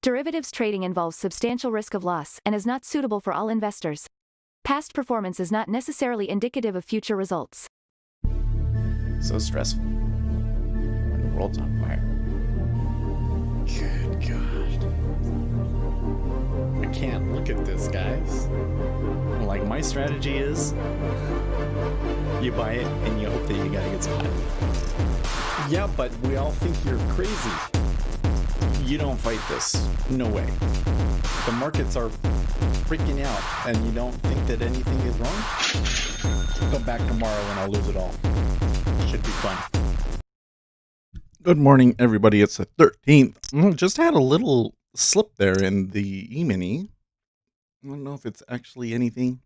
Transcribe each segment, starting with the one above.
Derivatives trading involves substantial risk of loss and is not suitable for all investors. Past performance is not necessarily indicative of future results. So stressful when the world's on fire. Good God. I can't look at this, guys. Like, my strategy is you buy it and you hope that you got a good spot. Yeah, but we all think you're crazy. You don't fight this. No way. The markets are freaking out and you don't think that anything is wrong? Come back tomorrow and I'll lose it all. Should be fun. Good morning, everybody. It's the 13th. Just had a little slip there in the E-mini. I don't know if it's actually anything.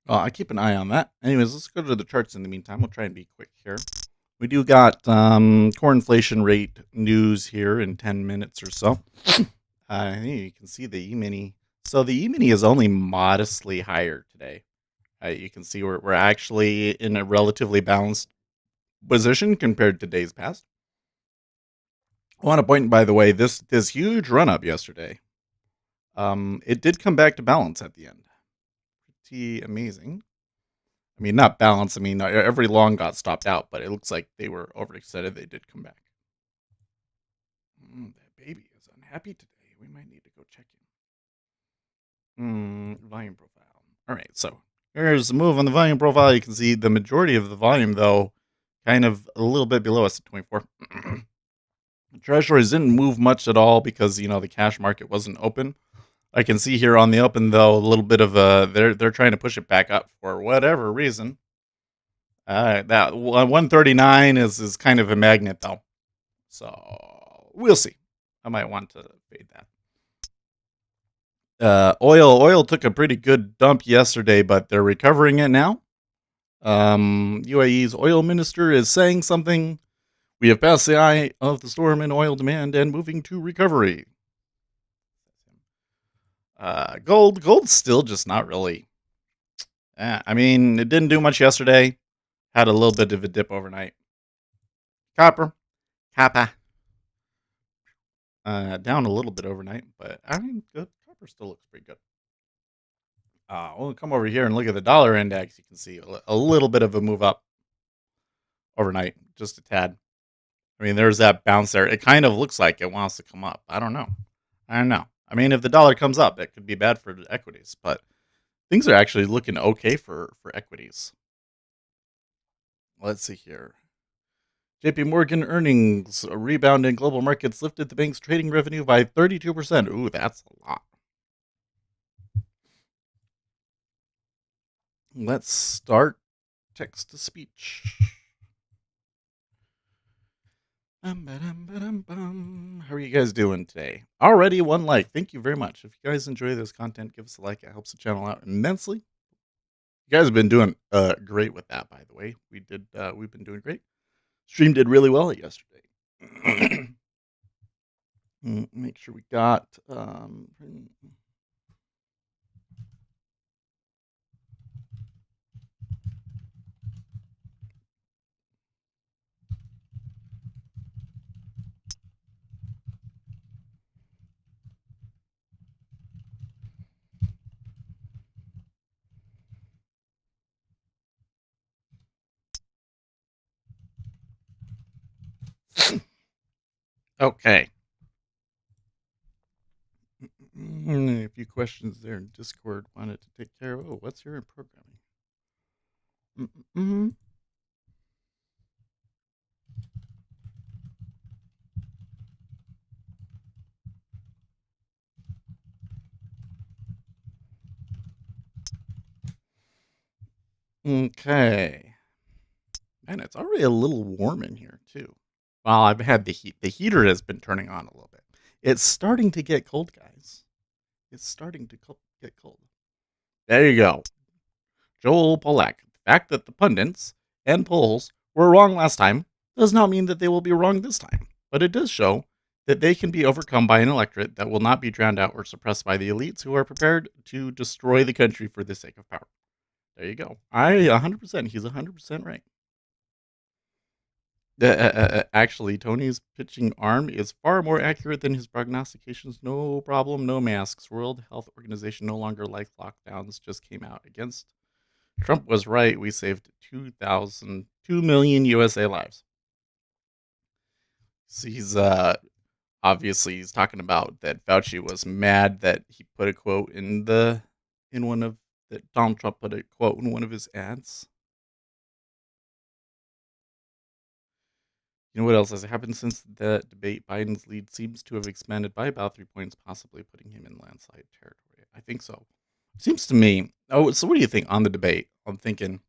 I keep an eye on that. Anyways, let's go to the charts in the meantime. We'll try and be quick here. We do got core inflation rate news here in 10 minutes or so. You can see the E-mini. So the E-mini is only modestly higher today. You can see we're actually in a relatively balanced position compared to days past. I want to point, by the way, this huge run-up yesterday. It did come back to balance at the end. Pretty amazing. I mean, not balance. I mean, every long got stopped out, but it looks like they were overextended. They did come back. That baby is unhappy today. We might need to go check in. Volume profile. All right, so here's the move on the volume profile. You can see the majority of the volume, though, kind of a little bit below us at 24. Treasuries didn't move much at all because, the cash market wasn't open. I can see here on the open, though, a little bit of they're trying to push it back up for whatever reason. That 139 is kind of a magnet, though. So we'll see. I might want to fade that. Oil took a pretty good dump yesterday, but they're recovering it now. UAE's oil minister is saying something. We have passed the eye of the storm in oil demand and moving to recovery. Gold's still just not really. I mean, it didn't do much yesterday. Had a little bit of a dip overnight. Copper. Down a little bit overnight, but I mean, good. Copper still looks pretty good. We'll come over here and look at the dollar index. You can see a little bit of a move up overnight, just a tad. I mean, there's that bounce there. It kind of looks like it wants to come up. I don't know. I mean, if the dollar comes up, it could be bad for the equities, but things are actually looking okay for equities. Let's see here. JP Morgan earnings, a rebound in global markets lifted the bank's trading revenue by 32%. Ooh, that's a lot. Let's start text to speech. How are you guys doing today? Already one like. Thank you very much. If you guys enjoy this content, give us a like. It helps the channel out immensely. You guys have been doing great with that, by the way. We've been doing great. Stream did really well yesterday. Make sure we got okay. A few questions there in Discord wanted to take care of. Oh, what's your programming? Okay. Man, it's already a little warm in here, too. Well, I've had the heat. The heater has been turning on a little bit. It's starting to get cold, guys. It's starting to get cold. There you go. Joel Pollack. The fact that the pundits and polls were wrong last time does not mean that they will be wrong this time. But it does show that they can be overcome by an electorate that will not be drowned out or suppressed by the elites who are prepared to destroy the country for the sake of power. There you go. 100%. He's 100% right. Actually, Tony's pitching arm is far more accurate than his prognostications. No problem, no masks. World Health Organization no longer likes lockdowns. Just came out against. Trump was right. We saved 2 million USA lives. So he's obviously he's talking about that Fauci was mad that he put a quote in one of that Donald Trump put a quote in one of his ads. You know what else has happened since the debate? Biden's lead seems to have expanded by about 3 points, possibly putting him in landslide territory. I think so. Seems to me. Oh, so what do you think on the debate? I'm thinking.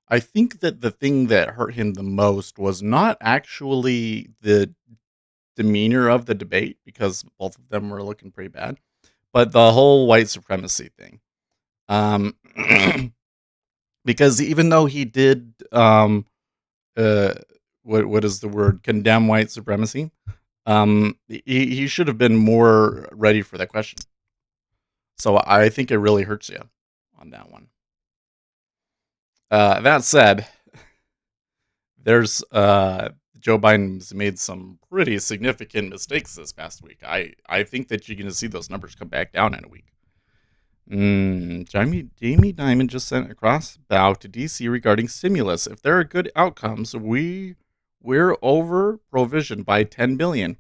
I think that the thing that hurt him the most was not actually the demeanor of the debate, because both of them were looking pretty bad, but the whole white supremacy thing. Um, because even though he did, uh, what is the word? Condemn white supremacy. He should have been more ready for that question. So I think it really hurts you on that one. That said, there's Joe Biden's made some pretty significant mistakes this past week. I think that you're going to see those numbers come back down in a week. Jamie Dimon just sent across bow to DC regarding stimulus. If there are good outcomes, we're over provisioned by 10 billion.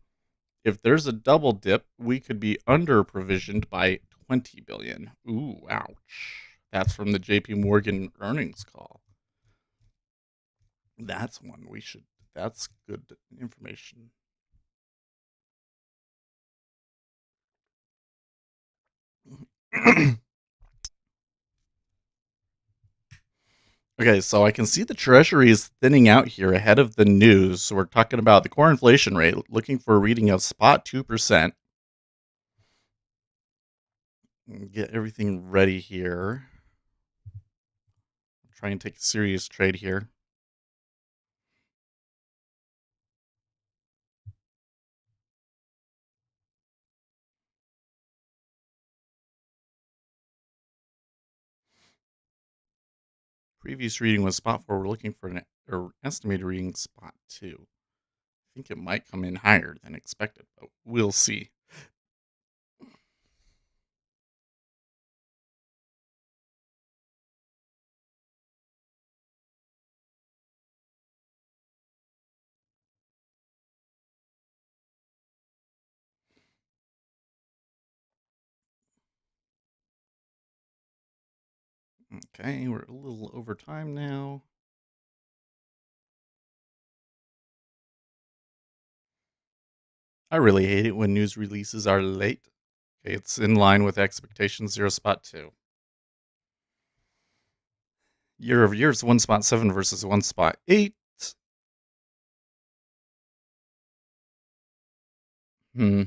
If there's a double dip, we could be under provisioned by 20 billion. Ooh, ouch. That's from the JP Morgan earnings call. That's one we should. That's good information. Okay, so I can see the Treasury is thinning out here ahead of the news. So we're talking about the core inflation rate, looking for a reading of spot 2%. Get everything ready here. Try and take a serious trade here. Previous reading was spot 4. We're looking for an estimated reading spot 2. I think it might come in higher than expected, but we'll see. Okay, we're a little over time now. I really hate it when news releases are late. Okay, it's in line with expectations, 0 spot 2. Year over year is 1 spot 7 versus 1 spot 8. Hmm.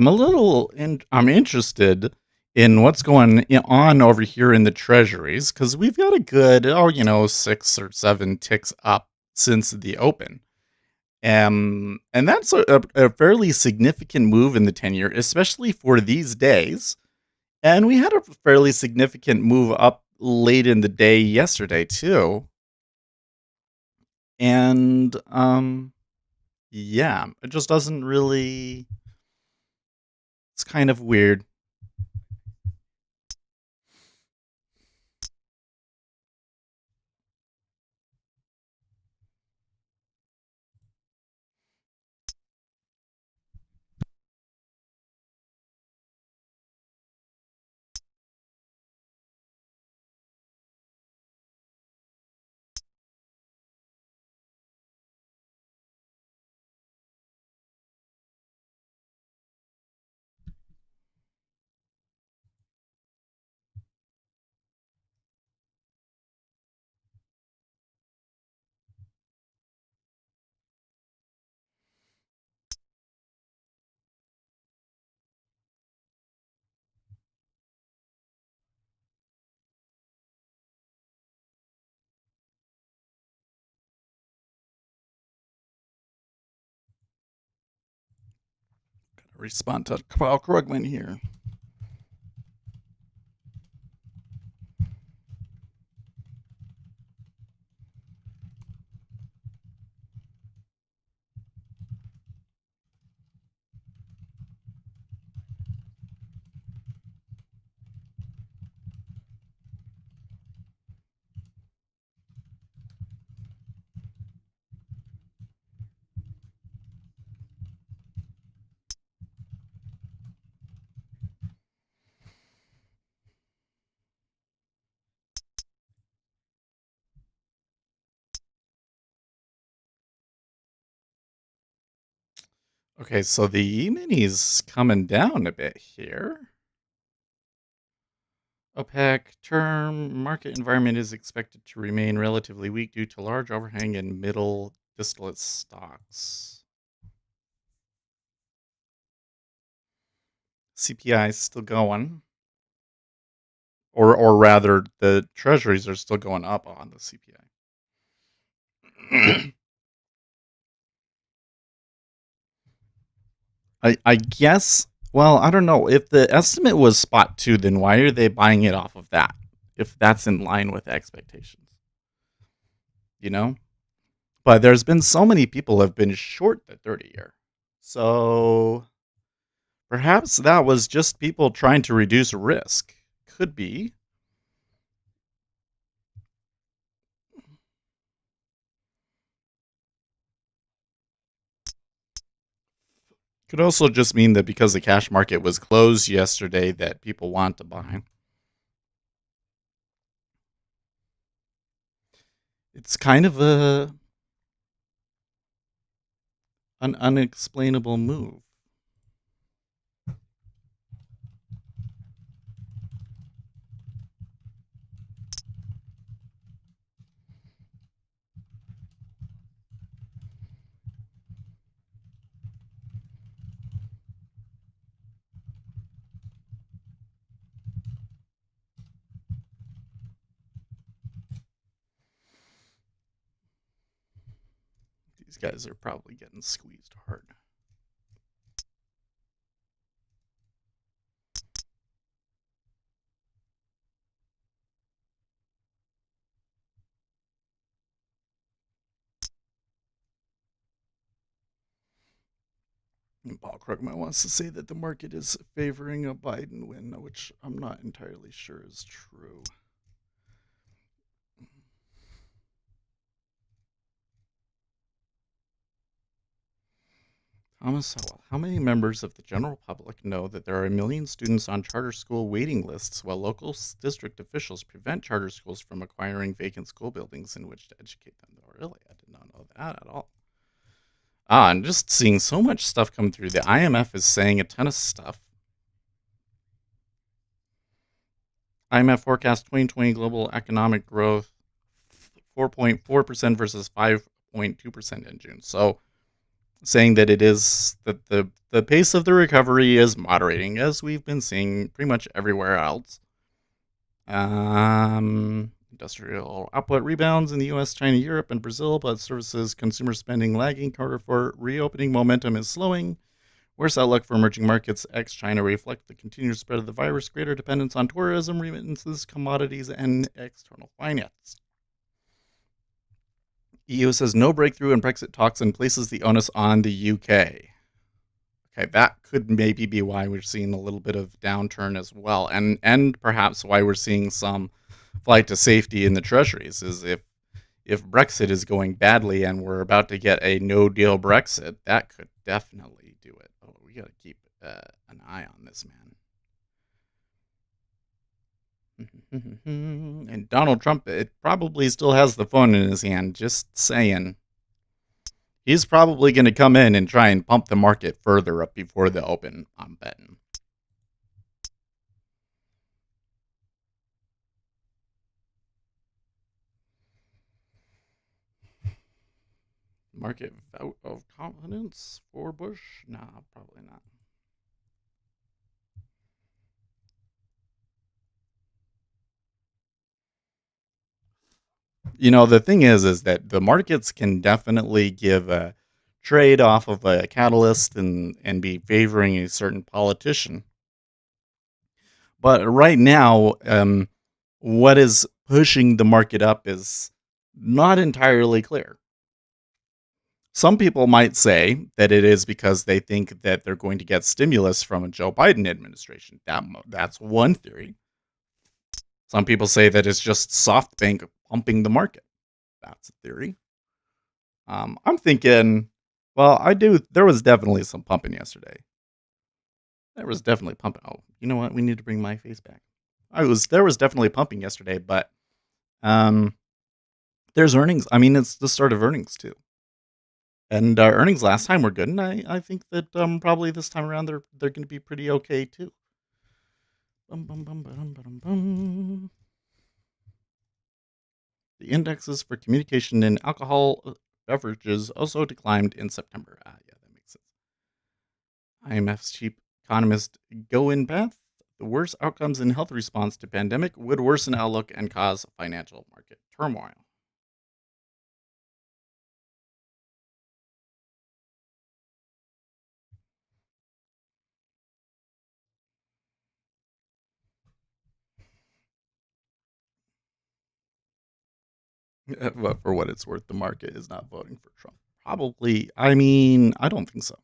I'm interested in what's going on over here in the treasuries, because we've got a good, 6 or 7 ticks up since the open. And that's a fairly significant move in the 10-year, especially for these days. And we had a fairly significant move up late in the day yesterday, too. And, yeah, it just doesn't really. It's kind of weird. Respond to Paul Krugman here. Okay, so the E-mini's coming down a bit here. OPEC term market environment is expected to remain relatively weak due to large overhang in middle distillate stocks. CPI is still going, or rather, the treasuries are still going up on the CPI. I guess. Well, I don't know. If the estimate was spot 2, then why are they buying it off of that? If that's in line with expectations, you know. But there's been so many people have been short the 30-year, so perhaps that was just people trying to reduce risk. Could be. Could also just mean that because the cash market was closed yesterday, that people want to buy. It's kind of an unexplainable move. These guys are probably getting squeezed hard. And Paul Krugman wants to say that the market is favoring a Biden win, which I'm not entirely sure is true. Thomas Howell, how many members of the general public know that there are a million students on charter school waiting lists while local district officials prevent charter schools from acquiring vacant school buildings in which to educate them? Oh, really? I did not know that at all. I'm just seeing so much stuff come through. The IMF is saying a ton of stuff. IMF forecast 2020 global economic growth 4.4% versus 5.2% in June. So saying that it is that the pace of the recovery is moderating, as we've been seeing pretty much everywhere else. Industrial output rebounds in the U.S., China, Europe, and Brazil, but services consumer spending lagging. Quarter for reopening momentum is slowing. Worse outlook for emerging markets ex-China reflect the continued spread of the virus, greater dependence on tourism, remittances, commodities, and external finance. EU says no breakthrough in Brexit talks and places the onus on the UK. Okay, that could maybe be why we're seeing a little bit of downturn as well, and perhaps why we're seeing some flight to safety in the treasuries is if Brexit is going badly and we're about to get a no-deal Brexit, that could definitely do it. Oh, we got to keep an eye on this man. And Donald Trump, it probably still has the phone in his hand, just saying. He's probably going to come in and try and pump the market further up before the open, I'm betting. Market vote of confidence for Bush? Nah, probably not. You know, the thing is that the markets can definitely give trade off of a catalyst and be favoring a certain politician. But right now, what is pushing the market up is not entirely clear. Some people might say that it is because they think that they're going to get stimulus from a Joe Biden administration. That's one theory. Some people say that it's just SoftBank pumping the market. That's a theory. I'm thinking, well, there was definitely some pumping yesterday. There was definitely pumping. Oh, you know what? We need to bring my face back. There was definitely pumping yesterday, but there's earnings. I mean, it's the start of earnings too. And our earnings last time were good, and I think that probably this time around they're going to be pretty okay too. Bum, bum, bum, ba-dum, ba-dum, bum. The indexes for communication and alcohol beverages also declined in September. Yeah, that makes sense. IMF's chief economist Goldman Sachs, the worst outcomes in health response to pandemic would worsen outlook and cause financial market turmoil. But for what it's worth, the market is not voting for Trump. Probably. I mean, I don't think so.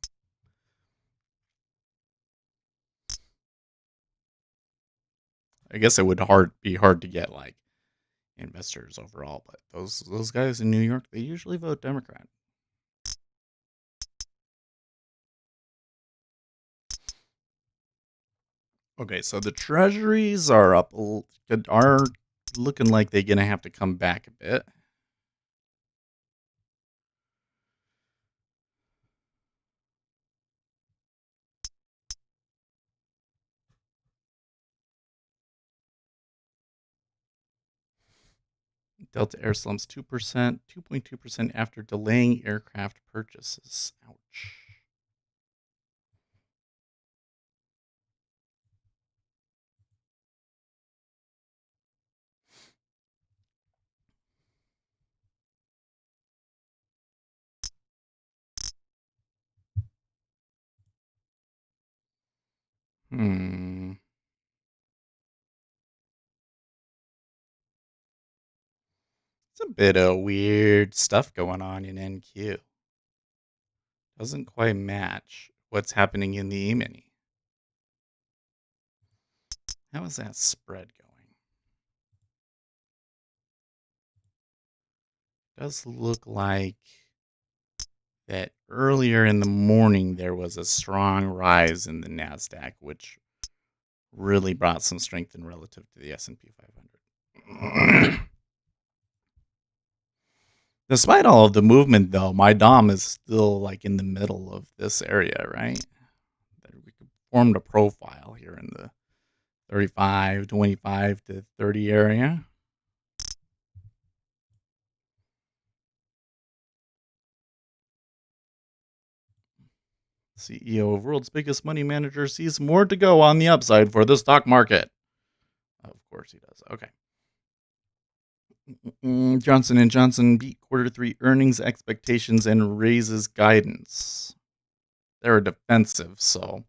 I guess it would be hard to get like investors overall, but those guys in New York, they usually vote Democrat. Okay, so the treasuries are are looking like they're gonna have to come back a bit. Delta Air slumps 2%, 2.2% after delaying aircraft purchases. Ouch. Hmm. It's a bit of weird stuff going on in NQ. Doesn't quite match what's happening in the E-mini. How is that spread going? Does look like that earlier in the morning there was a strong rise in the Nasdaq, which really brought some strength in relative to the S&P 500. Despite all of the movement, though, my DOM is still like in the middle of this area, right? We formed a profile here in the 35, 25 to 30 area. CEO of world's biggest money manager sees more to go on the upside for the stock market. Of course he does. Okay. Johnson & Johnson beat Q3 earnings expectations and raises guidance. They're defensive, so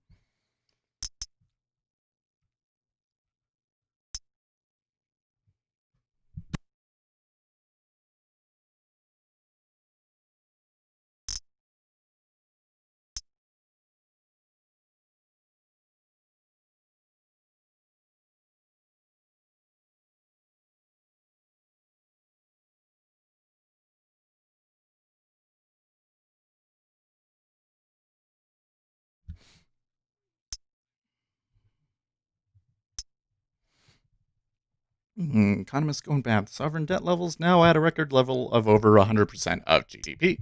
economists going bad. Sovereign debt levels now at a record level of over 100% of GDP.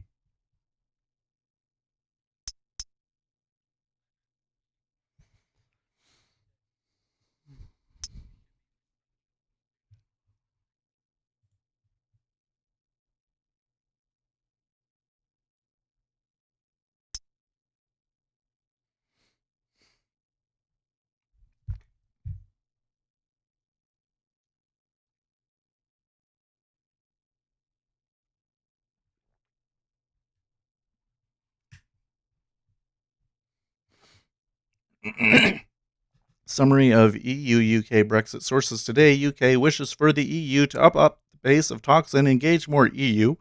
Summary of EU-UK Brexit sources today. UK wishes for the EU to up the pace of talks and engage more. EU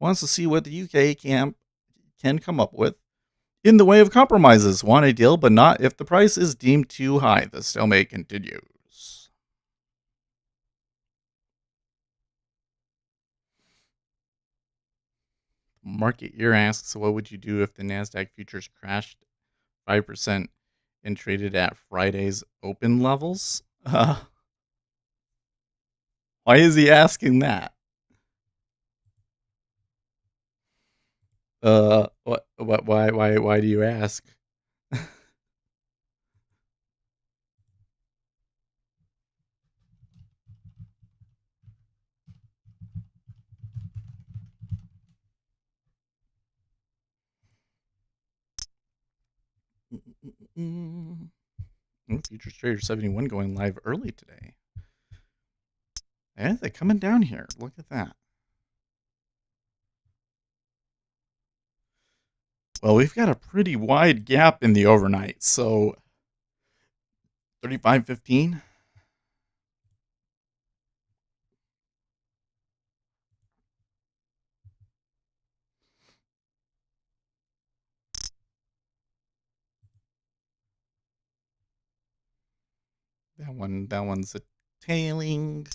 wants to see what the UK can come up with in the way of compromises. Want a deal, but not if the price is deemed too high. The stalemate continues. Market Ear asks, what would you do if the NASDAQ futures crashed 5% and traded at Friday's open levels? Why is he asking that? What? Why do you ask? Futures Trader 71 going live early today. Yeah, they're coming down here. Look at that. Well, we've got a pretty wide gap in the overnight, so 35.15. That one's a tailing.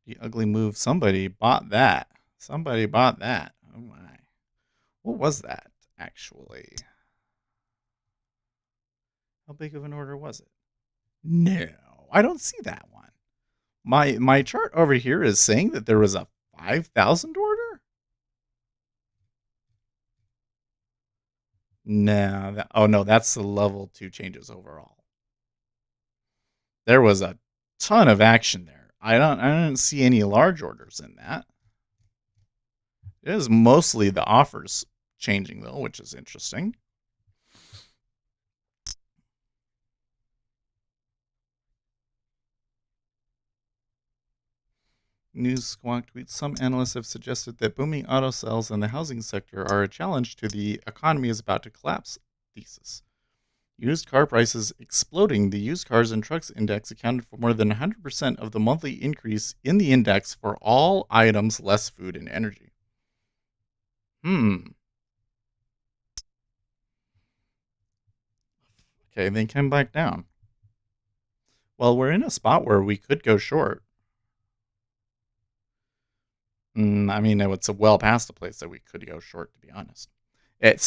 The ugly move. Somebody bought that. Oh my. What was that, actually? How big of an order was it? No, I don't see that one. My chart over here is saying that there was a 5,000 order. No, no, that's the level 2 changes overall. There was a ton of action there. I don't see any large orders in that. It is mostly the offers changing though, which is interesting. News Squawk tweets, some analysts have suggested that booming auto sales and the housing sector are a challenge to the economy is about to collapse thesis. Used car prices exploding. The used cars and trucks index accounted for more than 100% of the monthly increase in the index for all items less food and energy. Okay, then came back down. Well, we're in a spot where we could go short. I mean, it's well past the place that we could go short, to be honest.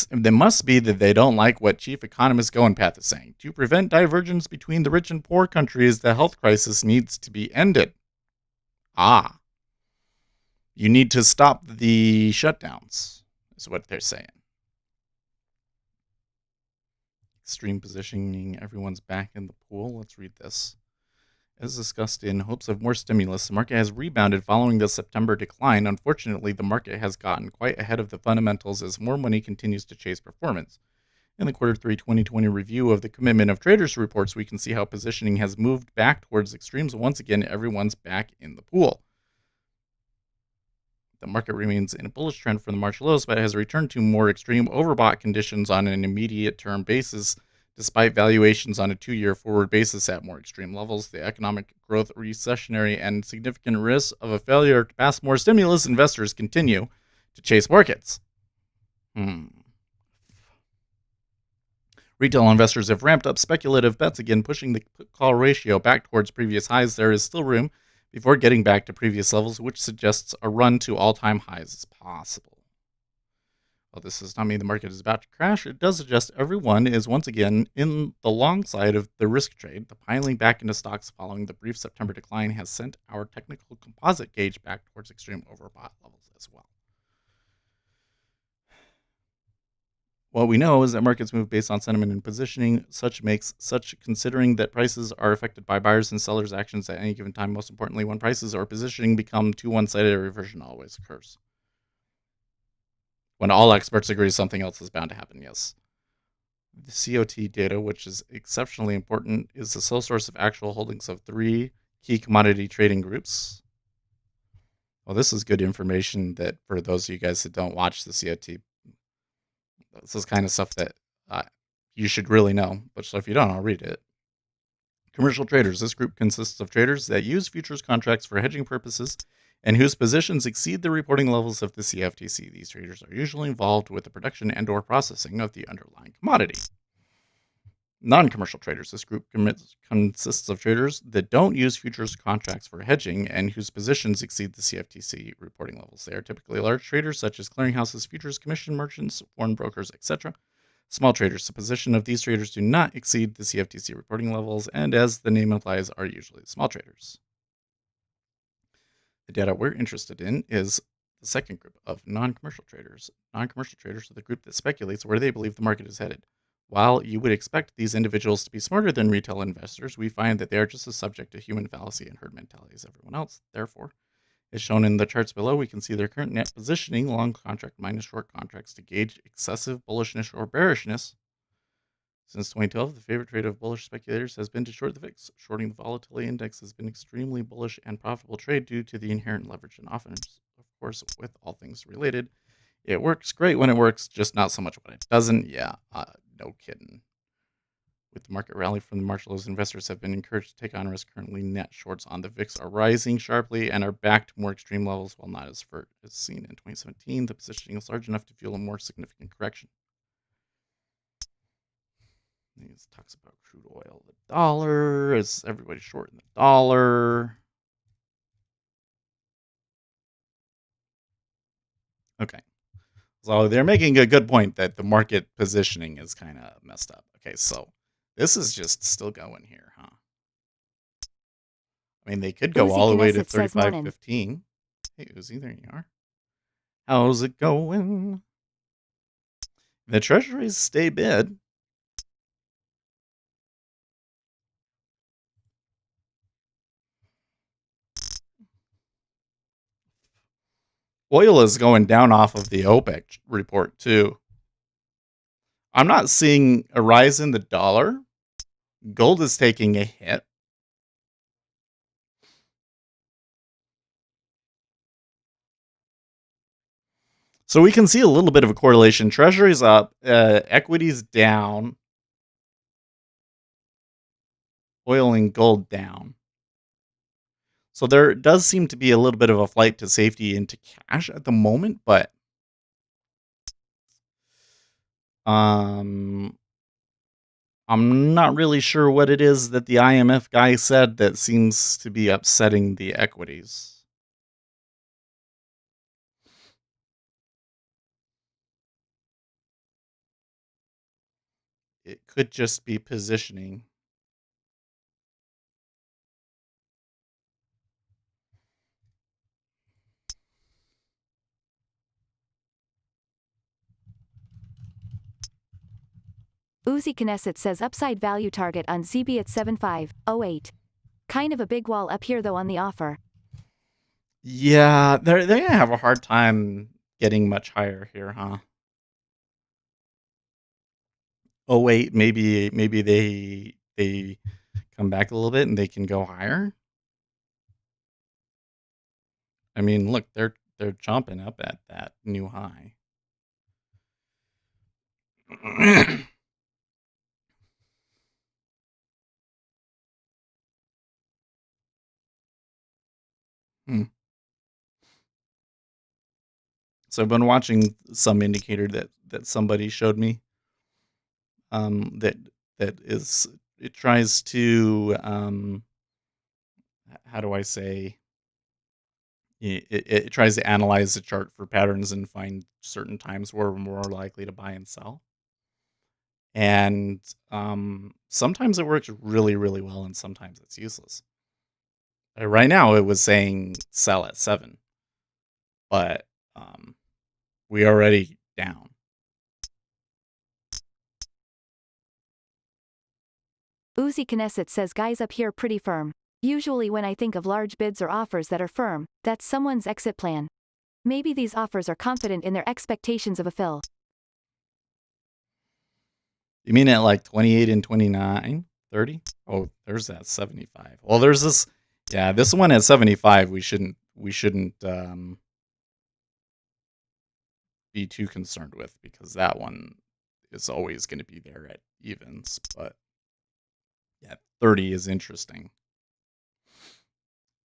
There must be that they don't like what Chief Economist Goenpath is saying. To prevent divergence between the rich and poor countries, the health crisis needs to be ended. You need to stop the shutdowns, is what they're saying. Extreme positioning, everyone's back in the pool. Let's read this. As discussed, in hopes of more stimulus, the market has rebounded following the September decline. Unfortunately, the market has gotten quite ahead of the fundamentals as more money continues to chase performance. In the Q3 2020 review of the Commitment of Traders reports, we can see how positioning has moved back towards extremes. Once again, everyone's back in the pool. The market remains in a bullish trend from the March lows, but has returned to more extreme overbought conditions on an immediate term basis. Despite valuations on a 2-year forward basis at more extreme levels, the economic growth, recessionary, and significant risks of a failure to pass more stimulus, investors continue to chase markets. Retail investors have ramped up speculative bets again, pushing the put-call ratio back towards previous highs. There is still room before getting back to previous levels, which suggests a run to all-time highs is possible. While this does not mean the market is about to crash, it does suggest everyone is once again in the long side of the risk trade. The piling back into stocks following the brief September decline has sent our technical composite gauge back towards extreme overbought levels as well. What we know is that markets move based on sentiment and positioning. Such considering that prices are affected by buyers and sellers' actions at any given time. Most importantly, when prices or positioning become too one-sided, a reversion always occurs. When all experts agree something else is bound to happen, yes. The COT data, which is exceptionally important, is the sole source of actual holdings of 3 key commodity trading groups. Well, this is good information that for those of you guys that don't watch the COT, this is kind of stuff that you should really know. But so if you don't, I'll read it. Commercial traders. This group consists of traders that use futures contracts for hedging purposes and whose positions exceed the reporting levels of the CFTC. These traders are usually involved with the production and or processing of the underlying commodity. Non-commercial traders. This group consists of traders that don't use futures contracts for hedging and whose positions exceed the CFTC reporting levels. They are typically large traders such as clearinghouses, futures commission merchants, foreign brokers, etc. Small traders. The position of these traders do not exceed the CFTC reporting levels and, as the name implies, are usually small traders. The data we're interested in is the second group of non-commercial traders. Non-commercial traders are the group that speculates where they believe the market is headed. While you would expect these individuals to be smarter than retail investors, we find that they are just as subject to human fallacy and herd mentality as everyone else. Therefore, as shown in the charts below, we can see their current net positioning, long contract minus short contracts, to gauge excessive bullishness or bearishness. Since 2012, the favorite trade of bullish speculators has been to short the VIX. Shorting the volatility index has been extremely bullish and profitable trade due to the inherent leverage and often, of course, with all things related. It works great when it works, just not so much when it doesn't. Yeah, no kidding. With the market rally from the March lows, investors have been encouraged to take on risk. Currently, net shorts on the VIX are rising sharply and are back to more extreme levels, while not as seen in 2017. The positioning is large enough to fuel a more significant correction. He talks about crude oil, the dollar. Is everybody short in the dollar? Okay. So they're making a good point that the market positioning is kind of messed up. Okay, so this is just still going here, huh? I mean, they could go all the way to 35.15. Hey, Uzi, there you are. How's it going? The treasuries stay bid. Oil is going down off of the OPEC report, too. I'm not seeing a rise in the dollar. Gold is taking a hit. So we can see a little bit of a correlation. Treasuries up, equities down, oil and gold down. So there does seem to be a little bit of a flight to safety into cash at the moment, but I'm not really sure what it is that the IMF guy said that seems to be upsetting the equities. It could just be positioning. Uzi Knesset says upside value target on ZB at 7508. Kind of a big wall up here though on the offer. Yeah, they're gonna have a hard time getting much higher here, huh? Oh wait, maybe they come back a little bit and they can go higher. I mean, look, they're chomping up at that new high. So I've been watching some indicator that somebody showed me. That is, it tries to how do I say? It tries to analyze the chart for patterns and find certain times where we're more likely to buy and sell. And sometimes it works really, really well, and sometimes it's useless. Right now, it was saying sell at 7, but we already down. Uzi Knesset says guys up here pretty firm. Usually when I think of large bids or offers that are firm, that's someone's exit plan. Maybe these offers are confident in their expectations of a fill. You mean at like 28 and 29, 30? Oh, there's that 75. Well, there's this. Yeah, this one at 75. We shouldn't be too concerned with, because that one is always going to be there at evens, but yeah, 30 is interesting.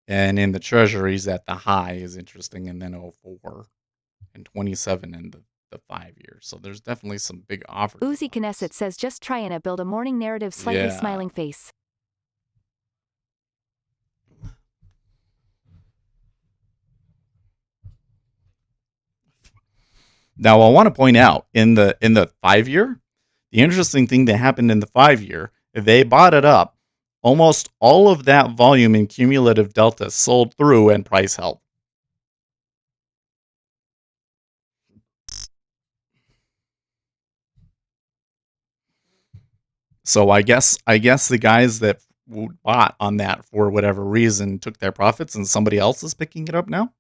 And in the treasuries at the high is interesting, and then 04 and 27 in the 5 years. So there's definitely some big offers. Uzi Knesset says just try and build a morning narrative slightly Yeah. smiling face. Now I want to point out in the 5 year, the interesting thing that happened in the 5 year, they bought it up. Almost all of that volume in cumulative delta sold through and price held. So I guess the guys that bought on that for whatever reason took their profits and somebody else is picking it up now.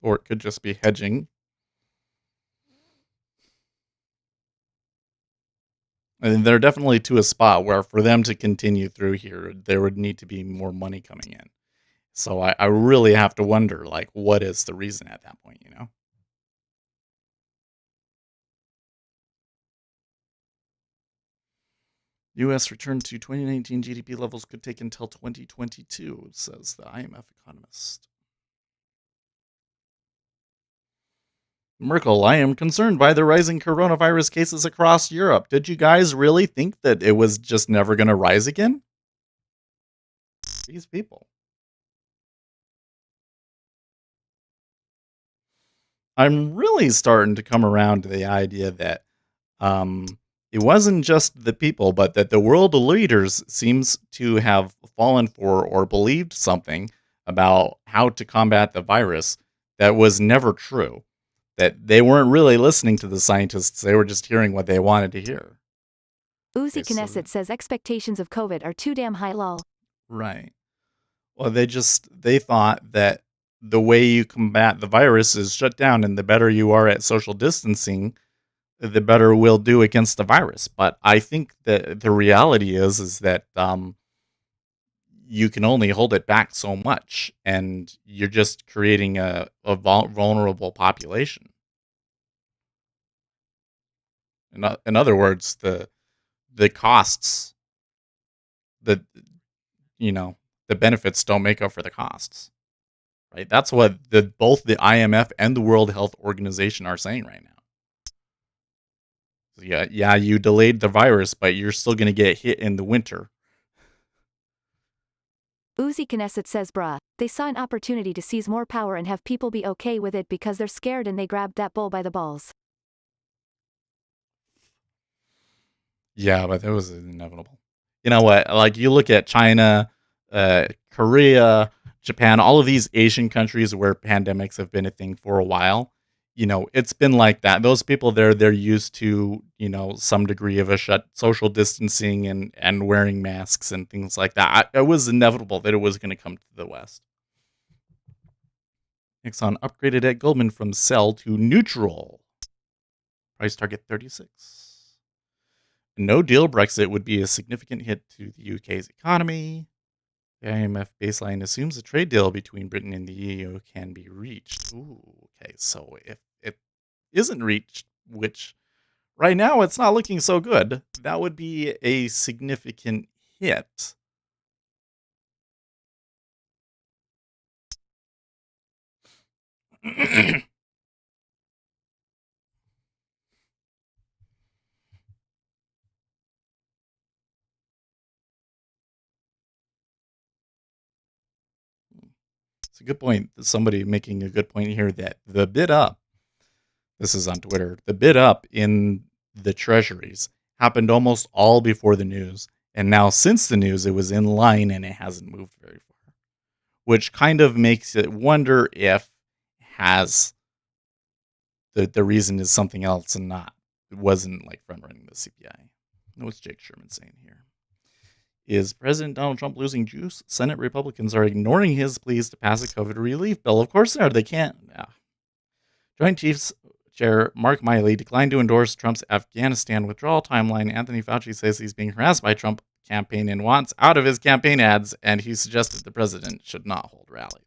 Or it could just be hedging. And they're definitely to a spot where for them to continue through here, there would need to be more money coming in. So I really have to wonder, like, what is the reason at that point, you know? U.S. return to 2019 GDP levels could take until 2022, says the IMF economist. Merkel, I am concerned by the rising coronavirus cases across Europe. Did you guys really think that it was just never going to rise again? These people. I'm really starting to come around to the idea that it wasn't just the people, but that the world leaders seems to have fallen for or believed something about how to combat the virus that was never true. That they weren't really listening to the scientists; they were just hearing what they wanted to hear. Uzi Okay, so Knesset says expectations of COVID are too damn high lol. Right. Well, they thought that the way you combat the virus is shut down, and the better you are at social distancing, the better we'll do against the virus. But I think that the reality is that you can only hold it back so much, and you're just creating a vulnerable population. In other words, the costs, the the benefits don't make up for the costs. Right? That's what both the IMF and the World Health Organization are saying right now. So yeah, you delayed the virus, but you're still going to get hit in the winter. Uzi Knesset says bruh, they saw an opportunity to seize more power and have people be okay with it because they're scared and they grabbed that bull by the balls. Yeah, but that was inevitable. You know what? Like, you look at China, Korea, Japan, all of these Asian countries where pandemics have been a thing for a while. It's been like that. Those people there, they're used to, some degree of a social distancing and wearing masks and things like that. It was inevitable that it was going to come to the West. Exxon upgraded at Goldman from sell to neutral. Price target 36. No deal Brexit would be a significant hit to the UK's economy. The IMF baseline assumes a trade deal between Britain and the EU can be reached. Ooh, okay, so if it isn't reached, which right now it's not looking so good, that would be a significant hit. It's a good point. Somebody making a good point here that the bid up, this is on Twitter, the bid up in the treasuries happened almost all before the news. And now since the news, it was in line and it hasn't moved very far, which kind of makes it wonder if has the reason is something else and not, it wasn't like front running the CPI. What's Jake Sherman saying here? Is President Donald Trump losing juice? Senate Republicans are ignoring his pleas to pass a COVID relief bill. Of course they are. They can't. Yeah. Joint Chiefs Chair Mark Miley declined to endorse Trump's Afghanistan withdrawal timeline. Anthony Fauci says he's being harassed by Trump campaign and wants out of his campaign ads, and he suggested the president should not hold rallies.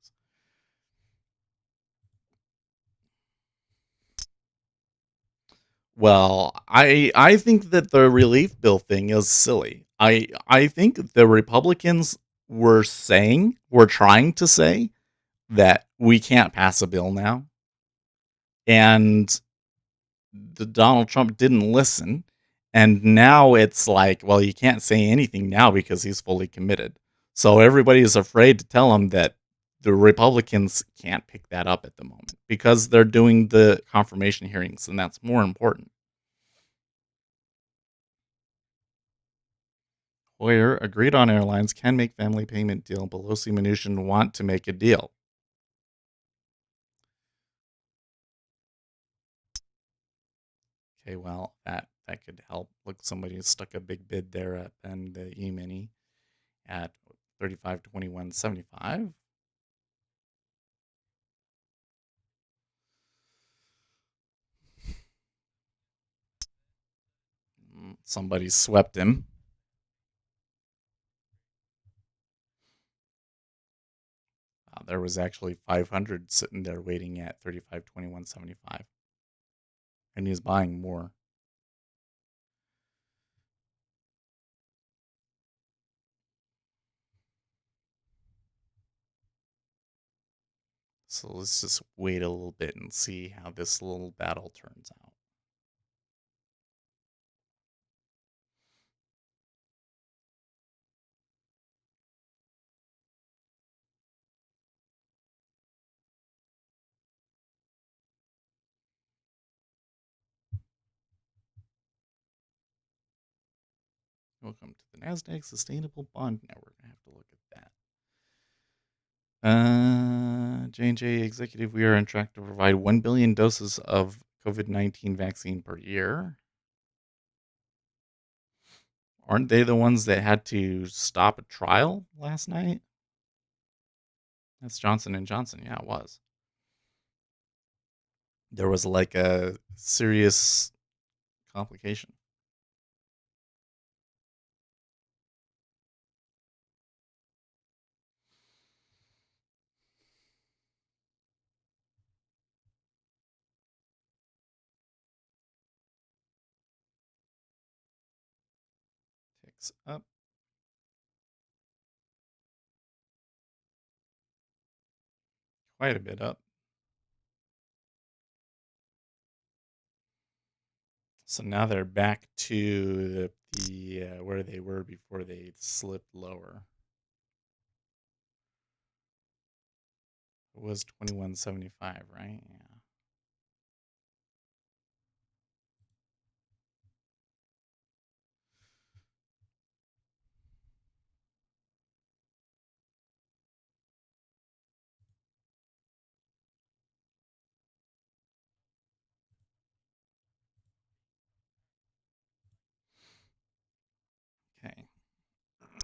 Well, I think that the relief bill thing is silly. I think the Republicans were trying to say that we can't pass a bill now, and the Donald Trump didn't listen, and now it's like, well, you can't say anything now because he's fully committed. So everybody is afraid to tell him that the Republicans can't pick that up at the moment because they're doing the confirmation hearings, and that's more important. Hoyer agreed on airlines can make family payment deal. Pelosi Mnuchin want to make a deal. Okay, well, that could help. Look, somebody stuck a big bid there at and the E-mini at 35.2175. Somebody swept him. There was actually 500 sitting there waiting at 35.2175, and he's buying more. So let's just wait a little bit and see how this little battle turns out. Welcome to the NASDAQ Sustainable Bond Network. I have to look at that. J&J Executive, we are on track to provide 1 billion doses of COVID-19 vaccine per year. Aren't they the ones that had to stop a trial last night? That's Johnson & Johnson. Yeah, it was. There was like a serious complication. Ticks up. Quite a bit up. So now they're back to the where they were before they slipped lower. It was 21.75, right? Yeah.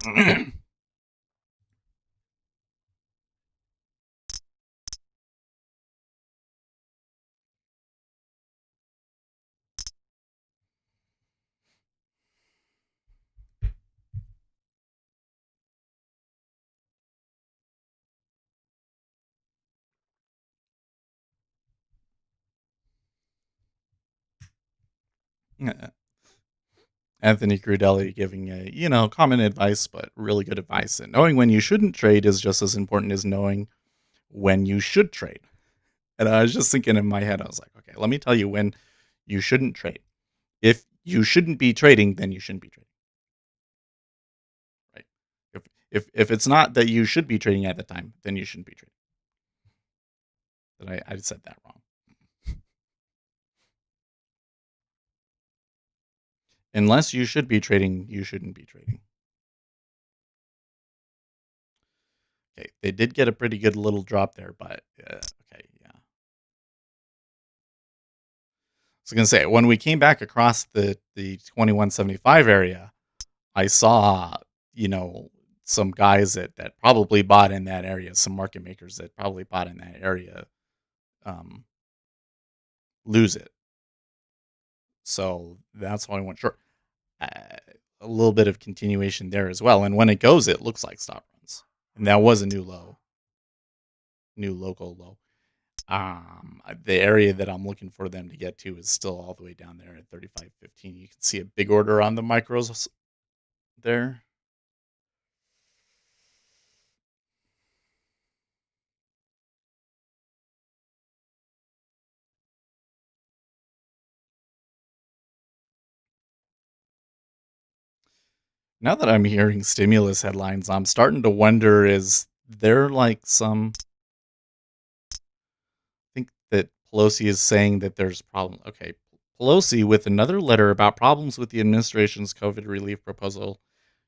Okay. Anthony Crudelli giving common advice, but really good advice. And knowing when you shouldn't trade is just as important as knowing when you should trade. And I was just thinking in my head, I was like, okay, let me tell you when you shouldn't trade. If you shouldn't be trading, then you shouldn't be trading. Right? If it's not that you should be trading at the time, then you shouldn't be trading. But I said that wrong. Unless you should be trading, you shouldn't be trading. Okay, they did get a pretty good little drop there, but okay, yeah. I was gonna say when we came back across the 21.75 area, I saw some guys that probably bought in that area, some market makers that probably bought in that area, lose it. So that's why I went short. A little bit of continuation there as well, and when it goes, it looks like stop runs, and that was a new low, new local low. The area that I'm looking for them to get to is still all the way down there at 35.15. You can see a big order on the micros there. Now that I'm hearing stimulus headlines, I'm starting to wonder, is there like some, I think that Pelosi is saying that there's problem. Okay, Pelosi with another letter about problems with the administration's COVID relief proposal.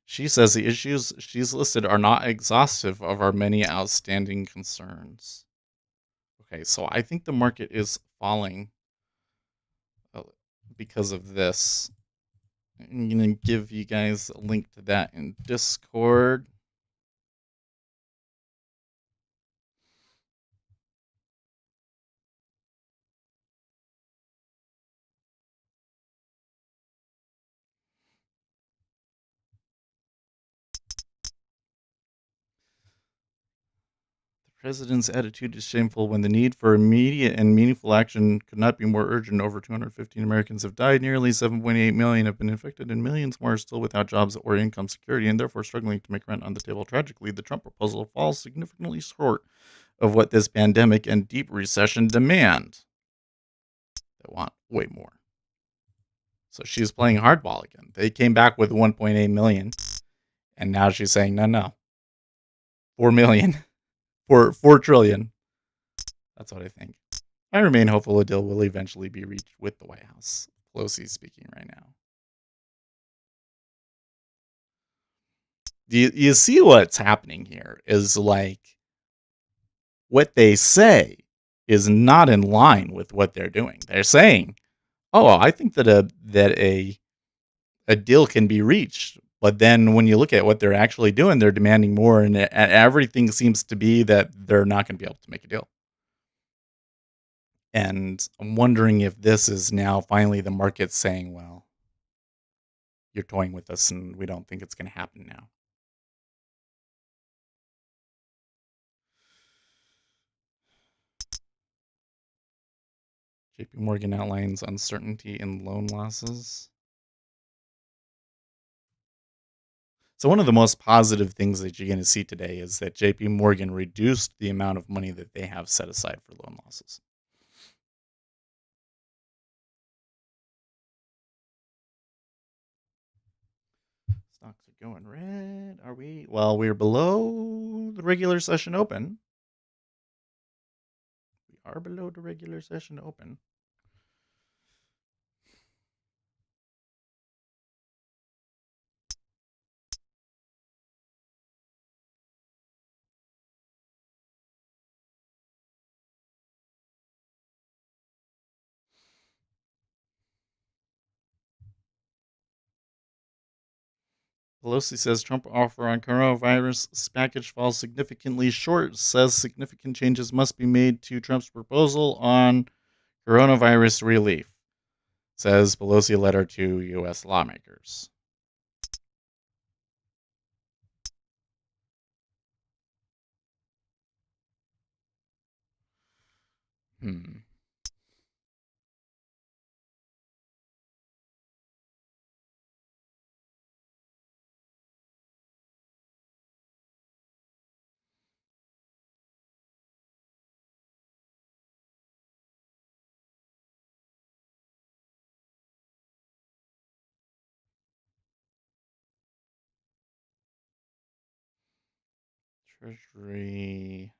She says the issues she's listed are not exhaustive of our many outstanding concerns. Okay, so I think the market is falling uh, because of this. I'm going to give you guys a link to that in Discord. The president's attitude is shameful when the need for immediate and meaningful action could not be more urgent. Over 215 Americans have died, nearly 7.8 million have been infected, and millions more are still without jobs or income security and therefore struggling to make rent on the table. Tragically, the Trump proposal falls significantly short of what this pandemic and deep recession demand. They want way more. So she's playing hardball again. They came back with 1.8 million, and now she's saying, no, 4 million, 4 trillion. That's what I think. I remain hopeful a deal will eventually be reached with the White House. Pelosi's speaking right now. Do you see what's happening here? Is like what they say is not in line with what they're doing. They're saying, "Oh, I think that a deal can be reached," but then when you look at what they're actually doing, they're demanding more, and everything seems to be that they're not going to be able to make a deal. And I'm wondering if this is now finally the market saying, "Well, you're toying with us, and we don't think it's going to happen now." JP Morgan outlines uncertainty in loan losses. So one of the most positive things that you're going to see today is that JP Morgan reduced the amount of money that they have set aside for loan losses. Stocks are going red. Are we? Well, we're below the regular session open. We are below the regular session open. Pelosi says Trump offer on coronavirus package falls significantly short, says significant changes must be made to Trump's proposal on coronavirus relief, says Pelosi letter to U.S. lawmakers. Treasury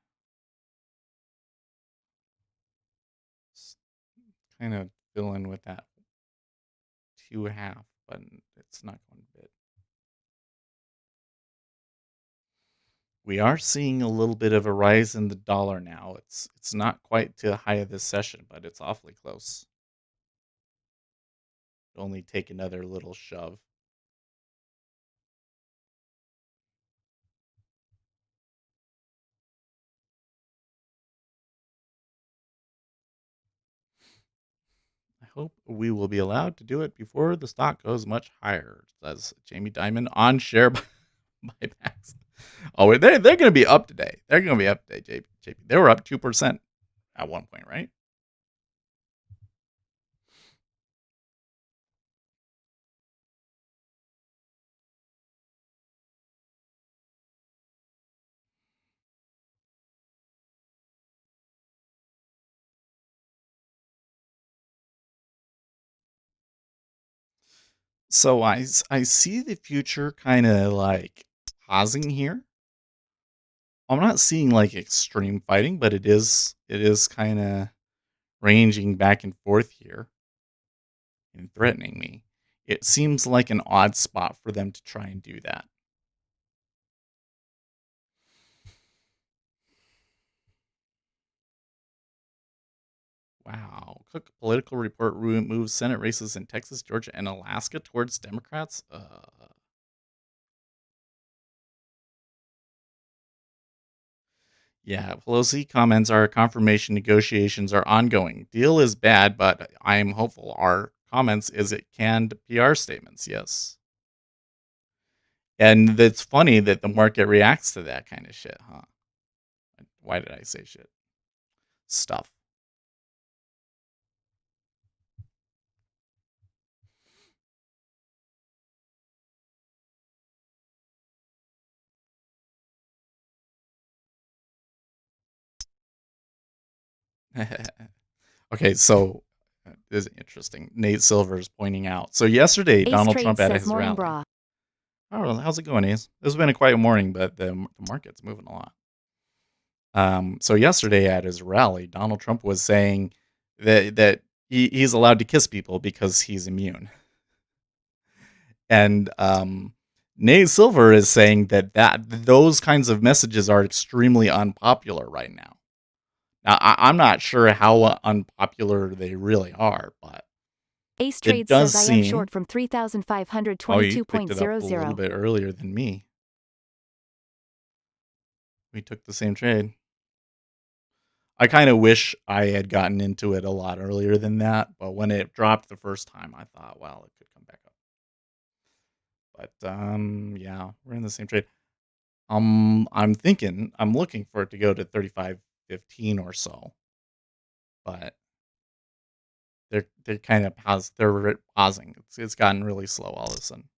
kind of filling with that 2.5, but it's not going to bid. We are seeing a little bit of a rise in the dollar now. It's not quite to the high of this session, but it's awfully close. It'll only take another little shove. I hope we will be allowed to do it before the stock goes much higher, says Jamie Dimon on share buybacks. Oh, they're going to be up today. They're going to be up today, JP. They were up 2%. at one point, right? So I see the future kind of like pausing here. I'm not seeing like extreme fighting, but it is kind of ranging back and forth here and threatening me. It seems like an odd spot for them to try and do that. Wow. Cook political report moves Senate races in Texas, Georgia, and Alaska towards Democrats. Yeah, Pelosi comments our confirmation negotiations are ongoing. Deal is bad, but I am hopeful. Our comments is it canned PR statements. Yes. And it's funny that the market reacts to that kind of shit, huh? Why did I say shit? Stuff. Okay, so this is interesting. Nate Silver's pointing out. So yesterday, Ace Donald Trades Trump at says his morning rally. bra. Oh, how's it going, Ace? This has been a quiet morning, but the market's moving a lot. So yesterday at his rally, Donald Trump was saying that he's allowed to kiss people because he's immune. And Nate Silver is saying that those kinds of messages are extremely unpopular right now. Now, I'm not sure how unpopular they really are, but Ace it Trades does says I am seem. short from Oh, you picked it up a little 3,522.00. bit earlier than me. We took the same trade. I kind of wish I had gotten into it a lot earlier than that, but when it dropped the first time, I thought, well, it could come back up. But yeah, we're in the same trade. I'm looking for it to go to 35.15 or so, but they're kind of they're pausing. It's gotten really slow all of a sudden,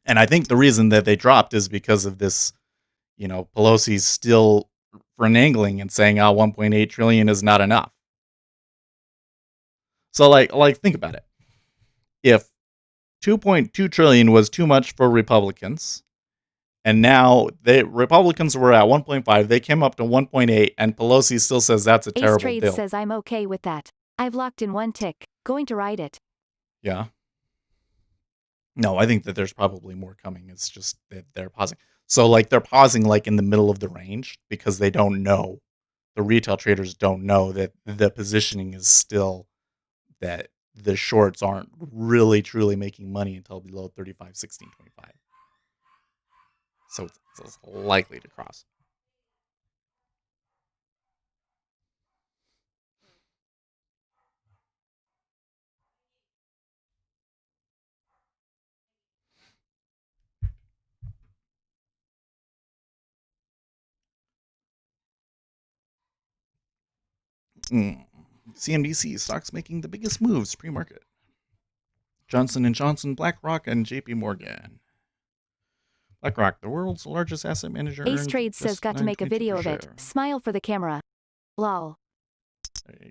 and I think the reason that they dropped is because of this. Pelosi's still reneging and saying, 1.8 trillion is not enough. So like think about it. If 2.2 trillion was too much for Republicans, and now Republicans were at 1.5, they came up to 1.8, and Pelosi still says that's a Ace terrible Trades deal. says I'm okay with that. I've locked in one tick. Going to ride it. Yeah. No, I think that there's probably more coming. It's just that they're pausing. So like they're pausing like in the middle of the range because they don't know. The retail traders don't know that the positioning is still that the shorts aren't really truly making money until below 35.16.25. So it's likely to cross. CNBC stocks making the biggest moves pre-market. Johnson & Johnson, BlackRock, and JP Morgan. BlackRock, the world's largest asset manager. Ace Trades says got to make a video of it. Smile for the camera. Lol. There you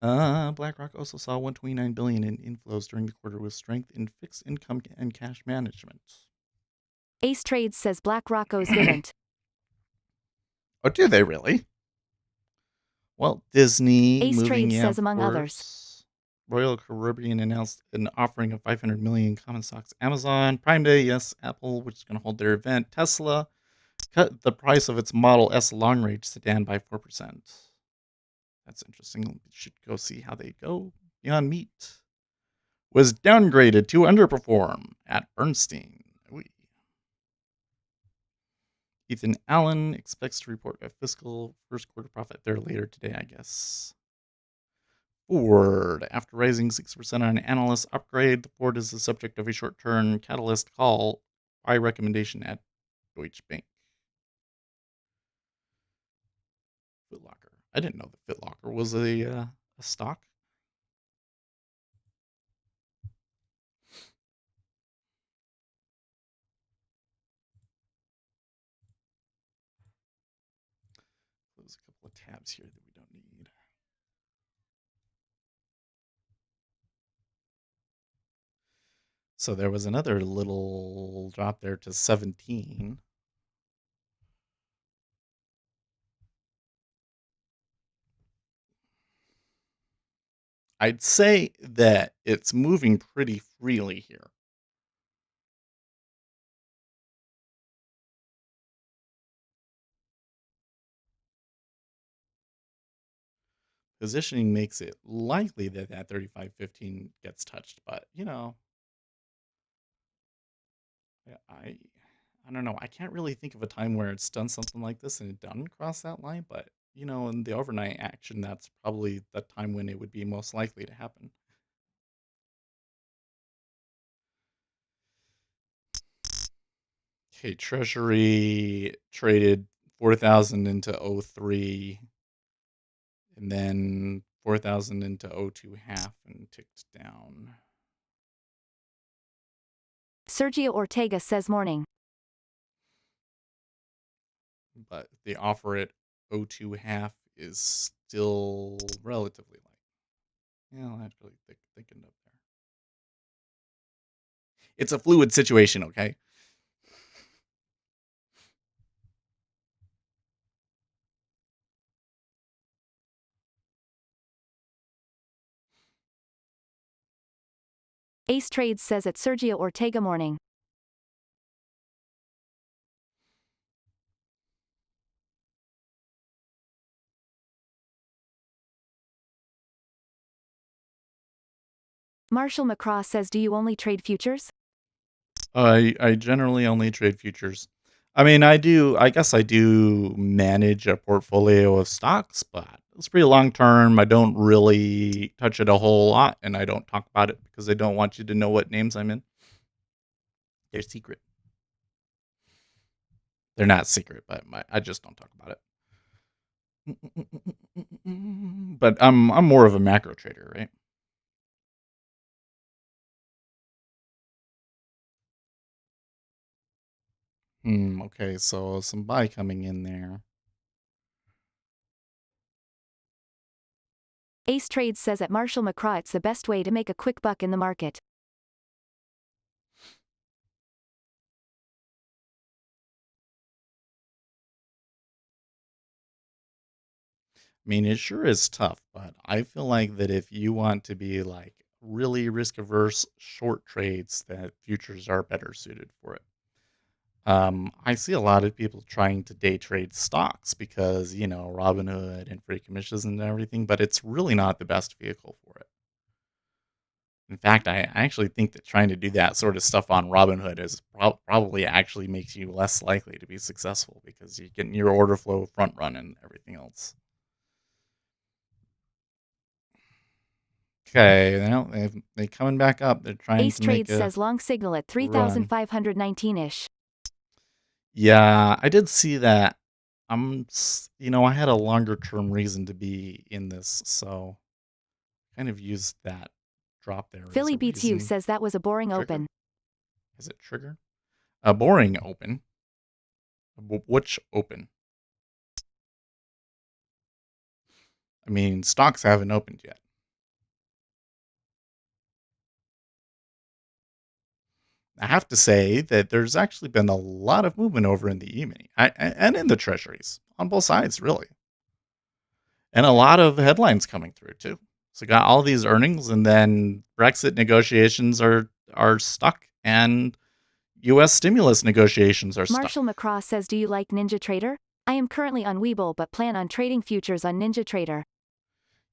go. BlackRock also saw $129 billion in inflows during the quarter with strength in fixed income and cash management. Ace Trades says BlackRock owes didn't. Oh, do they really? Well, Disney, Ace moving, Trades yeah, says of among course. others. Royal Caribbean announced an offering of 500 million common stocks. Amazon, Prime Day, yes. Apple, which is going to hold their event. Tesla cut the price of its Model S long-range sedan by 4%. That's interesting. We should go see how they go. Beyond Meat was downgraded to underperform at Bernstein. Ethan Allen expects to report a fiscal first quarter profit there later today, I guess. Ford, after rising 6% on an analyst upgrade, the Ford is the subject of a short-term catalyst call by recommendation at Deutsche Bank. Foot Locker. I didn't know the FitLocker was a stock. Close a couple of tabs here that we don't need. So there was another little drop there to 17. I'd say that it's moving pretty freely here. Positioning makes it likely that that 35.15 gets touched, but I don't know. I can't really think of a time where it's done something like this and it doesn't cross that line, but in the overnight action, that's probably the time when it would be most likely to happen. Okay, Treasury traded 4,000 into 03 and then 4,000 into 02 half and ticked down. Sergio Ortega says morning. But the offer at 02 half is still relatively light. Yeah, that's really thickened up there. It's a fluid situation, okay? Ace Trades says at Sergio Ortega morning. Marshall McCraw says, do you only trade futures? I generally only trade futures. I mean, I guess I do manage a portfolio of stocks, but it's pretty long term. I don't really touch it a whole lot, and I don't talk about it because I don't want you to know what names I'm in. They're secret. They're not secret, but I just don't talk about it. But I'm more of a macro trader, right? Okay, so some buy coming in there. Ace Trades says at Marshall McCraw it's the best way to make a quick buck in the market. I mean, it sure is tough, but I feel like that if you want to be like really risk averse short trades, that futures are better suited for it. I see a lot of people trying to day trade stocks because, Robinhood and free commissions and everything, but it's really not the best vehicle for it. In fact, I actually think that trying to do that sort of stuff on Robinhood is probably actually makes you less likely to be successful because you get your order flow front run and everything else. Okay, they're coming back up. They're trying Ace to make Trades says long signal at run. 3,519-ish. Yeah, I did see that. I had a longer term reason to be in this, so kind of used that drop there. Philly Beats You says that was a boring Trigger? open. Is it trigger? A boring open. Which open? I mean, stocks haven't opened yet. I have to say that there's actually been a lot of movement over in the E-mini and in the treasuries on both sides, really. And a lot of headlines coming through, too. So got all these earnings, and then Brexit negotiations are stuck, and U.S. stimulus negotiations are stuck. Marshall McCraw says, do you like Ninja Trader? I am currently on Webull but plan on trading futures on Ninja Trader.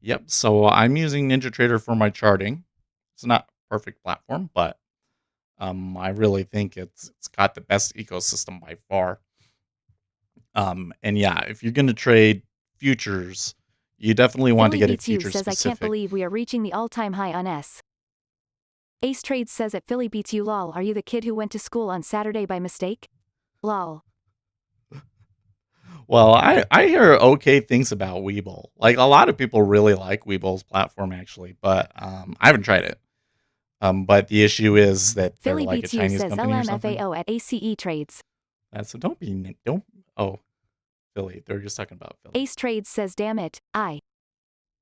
Yep, so I'm using Ninja Trader for my charting. It's not a perfect platform, but I really think it's got the best ecosystem by far. And yeah, if you're going to trade futures, you definitely want to get a future says, specific. I can't believe we are reaching the all-time high on S. Ace Trades says at Philly Beats You lol, are you the kid who went to school on Saturday by mistake? Lol. Well, I hear okay things about Webull. Like a lot of people really like Webull's platform actually, but I haven't tried it. But the issue is that they're Philly like a Beats You Chinese says company or something. LMFAO at ACE Trades. That's so don't. Oh, Philly. They're just talking about Philly. Ace Trades says damn it,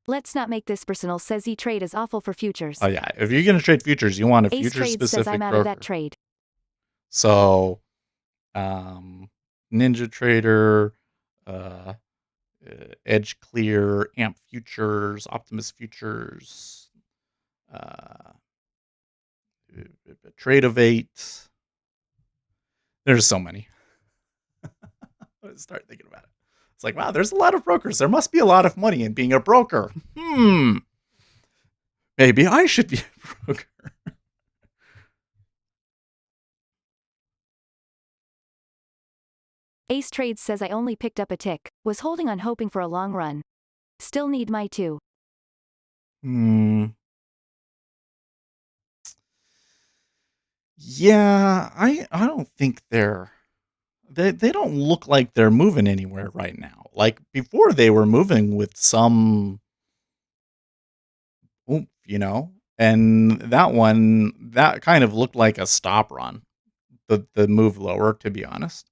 Let's not make this personal says E-Trade is awful for futures. Oh yeah, if you're gonna trade futures, you want a Ace future Trades says I'm specific out of that broker. trade. So, Ninja Trader, uh, Edge Clear, Amp Futures, Optimus Futures, uh, Trade of 8. There's so many. Let's start thinking about it. It's like, wow, there's a lot of brokers. There must be a lot of money in being a broker. Maybe I should be a broker. Ace Trades says I only picked up a tick, was holding on hoping for a long run. Still need my 2. Yeah, I don't think they don't look like they're moving anywhere right now. Like before they were moving with some oomph, and that kind of looked like a stop run. The move lower, to be honest.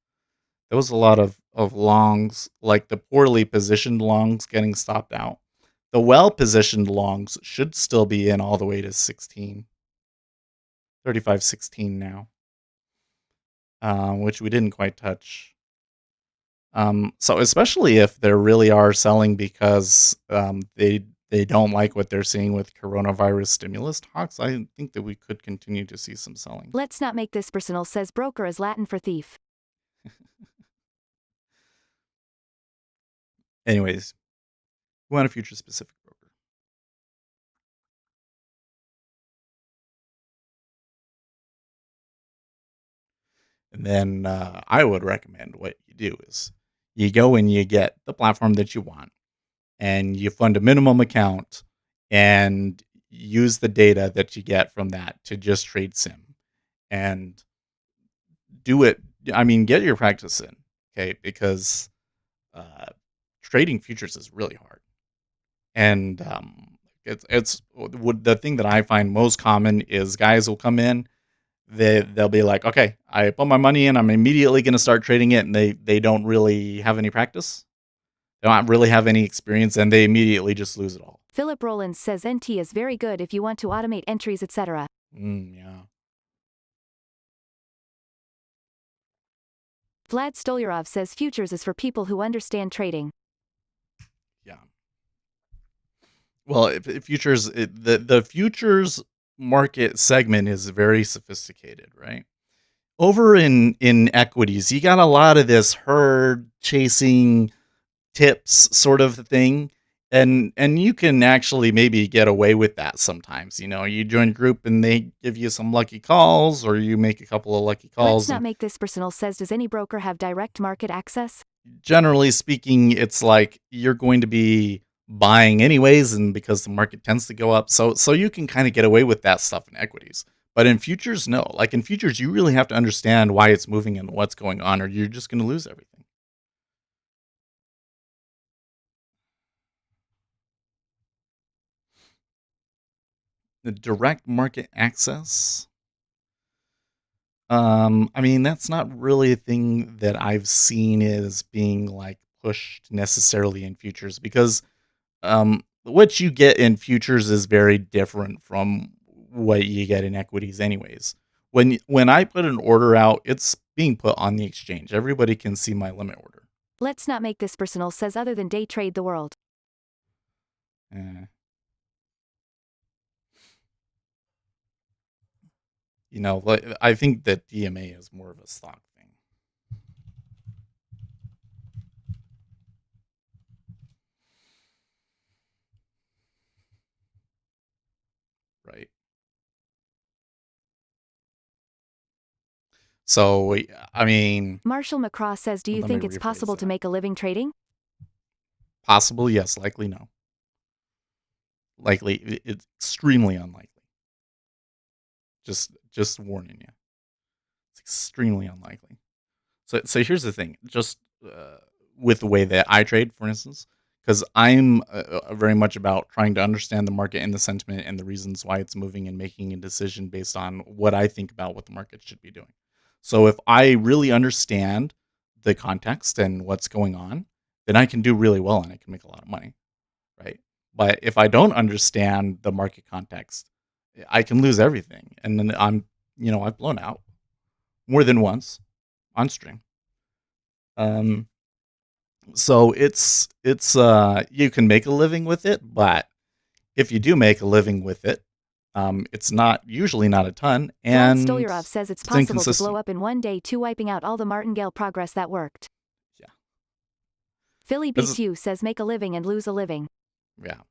There was a lot of longs, like the poorly positioned longs getting stopped out. The well positioned longs should still be in all the way to 16. 35.16 now. Which we didn't quite touch. So especially if they really are selling because they don't like what they're seeing with coronavirus stimulus talks, I think that we could continue to see some selling. Let's not make this personal says broker is Latin for thief. Anyways, we want a future specific broker. And then I would recommend what you do is you go and you get the platform that you want and you fund a minimum account and use the data that you get from that to just trade sim and do it. I mean, get your practice in, okay? Because trading futures is really hard, and the thing that I find most common is guys will come in, they'll be like, okay, I put my money in, I'm immediately going to start trading it, and they don't really have any practice, they don't really have any experience, and they immediately just lose it all. Philip Rollins says NT is very good if you want to automate entries, etc. Yeah. Vlad Stolyarov says futures is for people who understand trading. Yeah. Well, if futures, the futures market segment is very sophisticated, right? Over in equities, you got a lot of this herd chasing tips sort of thing, and you can actually maybe get away with that sometimes. You join a group and they give you some lucky calls, or you make a couple of lucky calls. Let's not make this personal says does any broker have direct market access? Generally speaking, it's like you're going to be buying anyways, and because the market tends to go up, so you can kind of get away with that stuff in equities. But in futures, no. Like in futures, you really have to understand why it's moving and what's going on, or you're just going to lose everything. The direct market access. I mean, that's not really a thing that I've seen as being like pushed necessarily in futures because what you get in futures is very different from what you get in equities anyways. When I put an order out, it's being put on the exchange. Everybody can see my limit order. Let's not make this personal says other than day trade the world. Like, I think that DMA is more of a stock thing. Right. So, I mean, Marshall McCraw says do you let me think it's rephrase possible to that. make a living trading? Possible, yes. Likely, no. Likely, it's extremely unlikely. Just warning you. It's extremely unlikely. So here's the thing. Just with the way that I trade, for instance, because I'm very much about trying to understand the market and the sentiment and the reasons why it's moving and making a decision based on what I think about what the market should be doing. So if I really understand the context and what's going on, then I can do really well and I can make a lot of money, right? But if I don't understand the market context, I can lose everything, and then I've blown out more than once on stream. So it's you can make a living with it, but if you do make a living with it, it's not usually not a ton, Vlad and Stolyarov says it's it's possible to inconsistent. blow up in one day too, wiping out all the martingale progress that worked. Yeah. Philly This Beats You says make a living and lose a living. Yeah.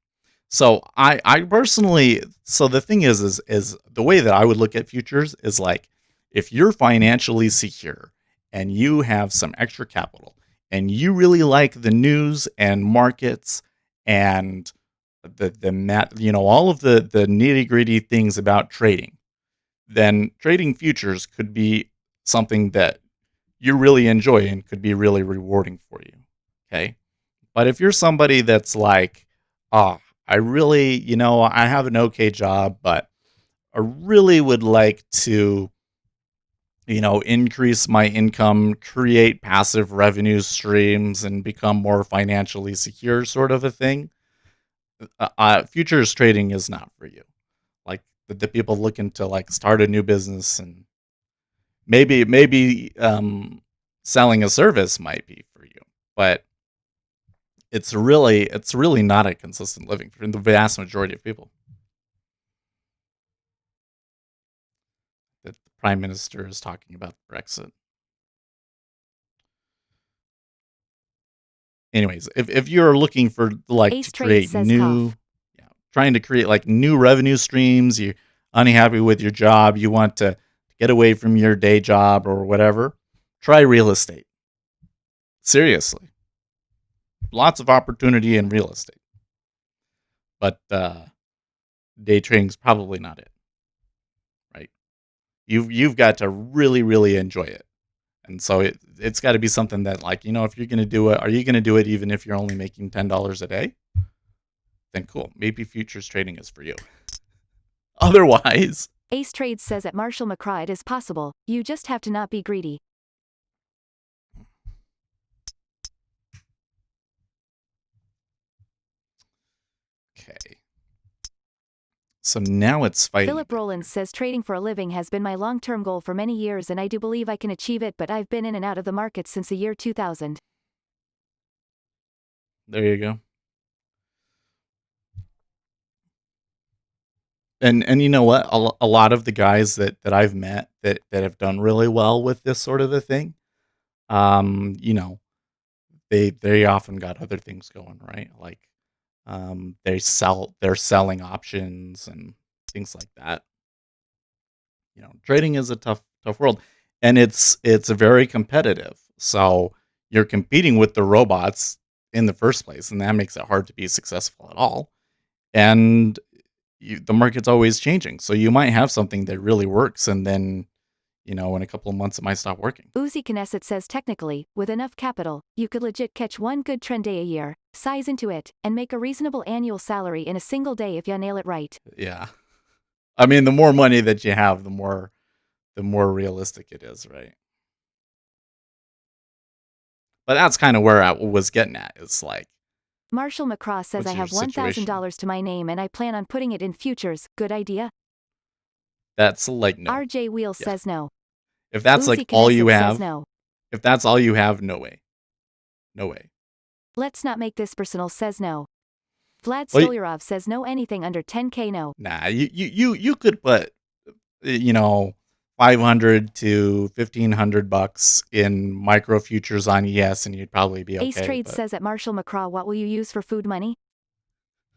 So I personally, so the thing is the way that I would look at futures is like, if you're financially secure and you have some extra capital and you really like the news and markets and all of the nitty gritty things about trading, then trading futures could be something that you really enjoy and could be really rewarding for you. Okay. But if you're somebody that's like, oh, I really, I have an okay job, but I really would like to, increase my income, create passive revenue streams, and become more financially secure, sort of a thing, futures trading is not for you. Like the people looking to like start a new business and maybe selling a service might be for you, but it's really not a consistent living for the vast majority of people. That the prime minister is talking about Brexit. Anyways, if you're looking for like Ace to Trade create says new, cough. trying to create like new revenue streams, you're unhappy with your job, you want to get away from your day job or whatever, try real estate. Seriously, lots of opportunity in real estate, but day trading's probably not it, right? You've got to really enjoy it. And so it's got to be something that, like, if you're going to do it, are you going to do it even if you're only making $10 a day? Then cool. Maybe futures trading is for you. Otherwise, Ace Trades says at Marshall McCraw it is possible, you just have to not be greedy. okay. So now it's fighting. Philip Rollins says trading for a living has been my long-term goal for many years and I do believe I can achieve it, but I've been in and out of the market since the year 2000. There you go. And you know what? A lot of the guys that I've met that have done really well with this sort of a thing, um, you know, they often got other things going, right? Like they're selling options and things like that. Trading is a tough world, and it's very competitive. So you're competing with the robots in the first place, and that makes it hard to be successful at all. And the market's always changing, so you might have something that really works, and then in a couple of months it might stop working. Uzi Knesset says technically, with enough capital, you could legit catch one good trend day a year, size into it, and make a reasonable annual salary in a single day if you nail it right. Yeah, I mean, the more money that you have, the more realistic it is, right? But that's kind of where I was getting at. It's like, Marshall McCraw says I have $1,000 to my name and I plan on putting it in futures. Good idea? That's like no. RJ Wheels says no. If that's Uzi like all you Knesset have, says no. if that's all you have, no way. No way. Let's not make this personal says no. Vlad Well, Stolyarov says no, anything under 10K no. Nah, you could put 500 to $1,500 in micro futures on ES and you'd probably be okay. Ace Trades says at Marshall McCraw, what will you use for food money?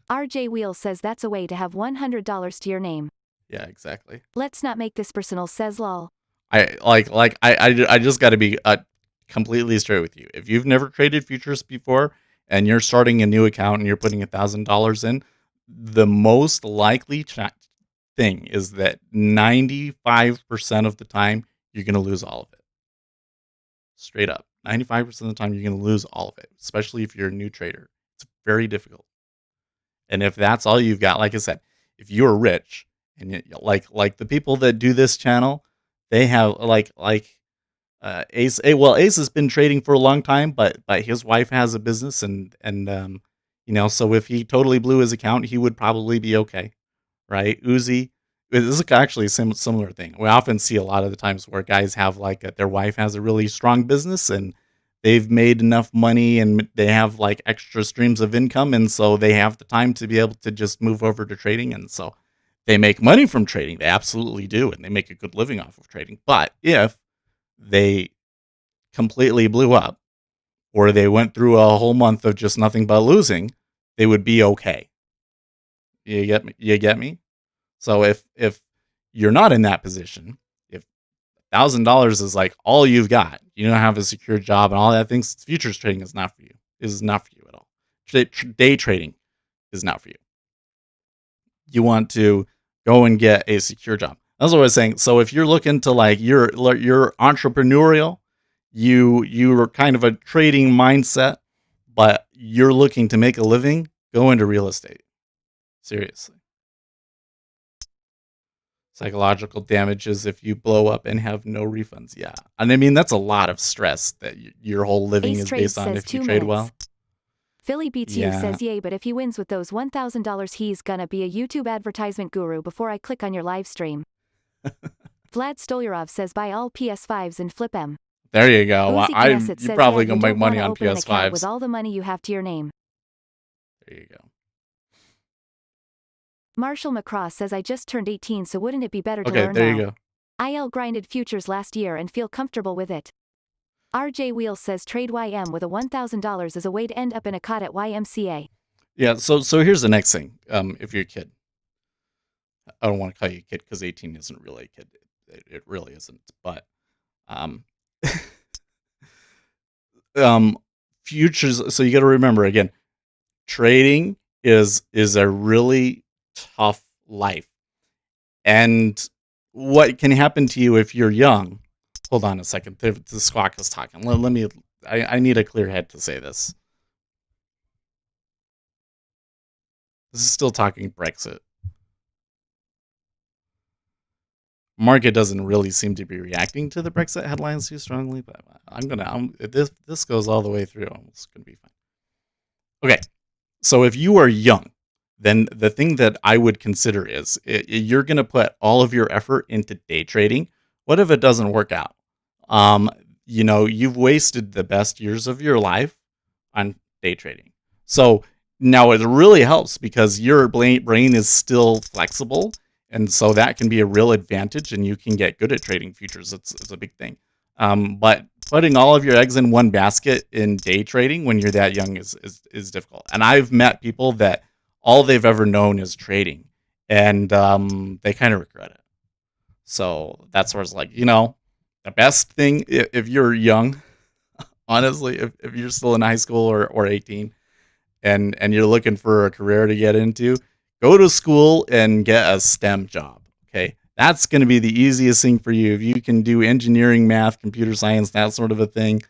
RJ Wheels says that's a way to have $100 to your name. Yeah, exactly. Let's not make this personal says lol. I just got to be completely straight with you. If you've never traded futures before and you're starting a new account and you're putting $1,000 in, the most likely thing is that 95% of the time you're going to lose all of it. Straight up. 95% of the time, you're going to lose all of it, especially if you're a new trader. It's very difficult. And if that's all you've got, like I said, if you're rich and like the people that do this channel, they have Ace. Well, Ace has been trading for a long time, but his wife has a business, and so if he totally blew his account, he would probably be okay, right? Uzi, this is actually a similar thing. We often see a lot of the times where guys have their wife has a really strong business and they've made enough money and they have like extra streams of income, and so they have the time to be able to just move over to trading, and so they make money from trading. They absolutely do, and they make a good living off of trading. But if they completely blew up or they went through a whole month of just nothing but losing, they would be okay. You get me? You get me? So if you're not in that position, if $1,000 is like all you've got, you don't have a secure job and all that things, futures trading is not for you. Is not for you at all. Day trading is not for you. You want to go and get a secure job. That's what I was saying. So if you're looking to you're entrepreneurial, you're kind of a trading mindset, but you're looking to make a living, go into real estate. Seriously. Psychological damages if you blow up and have no refunds. Yeah. And I mean, that's a lot of stress that your whole living Ace is Trades based on says if you 2 trade minutes. well. Philly Beats You says yay, but if he wins with those $1,000, he's gonna be a YouTube advertisement guru before I click on your live stream. Vlad Stolyarov says buy all PS5s and flip them. There you go. Uzi Knesset You're says, probably you going to make don't money wanna on open an account with PS5s. all the money you have to your name. There you go. Marshall McCross says I just turned 18, so wouldn't it be better to Okay, learn there now? you go. IL grinded futures last year and feel comfortable with it. RJ Wheels says trade YM with a $1,000 is a way to end up in a cot at YMCA. Yeah, so here's the next thing. If you're a kid, I don't want to call you a kid because 18 isn't really a kid. It really isn't. But futures. So you got to remember again, trading is a really tough life, and what can happen to you if you're young? Hold on a second. The squawk is talking. Let me. I need a clear head to say this. This is still talking Brexit. Market doesn't really seem to be reacting to the Brexit headlines too strongly, but this goes all the way through. It's gonna be fine. Okay, so if you are young, then the thing that I would consider is you're gonna put all of your effort into day trading. What if it doesn't work out? You've wasted the best years of your life on day trading. So now it really helps because your brain is still flexible. And so that can be a real advantage, and you can get good at trading futures. It's a big thing. But putting all of your eggs in one basket in day trading when you're that young is difficult. And I've met people that all they've ever known is trading, and they kind of regret it. So that's where it's like, the best thing if you're young, honestly, if you're still in high school or 18, and you're looking for a career to get into, go to school and get a STEM job, okay? That's going to be the easiest thing for you. If you can do engineering, math, computer science, that sort of a thing,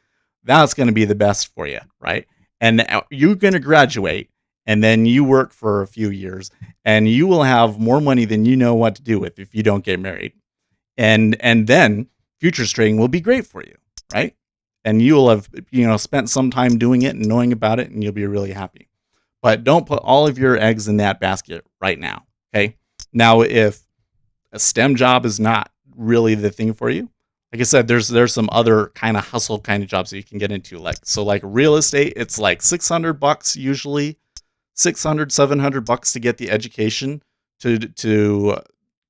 that's going to be the best for you, right? And you're going to graduate, and then you work for a few years, and you will have more money than you know what to do with if you don't get married. And then futures trading will be great for you, right? And you will have spent some time doing it and knowing about it, and you'll be really happy. But don't put all of your eggs in that basket right now, okay? Now, if a STEM job is not really the thing for you, like I said, there's some other kind of hustle kind of jobs that you can get into. Like real estate, it's like $600 usually, $700 to get the education to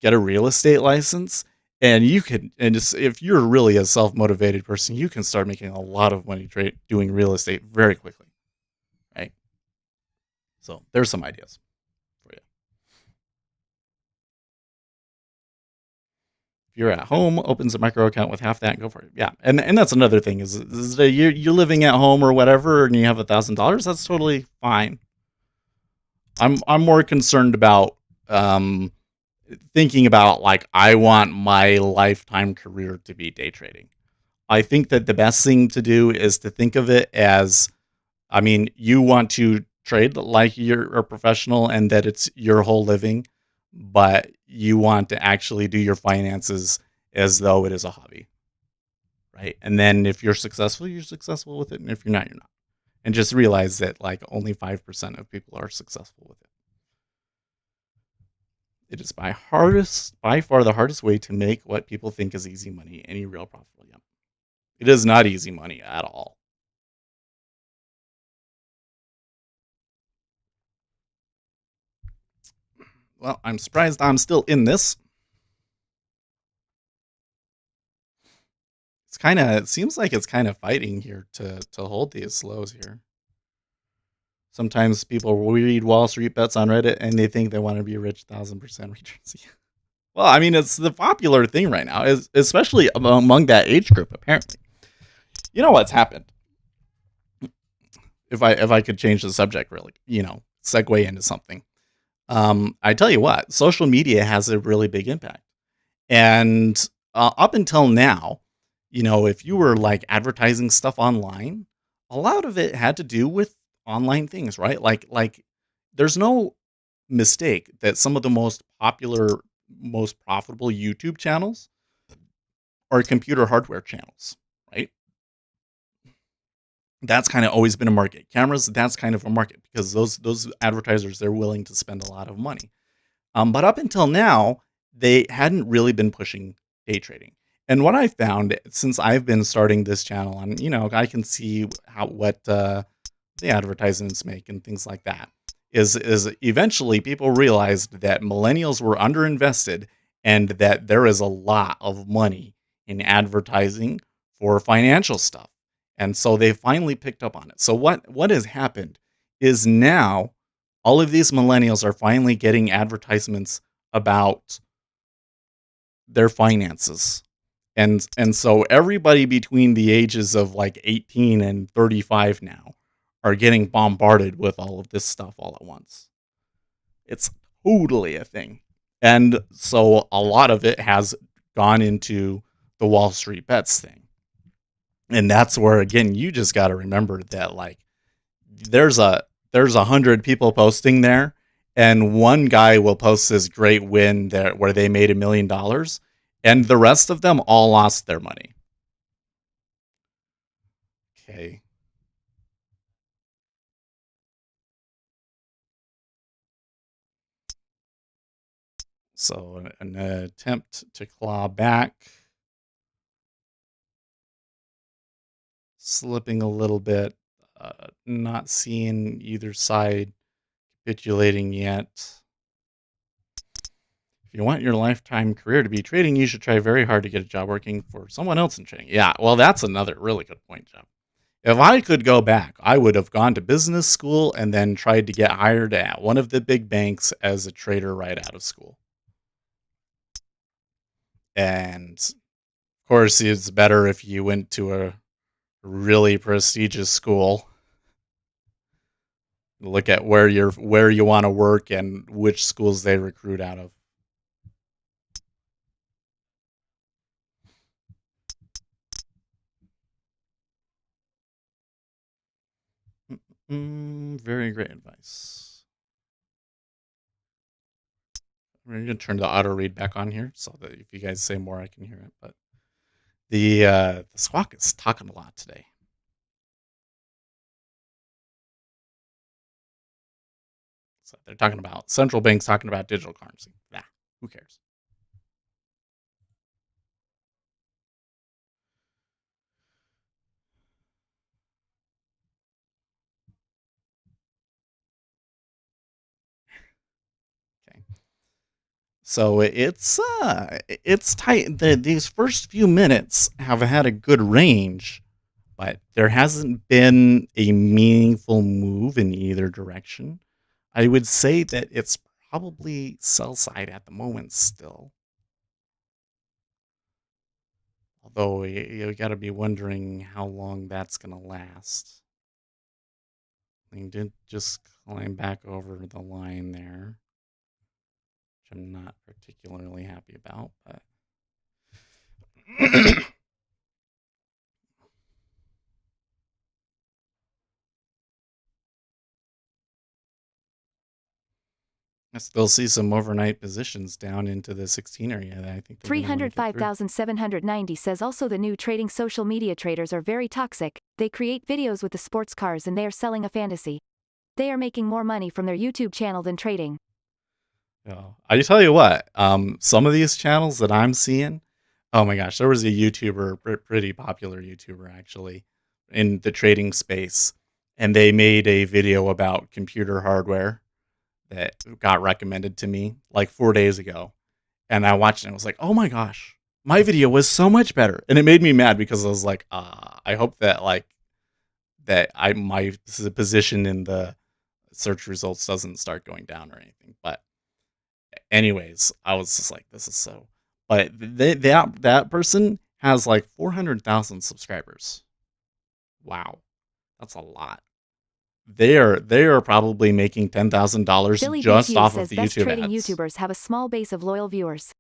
get a real estate license. And if you're really a self-motivated person, you can start making a lot of money doing real estate very quickly, right? So there's some ideas for you. If you're at home, opens a micro account with half that and go for it. Yeah, and that's another thing is that you're living at home or whatever, and you have $1,000. That's totally fine. I'm more concerned about thinking about I want my lifetime career to be day trading. I think that the best thing to do is to think of it as, I mean, you want to trade like you're a professional and that it's your whole living, but you want to actually do your finances as though it is a hobby, right? And then if you're successful with it, and if you're not, you're not. And just realize that like only 5% of people are successful with it. It is by far the hardest way to make what people think is easy money any real profitable. Yeah. It is not easy money at all. Well, I'm surprised I'm still in this. It seems like it's kind of fighting here to hold these lows here. Sometimes people read Wall Street Bets on Reddit and they think they want to be rich 1,000% returns. Well, I mean, it's the popular thing right now, especially among that age group, apparently. You know what's happened? If I could change the subject really, segue into something. I tell you what, social media has a really big impact. And up until now, if you were like advertising stuff online, a lot of it had to do with online things, right? Like there's no mistake that some of the most popular, most profitable YouTube channels are computer hardware channels, right? That's kind of always been a market. Cameras, that's kind of a market because those advertisers, they're willing to spend a lot of money. But up until now, they hadn't really been pushing day trading. And what I found since I've been starting this channel, and I can see what the advertisements make and things like that, is eventually people realized that millennials were underinvested and that there is a lot of money in advertising for financial stuff. And so they finally picked up on it. So what has happened is now all of these millennials are finally getting advertisements about their finances. And so everybody between the ages of like 18 and 35 now are getting bombarded with all of this stuff all at once. It's totally a thing. And so a lot of it has gone into the Wall Street Bets thing. And that's where, again, you just got to remember that like there's 100 people posting there, and one guy will post this great win there where they made $1 million, and the rest of them all lost their money. Okay. So an attempt to claw back, slipping a little bit, not seeing either side capitulating yet. If you want your lifetime career to be trading, you should try very hard to get a job working for someone else in trading. Yeah, well, that's another really good point, Jeff. If I could go back, I would have gone to business school and then tried to get hired at one of the big banks as a trader right out of school. And of course, it's better if you went to a really prestigious school. Look at where you want to work and which schools they recruit out of. Very great advice. I'm going to turn the auto read back on here so that if you guys say more, I can hear it. But the squawk is talking a lot today. So they're talking about central banks talking about digital currency. Nah, who cares? Okay. So it's tight. These first few minutes have had a good range, but there hasn't been a meaningful move in either direction. I would say that it's probably sell side at the moment still. Although you got to be wondering how long that's going to last. They did just climb back over the line there, which I'm not particularly happy about, but I still see some overnight positions down into the 16 area that I think they're going to want to get through. 305,790 says also the new trading social media traders are very toxic. They create videos with the sports cars and they are selling a fantasy. They are making more money from their YouTube channel than trading. I tell you what, some of these channels that I'm seeing, oh my gosh, there was a YouTuber, pretty popular YouTuber actually, in the trading space, and they made a video about computer hardware that got recommended to me like 4 days ago. And I watched it and I was like, oh my gosh, my video was so much better. And it made me mad because I was like, I hope that my position in the search results doesn't start going down or anything. But anyways, I was just like, this is so. But that person has like 400,000 subscribers. Wow, that's a lot. They are probably making $10,000 just off of the best YouTube trading ads. YouTubers have a small base of loyal viewers.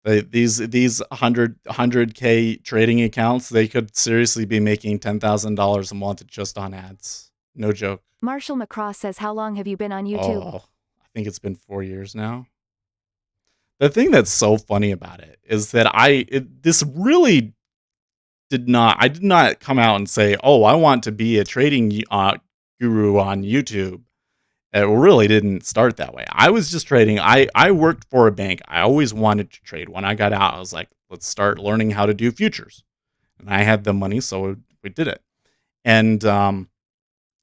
These 100K trading accounts, they could seriously be making $10,000 a month just on ads. No joke. Marshall McCraw says, how long have you been on YouTube? Oh, I think it's been 4 years now. The thing that's so funny about it is that this really I did not come out and say, oh, I want to be a trading guru on YouTube. It really didn't start that way. I was just trading. I worked for a bank. I always wanted to trade. When I got out, I was like, let's start learning how to do futures. And I had the money, so we did it. And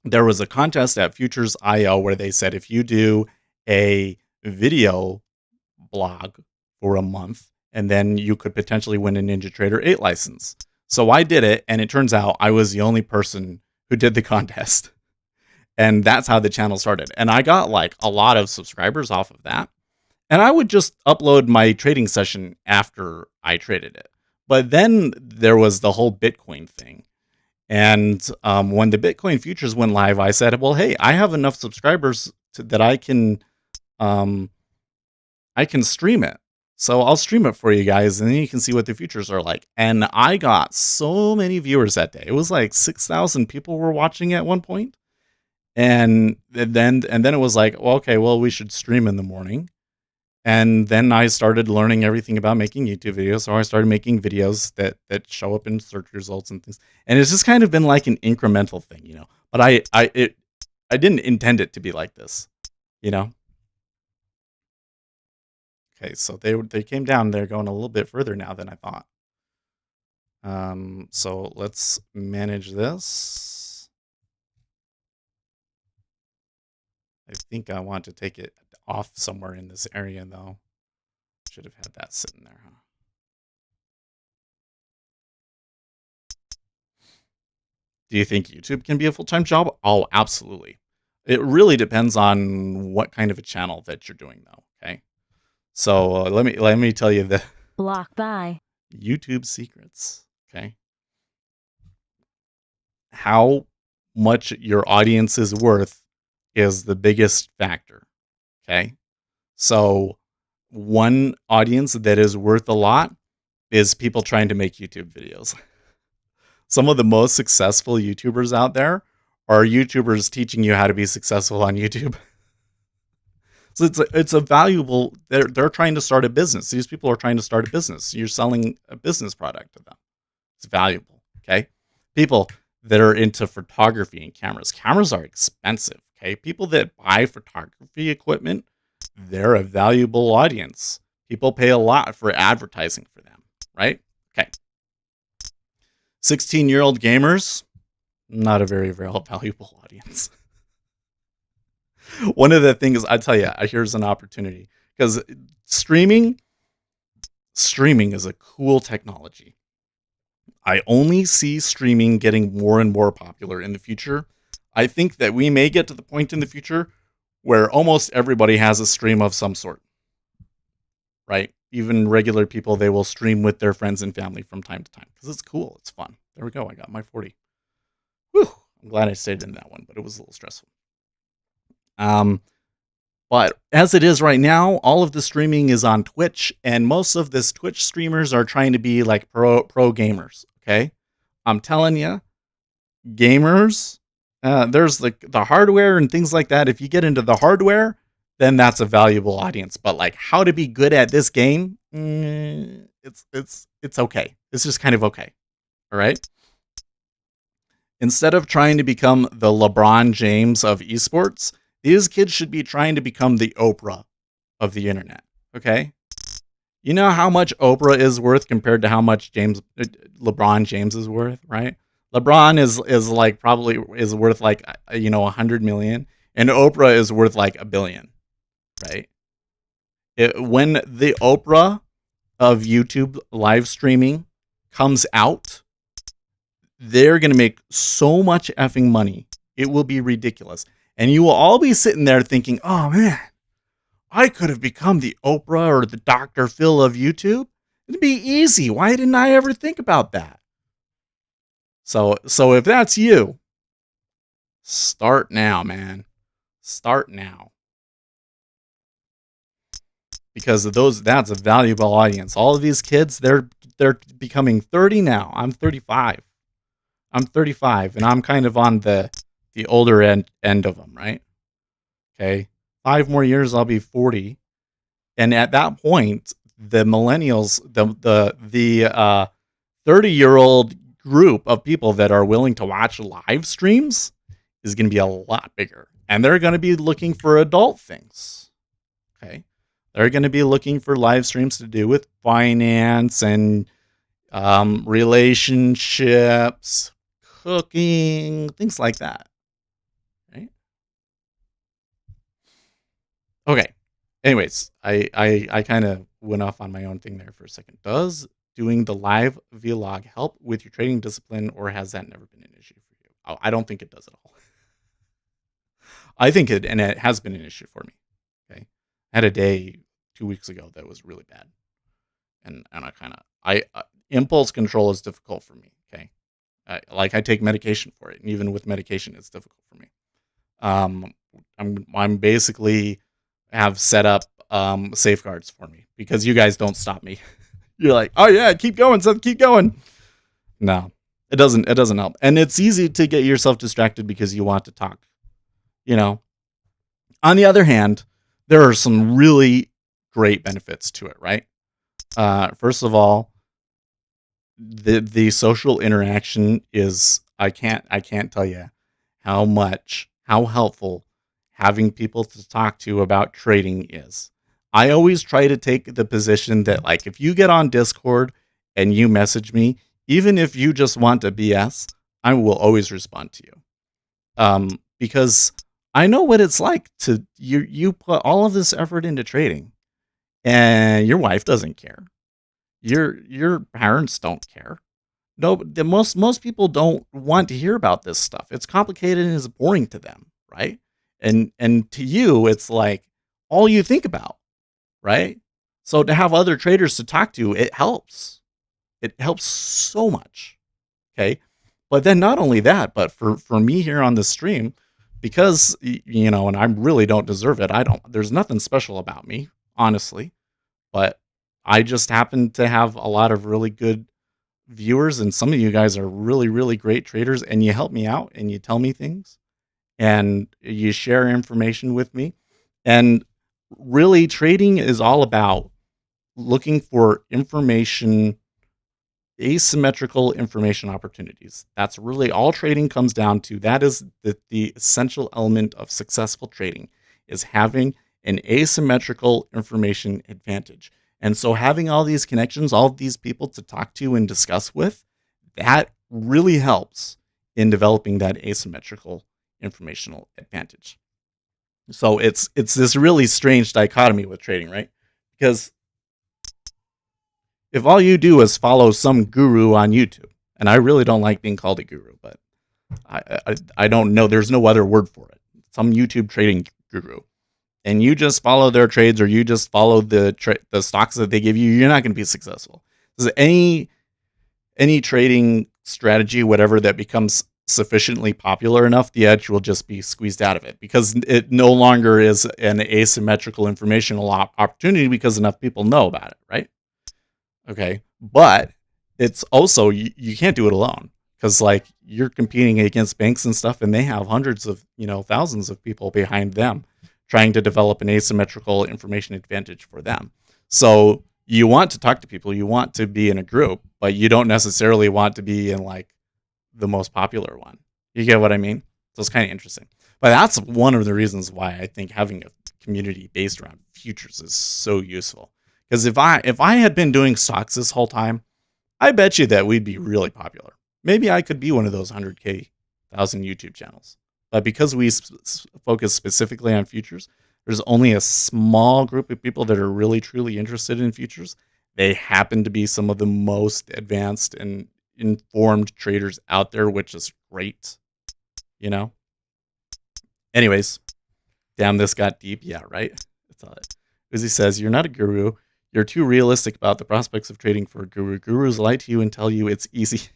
there was a contest at Futures.io where they said if you do a video blog for a month, and then you could potentially win a NinjaTrader 8 license. So I did it, and it turns out I was the only person who did the contest. And that's how the channel started. And I got like a lot of subscribers off of that. And I would just upload my trading session after I traded it. But then there was the whole Bitcoin thing. And when the Bitcoin futures went live, I said, well, hey, I have enough subscribers that I can stream it. So I'll stream it for you guys, and then you can see what the futures are like. And I got so many viewers that day. It was like 6,000 people were watching at one point. And then it was like, well, okay, well, we should stream in the morning. And then I started learning everything about making YouTube videos. So I started making videos that show up in search results and things. And it's just kind of been like an incremental thing, you know. But I didn't intend it to be like this, you know. Okay, so they came down. They're going a little bit further now than I thought. So let's manage this. I think I want to take it off somewhere in this area, though. Should have had that sitting there, huh? Do you think YouTube can be a full-time job? Oh, absolutely. It really depends on what kind of a channel that you're doing, though. Okay. So let me tell you the block by YouTube secrets. Okay. How much your audience is worth is the biggest factor. Okay. So one audience that is worth a lot is people trying to make YouTube videos. Some of the most successful YouTubers out there are YouTubers teaching you how to be successful on YouTube. So it's a valuable, they're trying to start a business. These people are trying to start a business. You're selling a business product to them. It's valuable, okay? People that are into photography and cameras. Cameras are expensive, okay? People that buy photography equipment, they're a valuable audience. People pay a lot for advertising for them, right? Okay. 16-year-old gamers, not a very, very valuable audience. One of the things I tell you, here's an opportunity, because streaming is a cool technology. I only see streaming getting more and more popular in the future. I think that we may get to the point in the future where almost everybody has a stream of some sort, right? Even regular people, they will stream with their friends and family from time to time because it's cool. It's fun. There we go. I got my 40. Whew. I'm glad I stayed in that one, but it was a little stressful. But as it is right now, all of the streaming is on Twitch, and most of this Twitch streamers are trying to be like pro gamers. Okay, I'm telling you, gamers there's the hardware and things like that. If you get into the hardware, then that's a valuable audience. But like how to be good at this game, it's okay. It's just kind of okay. All right. Instead of trying to become the LeBron James of esports, these kids should be trying to become the Oprah of the internet. Okay. You know how much Oprah is worth compared to how much LeBron James is worth, right? LeBron is like probably is worth like 100 million, and Oprah is worth like $1 billion, right? When the Oprah of YouTube live streaming comes out, they're gonna make so much effing money, it will be ridiculous, and you will all be sitting there thinking, "Oh man, I could have become the Oprah or the Dr. Phil of YouTube. It'd be easy. Why didn't I ever think about that?" So if that's you, start now, man. Start now. Because that's a valuable audience. All of these kids, they're becoming 30 now. I'm 35. And I'm kind of on the older end of them, right? Okay. 5 more years I'll be 40. And at that point, the millennials, the 30-year-old group of people that are willing to watch live streams is going to be a lot bigger. And they're going to be looking for adult things. Okay. They're going to be looking for live streams to do with finance and relationships, cooking, things like that. Right? Okay. Anyways, I kind of went off on my own thing there for a second. Does doing the live vlog help with your trading discipline, or has that never been an issue for you? I don't think it does at all. I think it has been an issue for me. Okay. I had a day 2 weeks ago that was really bad. And I impulse control is difficult for me. Okay. I take medication for it. And even with medication, it's difficult for me. I'm basically have set up safeguards for me because you guys don't stop me. You're like, oh yeah, keep going, Seth, keep going. No, it doesn't help. And it's easy to get yourself distracted because you want to talk. On the other hand, there are some really great benefits to it, right? First of all, the social interaction is I can't tell you how helpful having people to talk to about trading is. I always try to take the position that like if you get on Discord and you message me, even if you just want to BS, I will always respond to you. Because I know what it's like to you put all of this effort into trading and your wife doesn't care. Your parents don't care. No, most people don't want to hear about this stuff. It's complicated and it's boring to them, right? And to you, it's like all you think about, right? So to have other traders to talk to, it helps. It helps so much. Okay. But then not only that, but for me here on the stream, because, and I really don't deserve it. There's nothing special about me, honestly, but I just happen to have a lot of really good viewers, and some of you guys are really, really great traders, and you help me out and you tell me things and you share information with me. And really, trading is all about looking for asymmetrical information opportunities. That's really all trading comes down to. That is the essential element of successful trading, is having an asymmetrical information advantage. And so having all these connections, all of these people to talk to and discuss with, that really helps in developing that asymmetrical informational advantage. So it's this really strange dichotomy with trading, right? Because if all you do is follow some guru on YouTube, and I really don't like being called a guru, but I don't know, there's no other word for it. Some YouTube trading guru. And you just follow their trades, or you just follow the stocks that they give you, you're not going to be successful. There's any trading strategy, whatever, that becomes sufficiently popular enough, the edge will just be squeezed out of it because it no longer is an asymmetrical informational opportunity because enough people know about it, right? Okay, but it's also you can't do it alone. because like you're competing against banks and stuff, and they have hundreds of thousands of people behind them trying to develop an asymmetrical information advantage for them. So you want to talk to people, you want to be in a group, but you don't necessarily want to be in like the most popular one. You get what I mean? So it's kind of interesting. But that's one of the reasons why I think having a community based around futures is so useful. Because if I had been doing stocks this whole time, I bet you that we'd be really popular. Maybe I could be one of those 100K thousand YouTube channels. But because we focus specifically on futures, there's only a small group of people that are really truly interested in futures. They happen to be some of the most advanced and informed traders out there, which is great. Anyways, damn, this got deep. Yeah, right. That's all it. Uzi says, you're not a guru. You're too realistic about the prospects of trading for a guru. Gurus lie to you and tell you it's easy.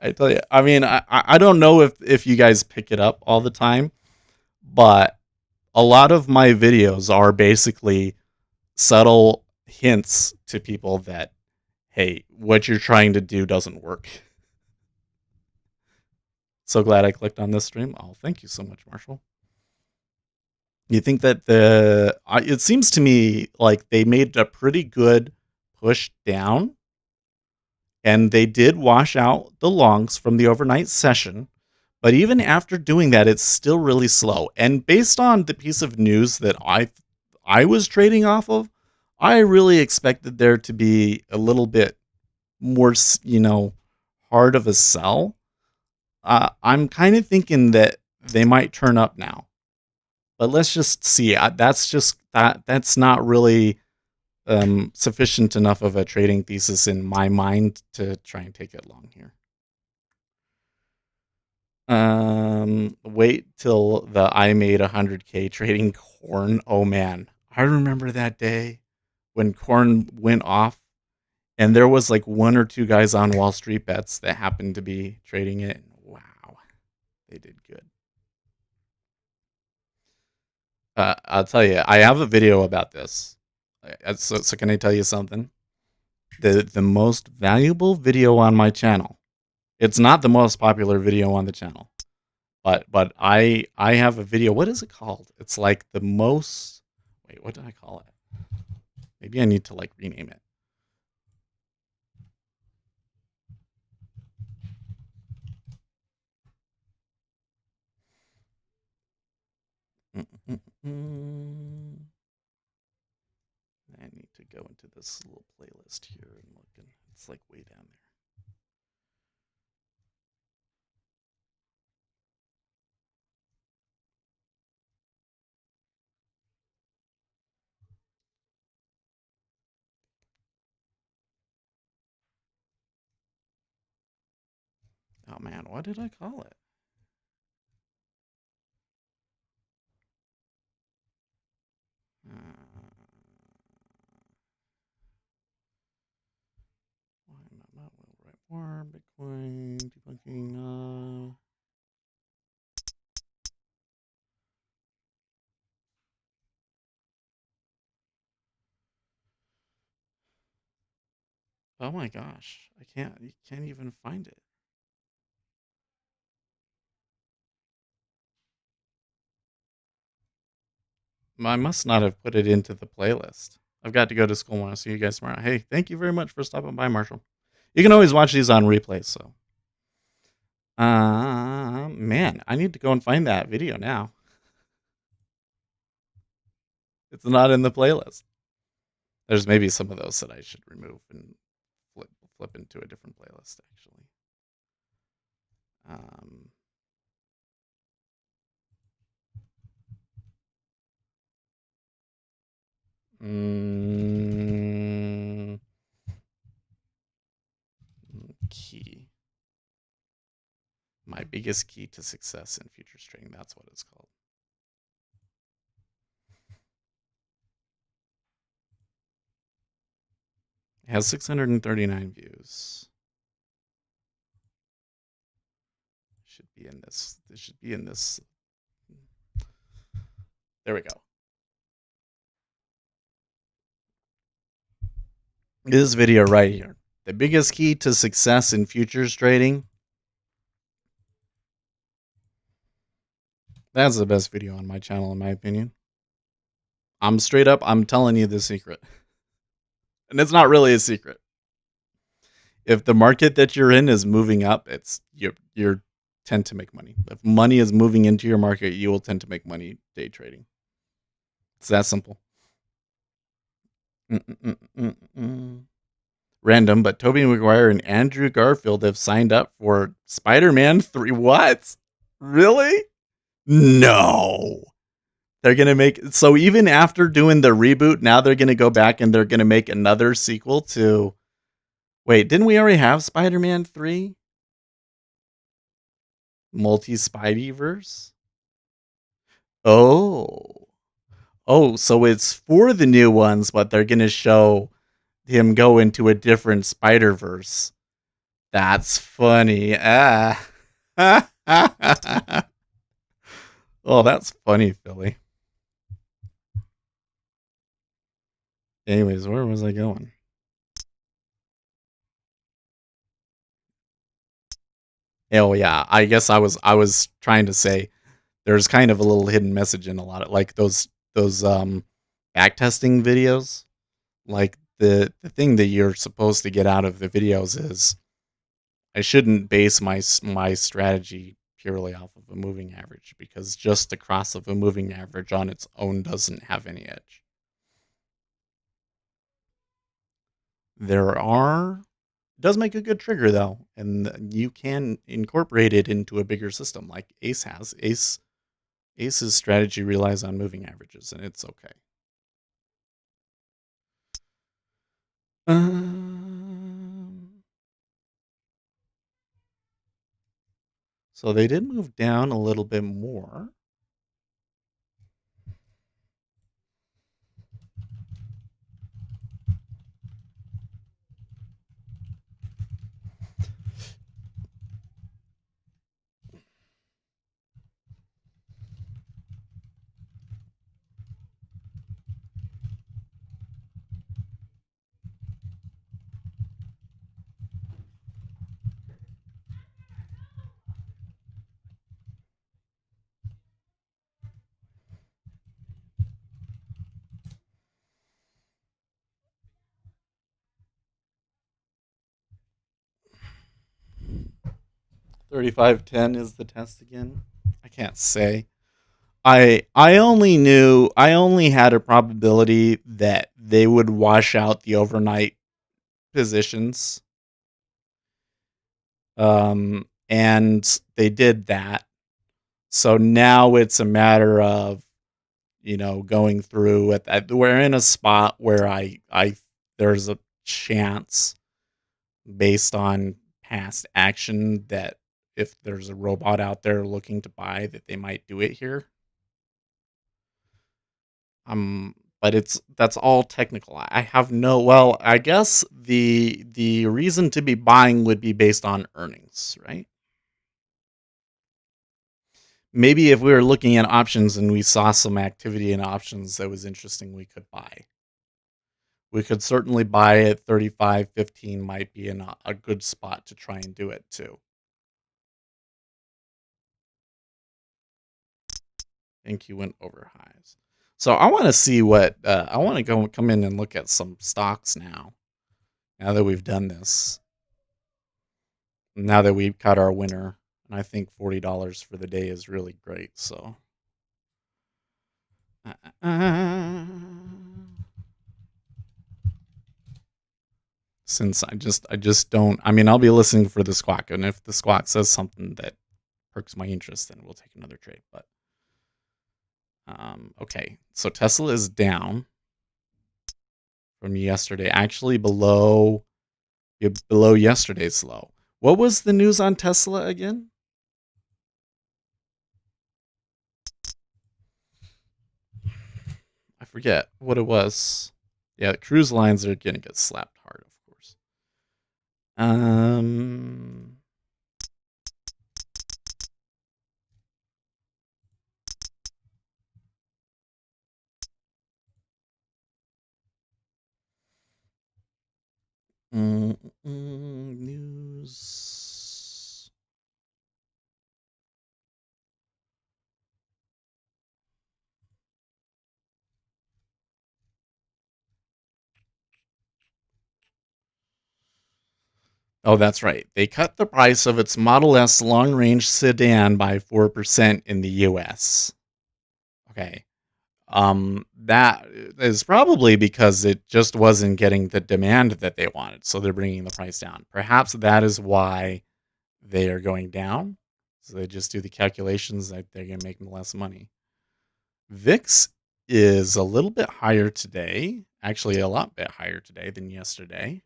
I tell you, I mean, I don't know if you guys pick it up all the time, but a lot of my videos are basically subtle hints to people that, hey, what you're trying to do doesn't work. So glad I clicked on this stream. Oh, thank you so much, Marshall. You think that it seems to me like they made a pretty good push down, and they did wash out the longs from the overnight session. But even after doing that, it's still really slow. And based on the piece of news that I was trading off of, I really expected there to be a little bit more, hard of a sell. I'm kind of thinking that they might turn up now. But let's just see. That's not really sufficient enough of a trading thesis in my mind to try and take it long here. Wait till I made 100K trading corn. Oh man, I remember that day when corn went off, and there was like one or two guys on Wall Street Bets that happened to be trading it. Wow, they did good. I'll tell you, I have a video about this. So can I tell you something? The most valuable video on my channel. It's not the most popular video on the channel, but I have a video. What is it called? It's like the most. Wait, what did I call it? Maybe I need to like rename it. I need to go into this little playlist here and look, and it's like way down there. Oh man, what did I call it? War, Bitcoin, debunking. Oh my gosh, you can't even find it. I must not have put it into the playlist. I've got to go to school. Want to see you guys tomorrow. Hey, thank you very much for stopping by, Marshall. You can always watch these on replay. So, man, I need to go and find that video now. It's not in the playlist. There's maybe some of those that I should remove and flip into a different playlist, actually. Key. My biggest key to success in futures trading. That's what it's called. It has 639 views. Should be in this. This should be in this. There we go. This video right here. The biggest key to success in futures trading. That's the best video on my channel, in my opinion. I'm straight up, I'm telling you the secret. And it's not really a secret. If the market that you're in is moving up, it's you're tend to make money. If money is moving into your market, you will tend to make money day trading. It's that simple. Random, but Tobey Maguire and Andrew Garfield have signed up for Spider-Man 3. What? Really? No. They're going to make... So even after doing the reboot, now they're going to go back and they're going to make another sequel to... Wait, didn't we already have Spider-Man 3? Multi-Spideyverse? Oh. Oh, so it's for the new ones, but they're going to show him go into a different Spider-Verse. That's funny. Ah. Oh, that's funny, Philly. Anyways, where was I going? Oh yeah, I guess I was trying to say there's kind of a little hidden message in a lot of like those back testing videos. Like the thing that you're supposed to get out of the videos is I shouldn't base my strategy purely off of a moving average, because just the cross of a moving average on its own doesn't have any edge. There are... does make a good trigger though, and you can incorporate it into a bigger system like Ace has. Ace's strategy relies on moving averages, and it's okay. So they did move down a little bit more. $35.10 is the test again. I can't say. I only had a probability that they would wash out the overnight positions. And they did that. So now it's a matter of, going through it. We're in a spot where I there's a chance based on past action that if there's a robot out there looking to buy, that they might do it here. But that's all technical. I have no... Well, I guess the reason to be buying would be based on earnings, right? Maybe if we were looking at options and we saw some activity in options that was interesting, we could buy. We could certainly buy at 35.15. Might be a good spot to try and do it too. I think you went over highs. So I want to see what I want to come in and look at some stocks now. Now that we've done this, now that we've caught our winner, and I think $40 for the day is really great. So. Since I just don't... I mean, I'll be listening for the squawk, and if the squawk says something that perks my interest, then we'll take another trade. But okay, so Tesla is down from yesterday, actually below yesterday's low. What was the news on Tesla again? I forget what it was. Yeah, the cruise lines are gonna get slapped hard, of course. News. Oh, that's right. They cut the price of its Model S long-range sedan by 4% in the US. Okay. That is probably because it just wasn't getting the demand that they wanted, so they're bringing the price down. Perhaps that is why they are going down. So they just do the calculations that they're going to make them less money. VIX is a little bit higher today, actually a lot bit higher today than yesterday,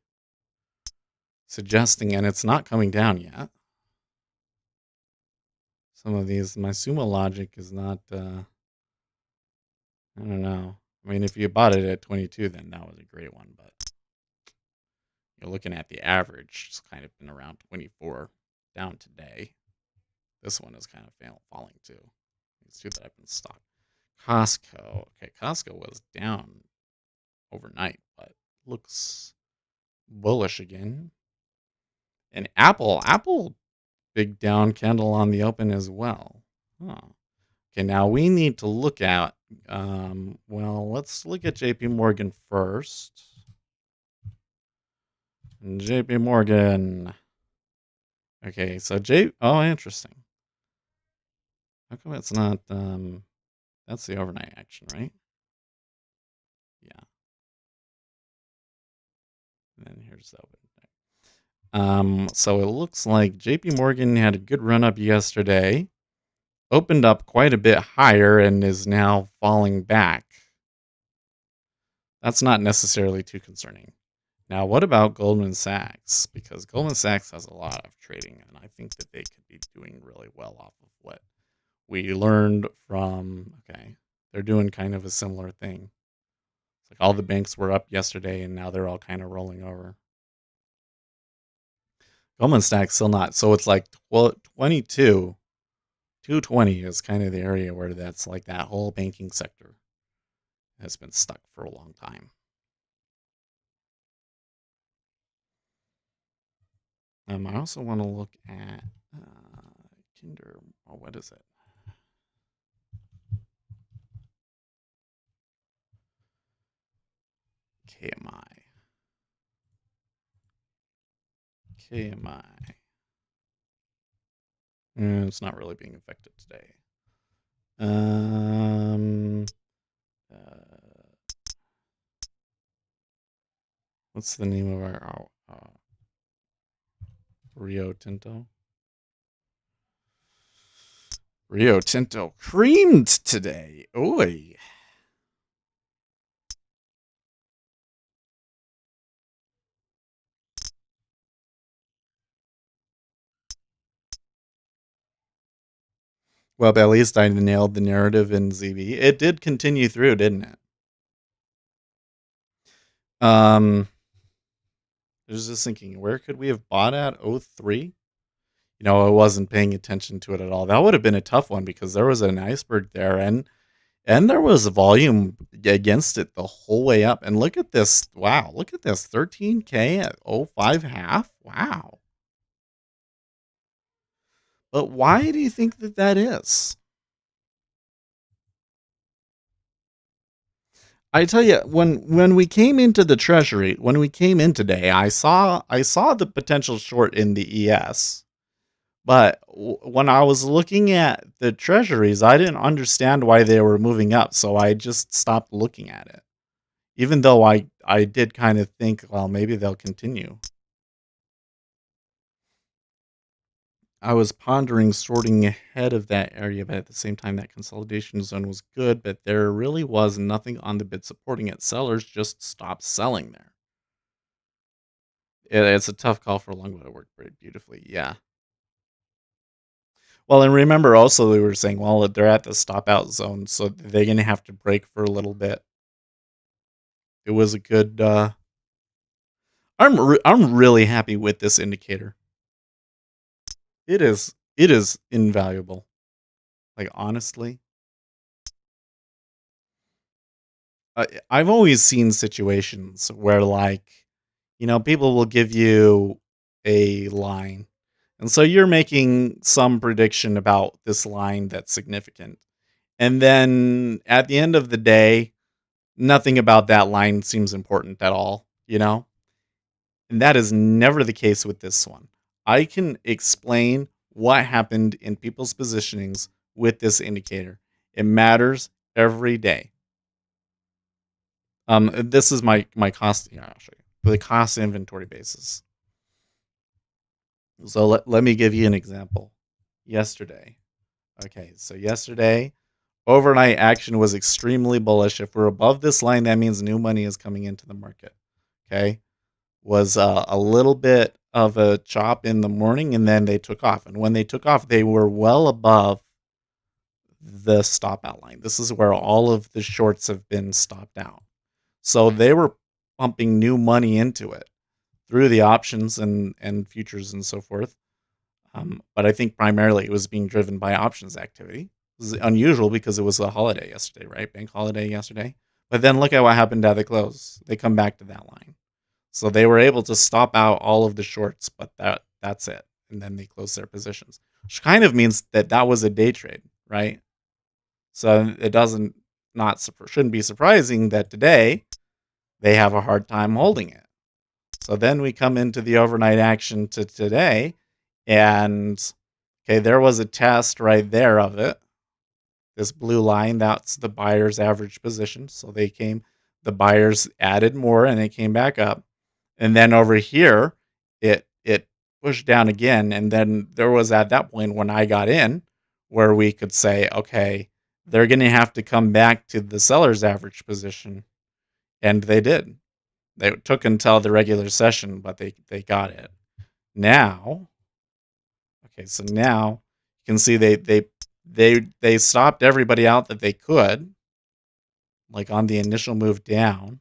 suggesting, and it's not coming down yet. Some of these, my sumo logic is not, I don't know. I mean, if you bought it at 22, then that was a great one, but you're looking at the average, it's kind of been around 24 down today. This one is kind of falling too. These two that I've been stock. Costco. Okay, Costco was down overnight, but looks bullish again. And Apple, big down candle on the open as well. Huh. Okay, now we need to look at, well, let's look at JP Morgan first. JP Morgan. Okay, so oh, interesting. How come it's not, that's the overnight action, right? Yeah. And then here's the open. So it looks like JP Morgan had a good run up yesterday, opened up quite a bit higher, and is now falling back. That's not necessarily too concerning. Now, what about Goldman Sachs? Because Goldman Sachs has a lot of trading, and I think that they could be doing really well off of what we learned from, okay, they're doing kind of a similar thing. It's like all the banks were up yesterday, and now they're all kind of rolling over. Goldman Sachs still not. So it's like 22, 220 is kind of the area where that's like that whole banking sector has been stuck for a long time. I also want to look at Kinder. Oh, what is it? KMI. It's not really being affected today. What's the name of our Rio Tinto? Rio Tinto creamed today. Oi. Well, but at least I nailed the narrative in ZB. It did continue through, didn't it? I was just thinking, where could we have bought at 03? You know, I wasn't paying attention to it at all. That would have been a tough one because there was an iceberg there, and there was a volume against it the whole way up. And look at this. Wow, look at this. 13K at 05 half. Wow. But why do you think that that is? I tell you, when we came into the treasury, when we came in today, I saw the potential short in the ES. But when I was looking at the treasuries, I didn't understand why they were moving up, so I just stopped looking at it. Even though I did kind of think, well, maybe they'll continue. I was pondering sorting ahead of that area, but at the same time, that consolidation zone was good, but there really was nothing on the bid supporting it. Sellers just stopped selling there. It's a tough call for long, but it worked very beautifully. Yeah. Well, and remember also they were saying, well, they're at the stop out zone, so they're going to have to break for a little bit. It was a good. I'm really happy with this indicator. It is invaluable. Like, honestly, I've always seen situations where, like, people will give you a line. And so you're making some prediction about this line that's significant. And then at the end of the day, nothing about that line seems important at all. And that is never the case with this one. I can explain what happened in people's positionings with this indicator. It matters every day. This is my cost. I'll show you the cost inventory basis. So let me give you an example. Yesterday. Okay, so yesterday, overnight action was extremely bullish. If we're above this line, that means new money is coming into the market. Okay, was a little bit of a chop in the morning, and then they took off. And when they took off, they were well above the stop out line. This is where all of the shorts have been stopped out. So they were pumping new money into it through the options and futures and so forth. But I think primarily it was being driven by options activity. This is unusual because it was a holiday yesterday, right? Bank holiday yesterday. But then look at what happened at the close. They come back to that line. So they were able to stop out all of the shorts, but that's it. And then they close their positions, which kind of means that was a day trade, right? So it shouldn't be surprising that today they have a hard time holding it. So then we come into the overnight action to today, and okay, there was a test right there of it. This blue line, that's the buyer's average position. So the buyers added more and it came back up. And then over here, it pushed down again. And then there was at that point when I got in where we could say, okay, they're going to have to come back to the seller's average position. And they did. They took until the regular session, but they got it. Now, okay, so now you can see they stopped everybody out that they could, like on the initial move down.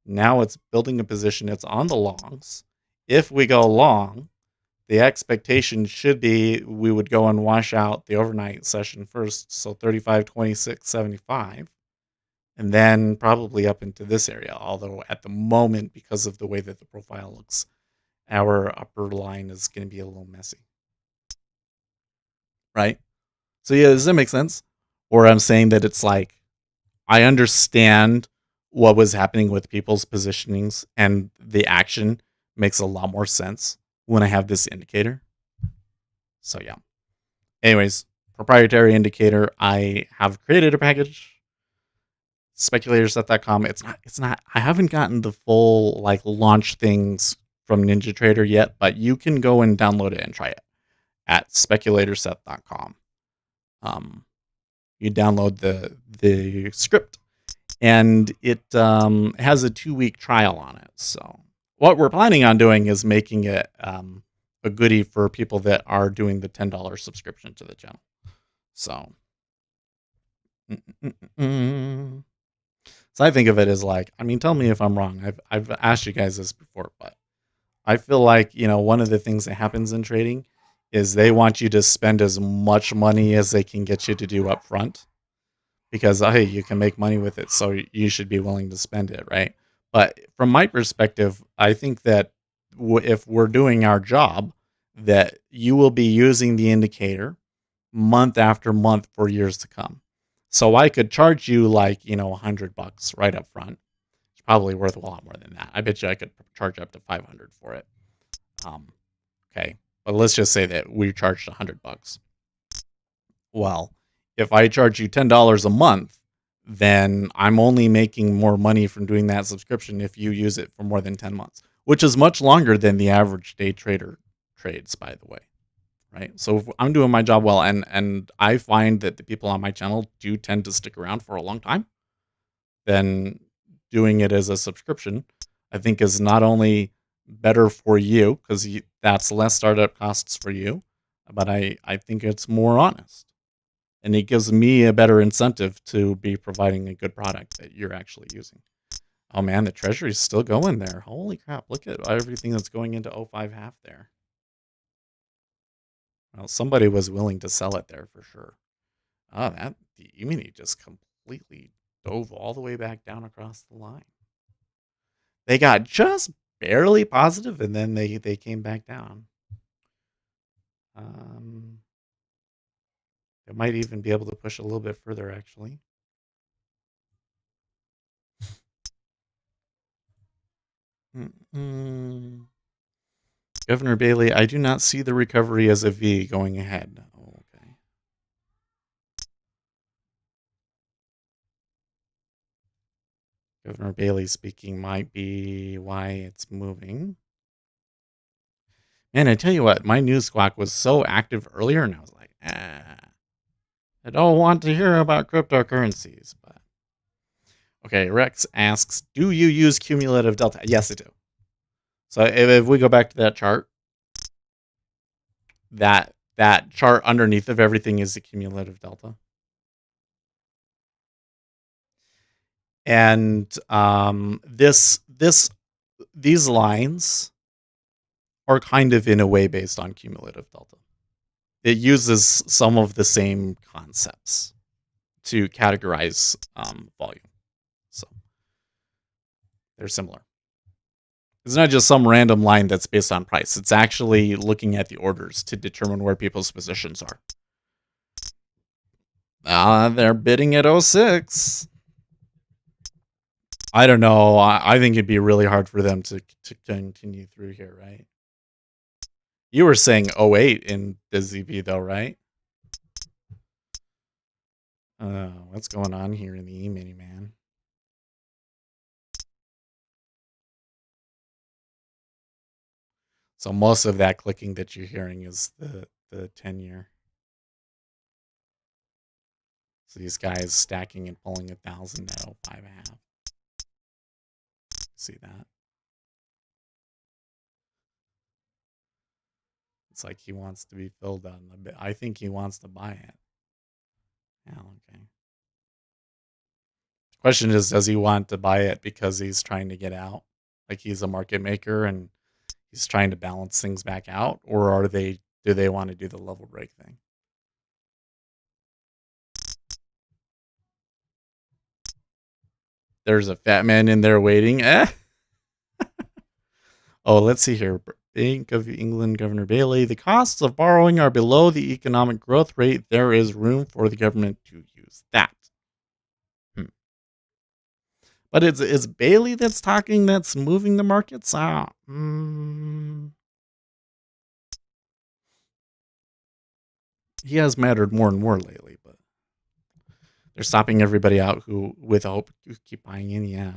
Now it's building a position. It's on the longs. If we go long, the expectation should be we would go and wash out the overnight session first, so 35, 26, 75, and then probably up into this area. Although at the moment, because of the way that the profile looks, our upper line is going to be a little messy. Right? So yeah, does that make sense? Or I'm saying that it's like, I understand what was happening with people's positionings, and the action makes a lot more sense when I have this indicator. So yeah. Anyways, proprietary indicator. I have created a package. Speculatorset.com. It's not. I haven't gotten the full like launch things from NinjaTrader yet, but you can go and download it and try it at speculatorset.com. You download the script, and it has a 2-week trial on it. So what we're planning on doing is making it a goodie for people that are doing the $10 subscription to the channel. So, so I think of it as like, I mean, tell me if I'm wrong. I've asked you guys this before, but I feel like, one of the things that happens in trading is they want you to spend as much money as they can get you to do up front, because hey, you can make money with it, so you should be willing to spend it, right? But from my perspective, I think that if we're doing our job, that you will be using the indicator month after month for years to come. So I could charge you like, $100 right up front. It's probably worth a lot more than that. I bet you I could charge up to $500 for it. Okay, but let's just say that we charged $100. Well, if I charge you $10 a month, then I'm only making more money from doing that subscription if you use it for more than 10 months, which is much longer than the average day trader trades, by the way. Right? So if I'm doing my job well, and I find that the people on my channel do tend to stick around for a long time, then doing it as a subscription, I think is not only better for you, because that's less startup costs for you, but I think it's more honest. And it gives me a better incentive to be providing a good product that you're actually using. Oh man, the treasury's still going there. Holy crap, look at everything that's going into 05 half there. Well, somebody was willing to sell it there for sure. Oh, the E-mini just completely dove all the way back down across the line. They got just barely positive, and then they came back down. It might even be able to push a little bit further, actually. Governor Bailey, I do not see the recovery as a V going ahead. Oh, okay. Governor Bailey speaking might be why it's moving. Man, I tell you what, my news squawk was so active earlier, and I was like, I don't want to hear about cryptocurrencies. But okay, Rex asks, do you use cumulative delta? Yes, I do. So if we go back to that chart, that chart underneath of everything is the cumulative delta. And these lines are kind of in a way based on cumulative delta. It uses some of the same concepts to categorize volume. So they're similar. It's not just some random line that's based on price. It's actually looking at the orders to determine where people's positions are. They're bidding at 06. I don't know. I think it'd be really hard for them to continue through here, right? You were saying 08 in the ZB though, right? What's going on here in the E-mini, man? So most of that clicking that you're hearing is the 10-year. So these guys stacking and pulling 1,000 at 05.5. See that? It's like he wants to be filled on the bit. I think he wants to buy it. Yeah, okay. The question is, does he want to buy it because he's trying to get out? Like he's a market maker and he's trying to balance things back out? Or do they want to do the level break thing? There's a fat man in there waiting. Oh, let's see here. Bank of England Governor Bailey. The costs of borrowing are below the economic growth rate. There is room for the government to use that. But it's Bailey that's talking, that's moving the markets out. He has mattered more and more lately, but they're stopping everybody out who with hope to keep buying in. Yeah.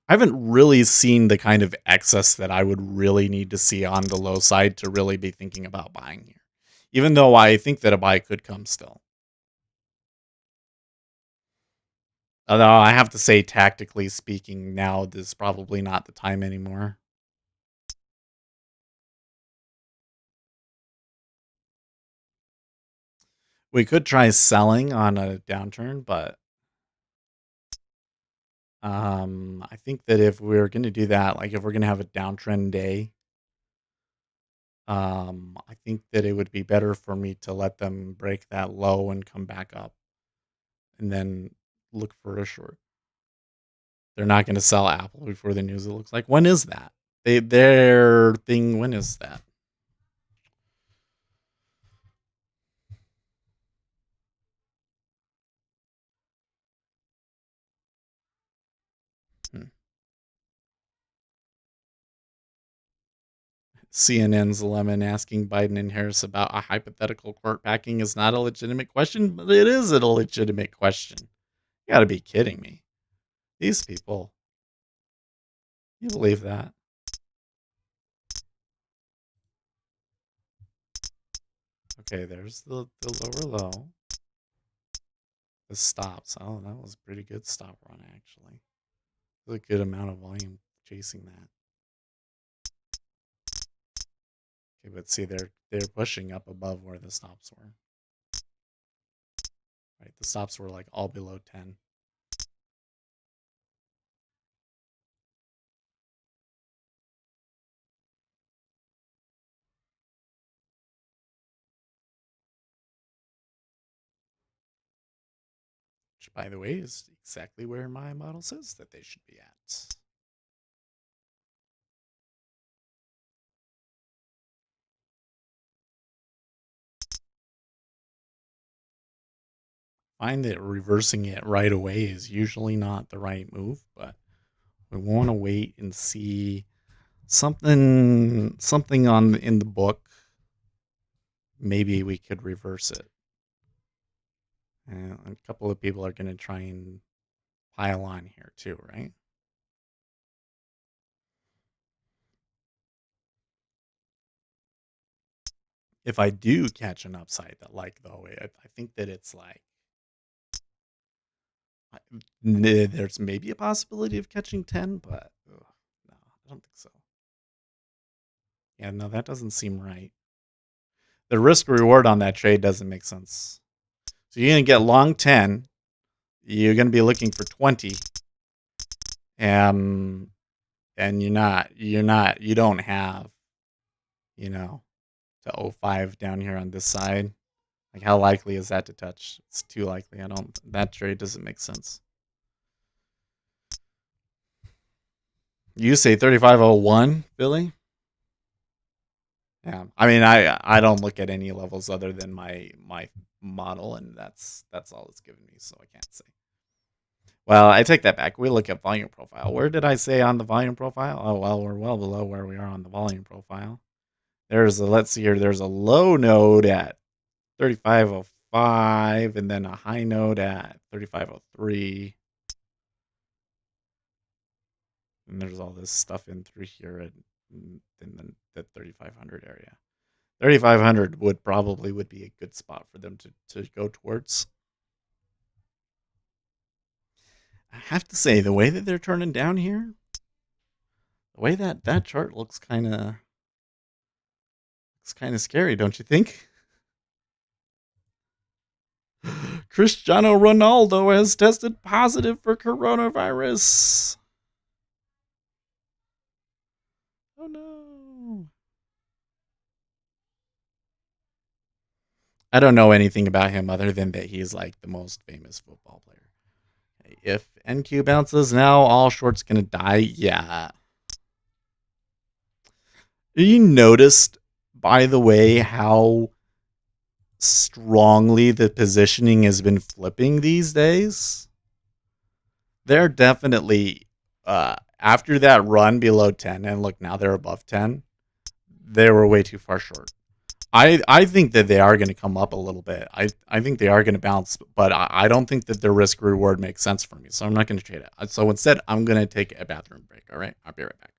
I haven't really seen the kind of excess that I would really need to see on the low side to really be thinking about buying here. Even though I think that a buy could come still. Although I have to say, tactically speaking, now this is probably not the time anymore. We could try selling on a downturn, but I think that if we're going to do that, like if we're going to have a downtrend day, I think that it would be better for me to let them break that low and come back up and then look for a short. They're not going to sell Apple before the news, it looks like. When is that? Their thing, when is that? CNN's Lemon asking Biden and Harris about a hypothetical court packing is not a legitimate question, but it is a legitimate question. You gotta be kidding me. These people. You believe that? Okay, there's the lower low. The stops. Oh, that was a pretty good stop run, actually. There's a good amount of volume chasing that. Okay, but see, they're pushing up above where the stops were. Right, the stops were like all below 10. which, by the way, is exactly where my model says that they should be at. Find that reversing it right away is usually not the right move, but we want to wait and see something in the book. Maybe we could reverse it. And a couple of people are going to try and pile on here too, right? If I do catch an upside that though, I think that it's like there's maybe a possibility of catching 10, but no, I don't think so. Yeah, no, that doesn't seem right. The risk reward on that trade doesn't make sense. So you're going to get long 10. You're going to be looking for 20. And you don't have, to 05 down here on this side. Like, how likely is that to touch? It's too likely. That trade doesn't make sense. You say 3501, Billy? Yeah. I mean, I don't look at any levels other than my model, and that's all it's given me, so I can't say. Well, I take that back. We look at volume profile. Where did I say on the volume profile? Oh, well, we're well below where we are on the volume profile. Let's see here. There's a low node at 3505 and then a high node at 3503. And there's all this stuff in through here in the 3500 area. 3500 would be a good spot for them to go towards. I have to say, the way that they're turning down here, the way that chart looks kind of scary, don't you think? Cristiano Ronaldo has tested positive for coronavirus. Oh no. I don't know anything about him other than that he's like the most famous football player. If NQ bounces now, all short's gonna die. Yeah. You noticed, by the way, how strongly the positioning has been flipping these days? They're definitely after that run below 10, and look, now they're above 10. They were way too far short. I think that they are going to come up a little bit. I think they are going to bounce, but I don't think that their risk reward makes sense for me. So I'm not going to trade it. So instead, I'm going to take a bathroom break. All right, I'll be right back.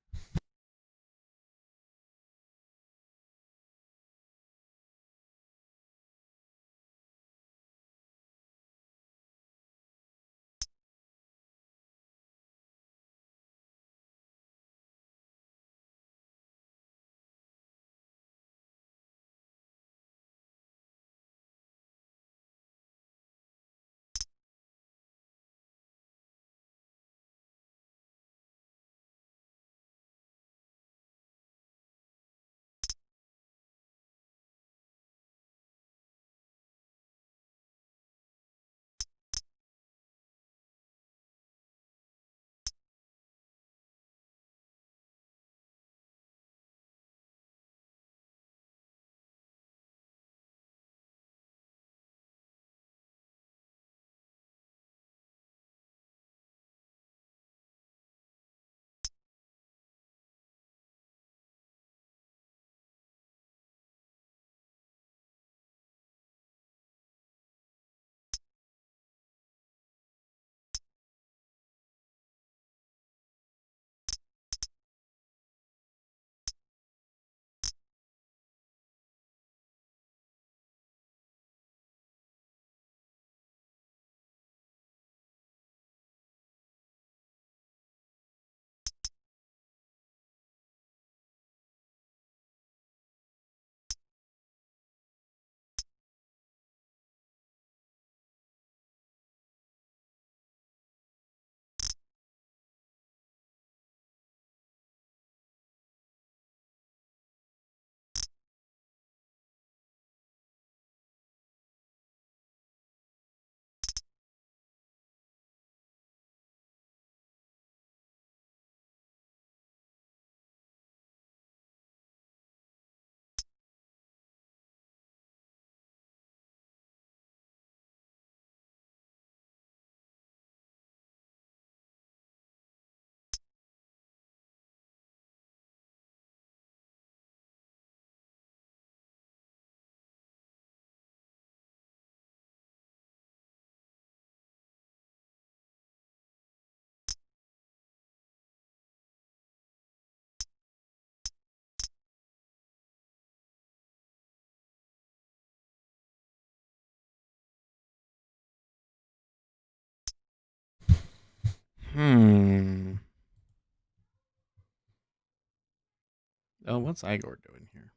Oh, what's Igor doing here?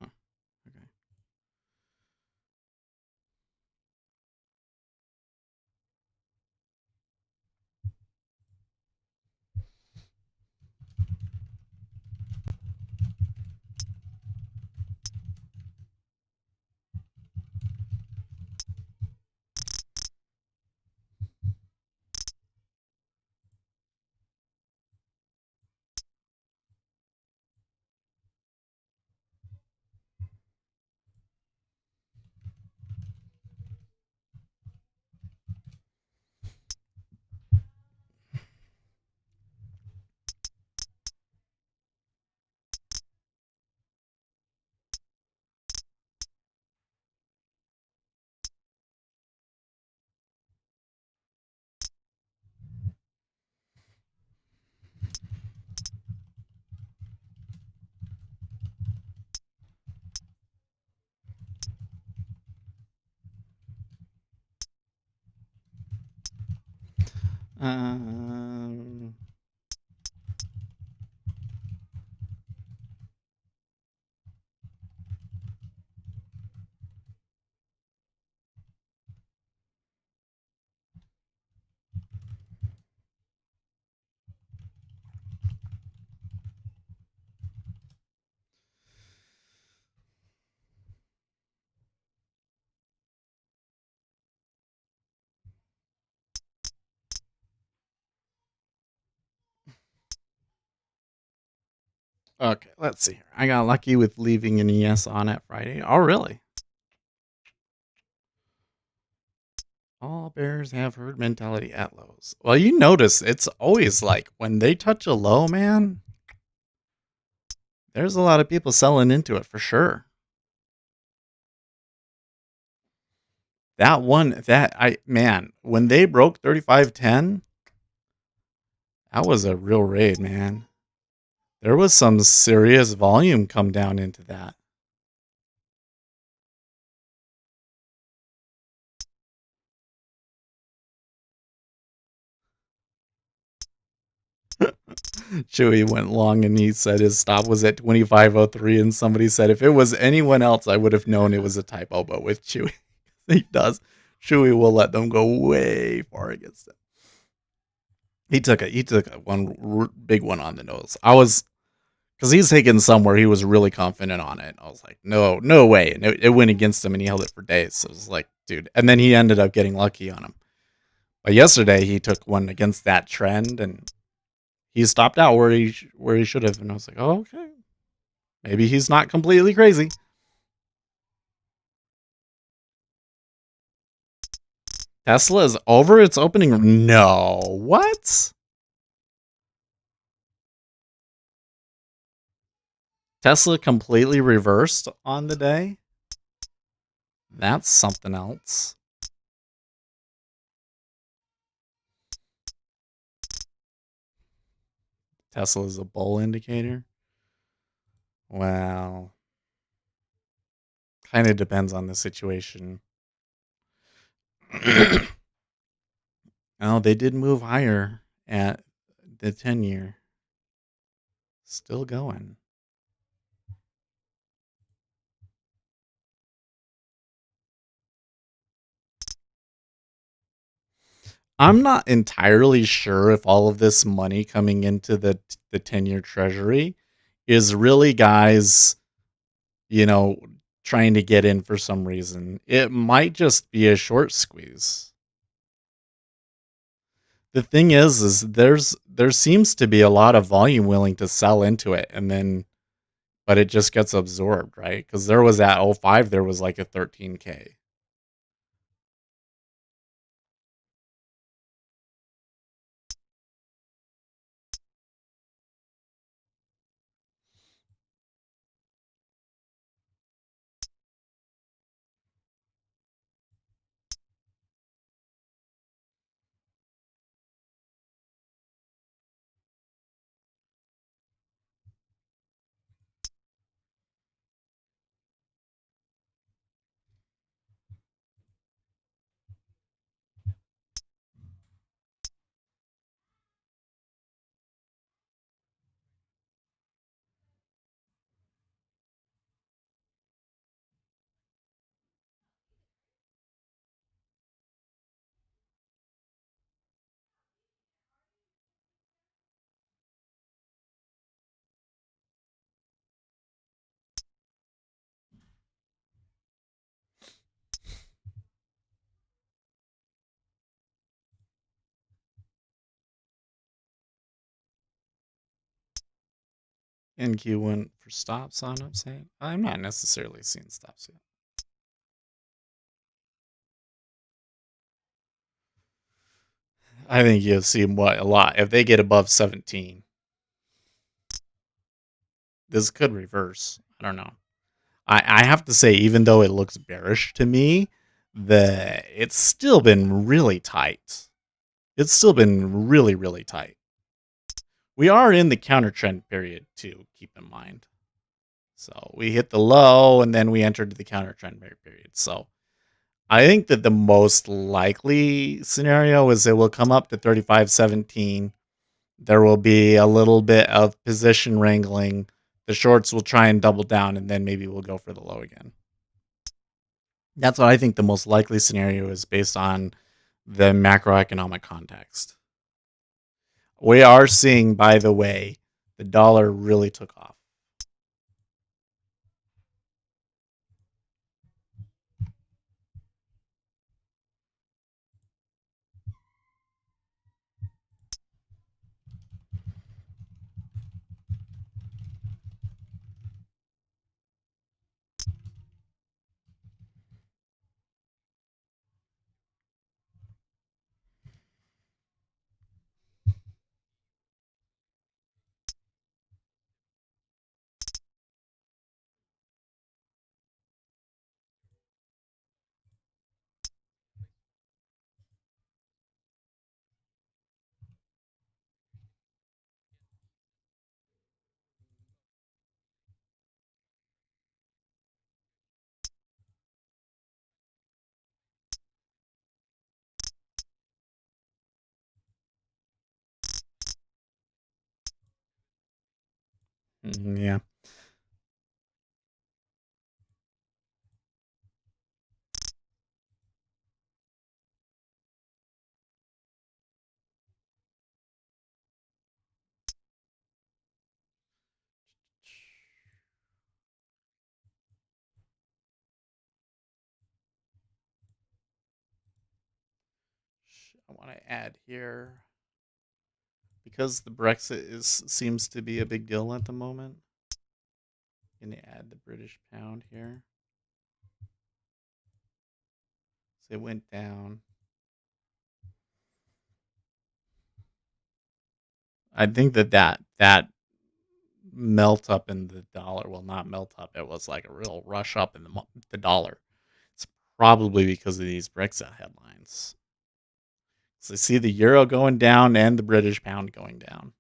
Huh, okay. Um, okay, let's see here. I got lucky with leaving an ES on at Friday. Oh, really? All bears have herd mentality at lows. Well, you notice it's always like when they touch a low, man, there's a lot of people selling into it for sure. That one, when they broke 35.10, that was a real raid, man. There was some serious volume come down into that. Chewy went long and he said his stop was at 25.03, and somebody said if it was anyone else, I would have known it was a typo, but with Chewy, he does. Chewy will let them go way far against it. He took a big one on the nose. Because he's taken some where he was really confident on it. I was like, no way. And it went against him and he held it for days. So it was like, dude. And then he ended up getting lucky on him. But yesterday he took one against that trend and he stopped out where he should have. And I was like, oh, okay. Maybe he's not completely crazy. Tesla is over its opening. No. What? Tesla completely reversed on the day? That's something else. Tesla is a bull indicator? Well, kind of depends on the situation. Oh, they did move higher at the 10-year. Still going. I'm not entirely sure if all of this money coming into the 10-year treasury is really guys, you know, trying to get in for some reason. It might just be a short squeeze. The thing is there seems to be a lot of volume willing to sell into it, and then but it just gets absorbed, right? Because there was at 05, there was like a 13K. NQ went for stops on upside. I'm not necessarily seeing stops yet. I think you'll see a lot. If they get above 17, this could reverse. I don't know. I have to say, even though it looks bearish to me, it's still been really tight. It's still been really, really tight. We are in the counter trend period too, keep in mind. So we hit the low and then we entered the counter trend period. So I think that the most likely scenario is it will come up to 35.17. There will be a little bit of position wrangling. The shorts will try and double down and then maybe we'll go for the low again. That's what I think the most likely scenario is based on the macroeconomic context. We are seeing, by the way, the dollar really took off. Yeah. I want to add here because the Brexit seems to be a big deal at the moment. I'm going to add the British pound here. So it went down. I think that melt up in the dollar, well, not melt up, it was like a real rush up in the dollar. It's probably because of these Brexit headlines. So I see the euro going down and the British pound going down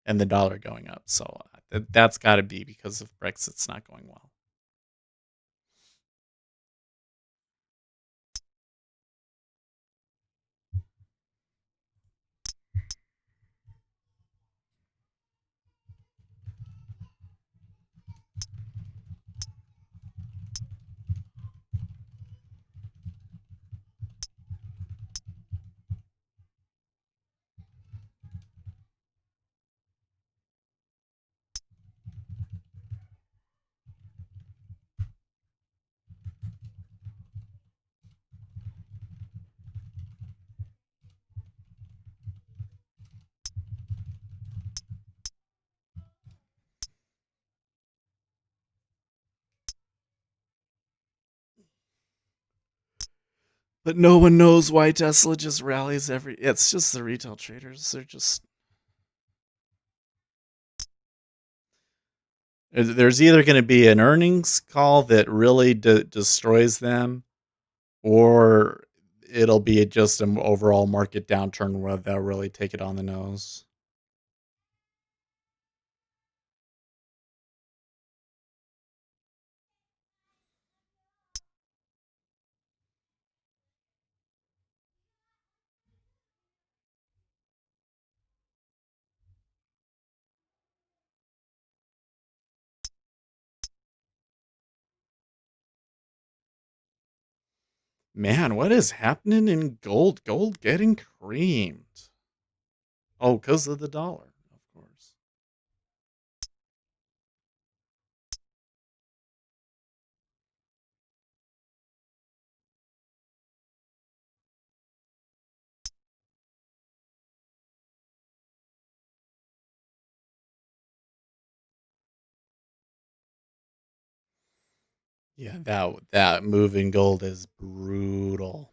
and the dollar going up. So that's got to be because of Brexit's not going well. But no one knows why Tesla just rallies it's just the retail traders. They're just. There's either going to be an earnings call that really destroys them, or it'll be just an overall market downturn where they'll really take it on the nose. Man, what is happening in gold? Gold getting creamed. Oh, because of the dollar, of course. Yeah, that move in gold is brutal.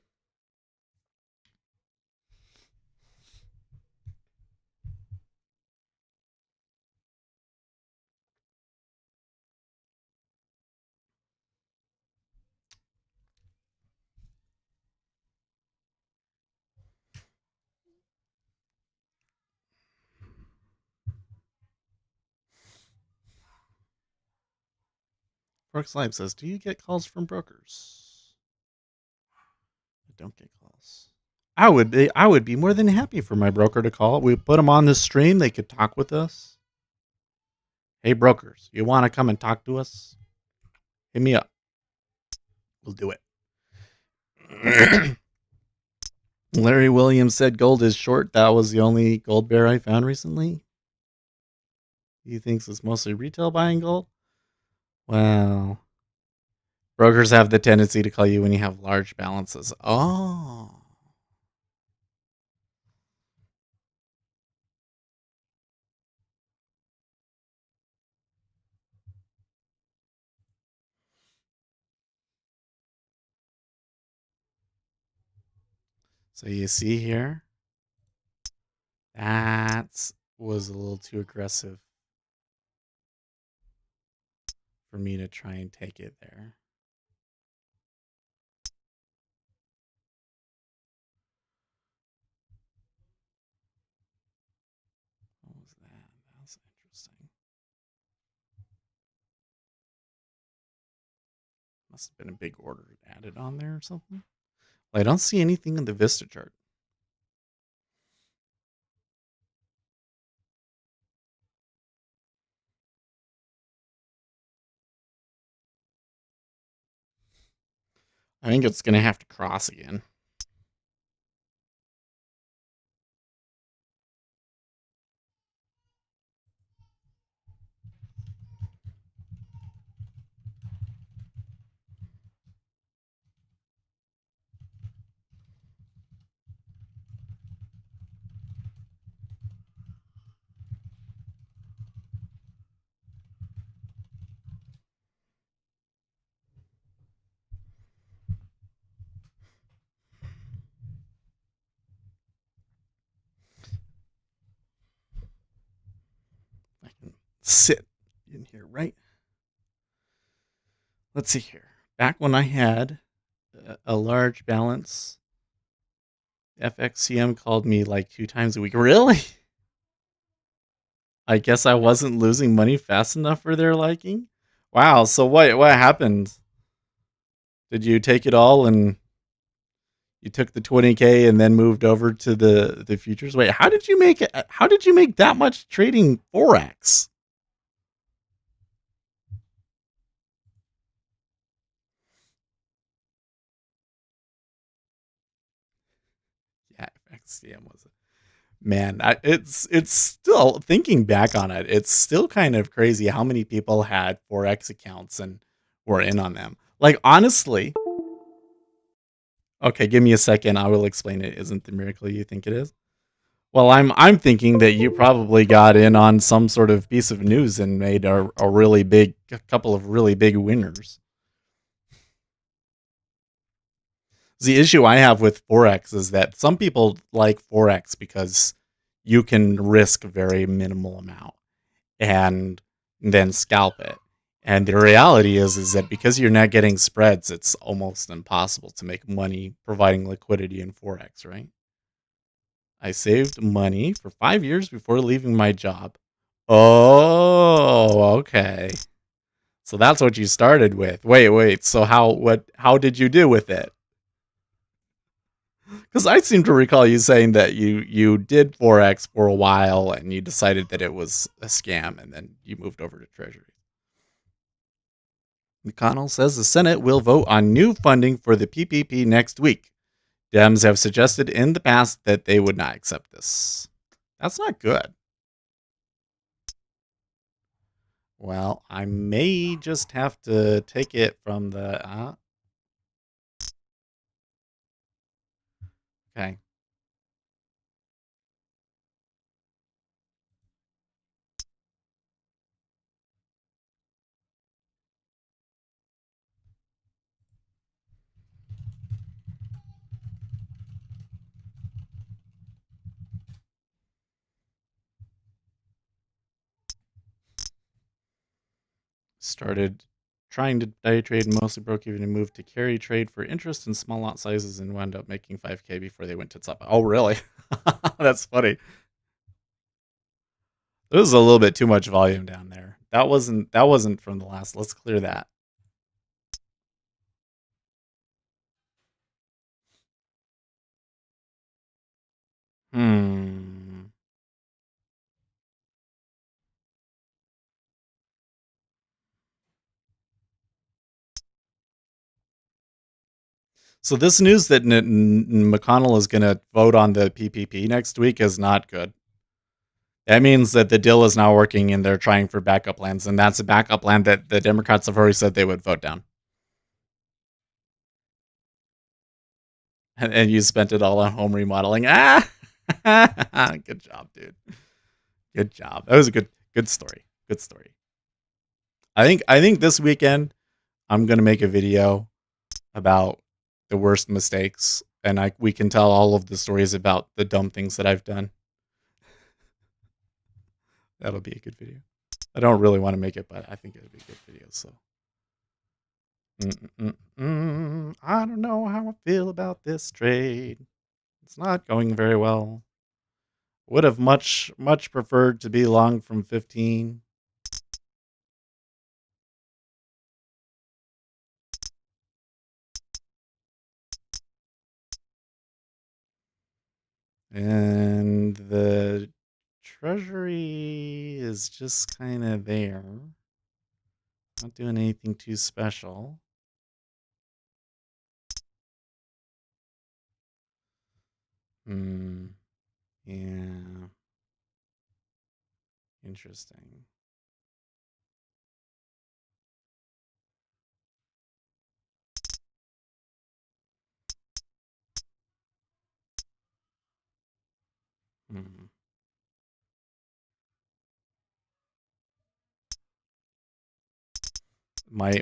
Brooks Live says, "Do you get calls from brokers?" I don't get calls. I would be more than happy for my broker to call. We put them on the stream. They could talk with us. Hey, brokers, you want to come and talk to us? Hit me up. We'll do it. Larry Williams said gold is short. That was the only gold bear I found recently. He thinks it's mostly retail buying gold. Well, brokers have the tendency to call you when you have large balances. Oh. So you see here, that was a little too aggressive for me to try and take it there. What was that? That was interesting. Must have been a big order added on there or something. Well, I don't see anything in the Vista chart. I think it's going to have to cross again. I can sit in here, right? Let's see here. Back when I had a large balance, FXCM called me like 2 times a week. Really? I guess I wasn't losing money fast enough for their liking. Wow. So what happened? Did you take it all and you took the 20K and then moved over to the futures? Wait, how did you make it? How did you make that much trading forex? Yeah, FXCM was it. Man, it's still thinking back on it. It's still kind of crazy how many people had forex accounts and were in on them. Like honestly, okay, give me a second. I will explain it. Isn't the miracle you think it is? Well, I'm thinking that you probably got in on some sort of piece of news and made a really big a couple of really big winners. The issue I have with forex is that some people like forex because you can risk very minimal amount and then scalp it. And the reality is that because you're not getting spreads, it's almost impossible to make money providing liquidity in forex, right? I saved money for 5 years before leaving my job. Oh, okay. So that's what you started with. Wait. So how did you do with it? Because I seem to recall you saying that you did forex for a while and you decided that it was a scam and then you moved over to Treasury. McConnell says the Senate will vote on new funding for the PPP next week. Dems have suggested in the past that they would not accept this. That's not good. Well, I may just have to take it from the... okay. started trying to day trade and mostly broke even and moved to carry trade for interest in small lot sizes and wound up making 5K before they went to top. Oh, really? That's funny. There was a little bit too much volume down there. That wasn't from the last. Let's clear that. So this news that McConnell is going to vote on the PPP next week is not good. That means that the deal is now working and they're trying for backup plans, and that's a backup plan that the Democrats have already said they would vote down. And you spent it all on home remodeling. Ah, good job, dude. Good job. That was a good story. Good story. I think this weekend I'm gonna make a video about the worst mistakes, and we can tell all of the stories about the dumb things that I've done. That'll be a good video. I don't really want to make it, but I think it'll be a good video. So, I don't know how I feel about this trade. It's not going very well. Would have much preferred to be long from 15. And the Treasury is just kind of there. Not doing anything too special. Yeah. Interesting.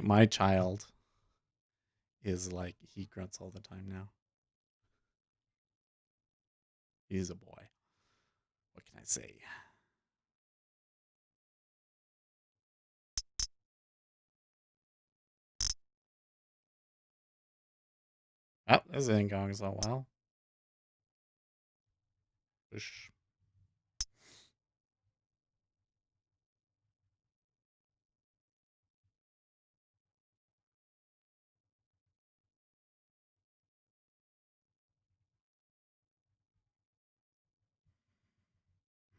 My child is like, he grunts all the time now. He's a boy. What can I say? Oh, this isn't going so well. Whoosh.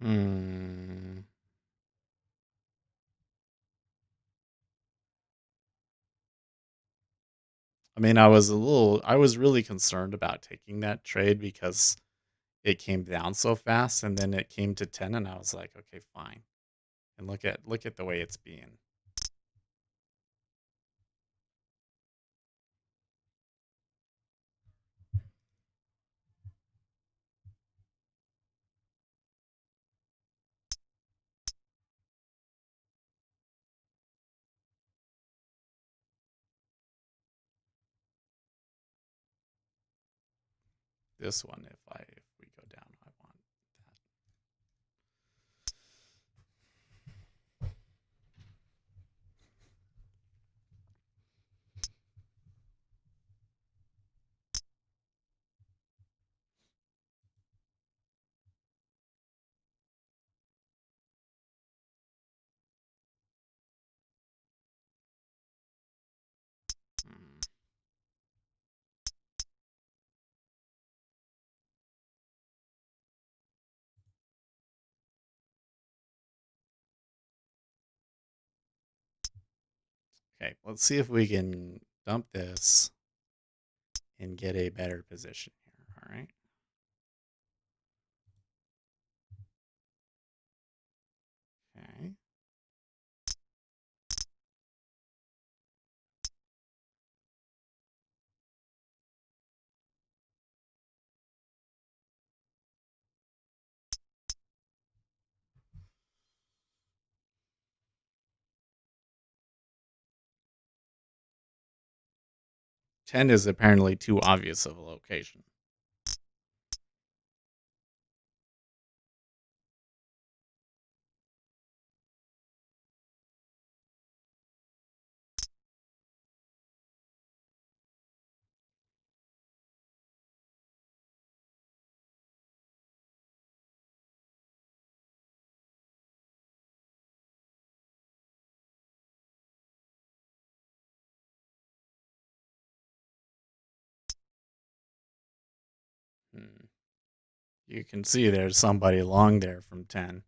I mean, I was really concerned about taking that trade because it came down so fast, and then it came to 10, and I was like, okay, fine. And look at the way it's being. This one, if we go down, I want that. Okay, let's see if we can dump this and get a better position here. All right. Okay. Ten is apparently too obvious of a location. You can see there's somebody long there from 10.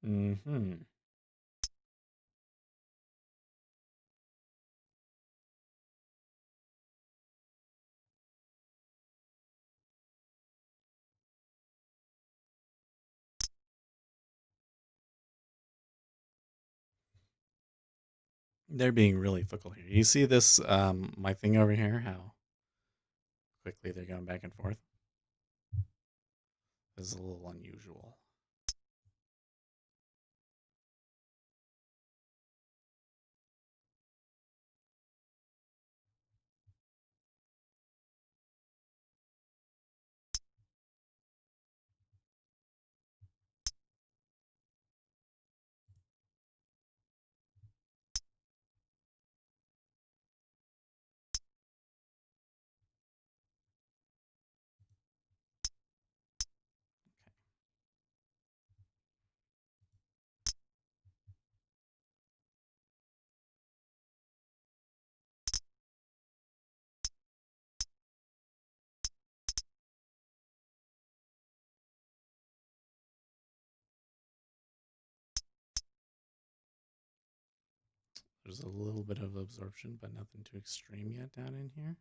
Mm-hmm. They're being really fickle here. You see this, my thing over here, how quickly they're going back and forth? This is a little unusual. There's a little bit of absorption, but nothing too extreme yet down in here.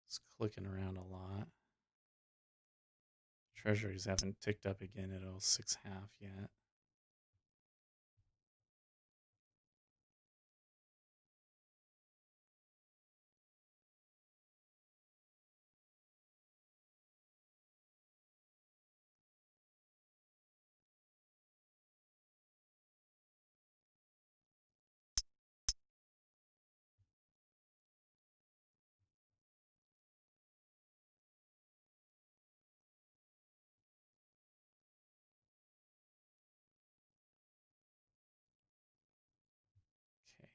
It's clicking around a lot. Treasuries haven't ticked up again at 06.5 yet.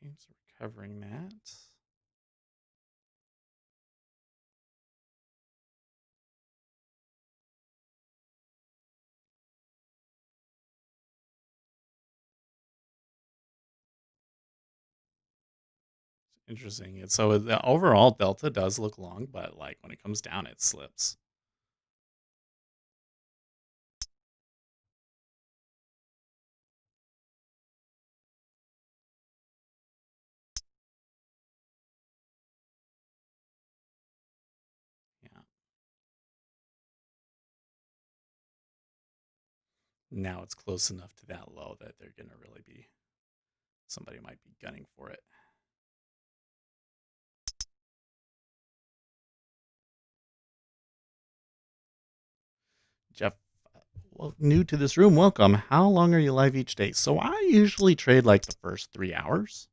Okay, so recovering that. Interesting. So the overall delta does look long, but like when it comes down, it slips. Yeah. Now it's close enough to that low that they're going to really be, somebody might be gunning for it. Jeff, well, new to this room, welcome. How long are you live each day? So I usually trade like the first 3 hours.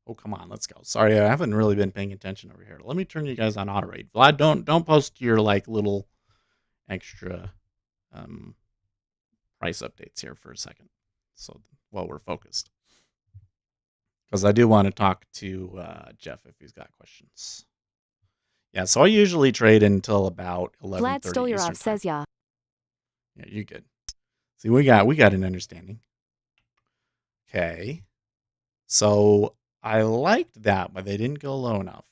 Oh, come on, let's go. Sorry, I haven't really been paying attention over here. Let me turn you guys on auto rate. Vlad, don't post your like little extra price updates here for a second. So while we're focused, because I do want to talk to Jeff if he's got questions. Yeah, so I usually trade until about 11:30 Vlad Stolyarov Eastern time. says yeah. Yeah, you good. See, we got an understanding. Okay. So I liked that, but they didn't go low enough.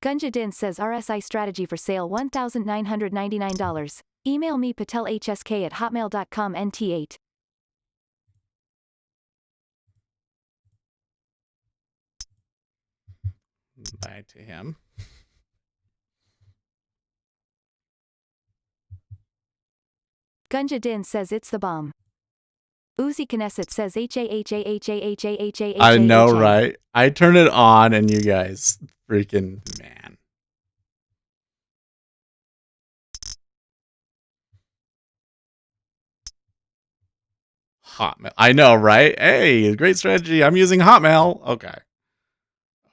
Gunja says RSI strategy for sale $1,999. Email me patelhsk@hotmail.com nt8. Bye to him. Gunja Din says it's the bomb. Uzi Knesset says HAHAHAHAHAHAHA. I know, right? I turn it on and you guys freaking man. Hotmail. I know, right? Hey, great strategy. I'm using Hotmail.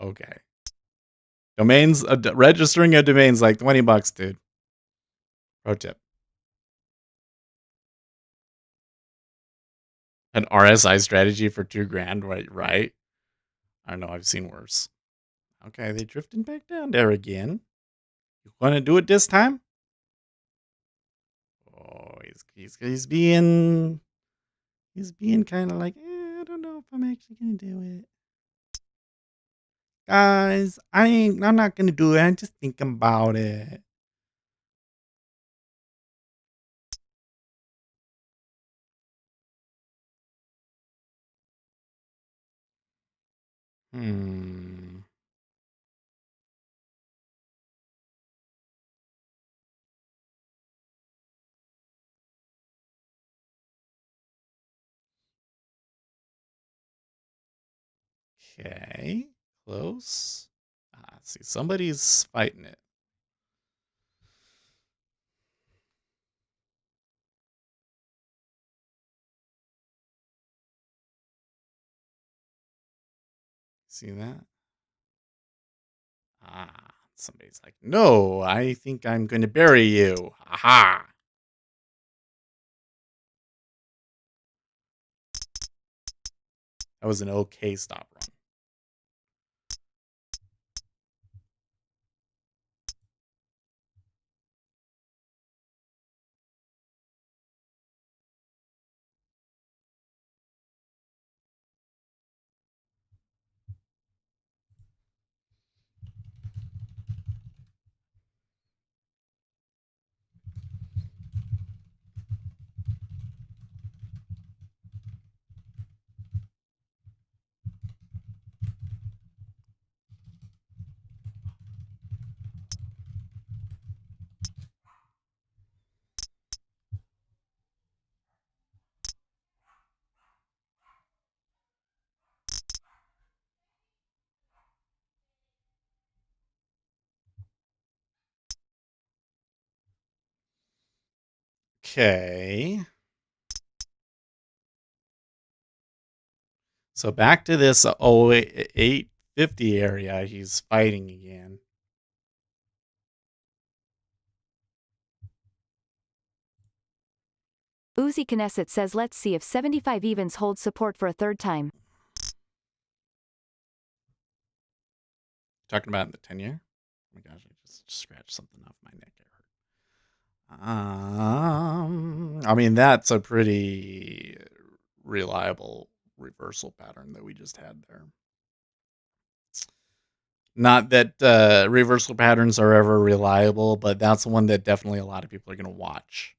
Okay. Domains, registering a domain's like $20, dude. Pro tip. An RSI strategy for $2,000, right? I don't know. I've seen worse. Okay, they drifting back down there again. You want to do it this time? Oh, he's being kind of like, I don't know if I'm actually gonna do it, guys. I'm not gonna do it. I'm just thinking about it. Okay, close. See, somebody's fighting it. See that? Somebody's like, no, I think I'm going to bury you. Aha! That was an okay stop run. Okay. So back to this 850 area, he's fighting again. Uzi Knesset says let's see if 75 evens holds support for a third time. Talking about in the 10-year? Oh my gosh, I just scratched something off my neck. It hurt. I mean, that's a pretty reliable reversal pattern that we just had there. Not that reversal patterns are ever reliable, but that's one that definitely a lot of people are going to watch.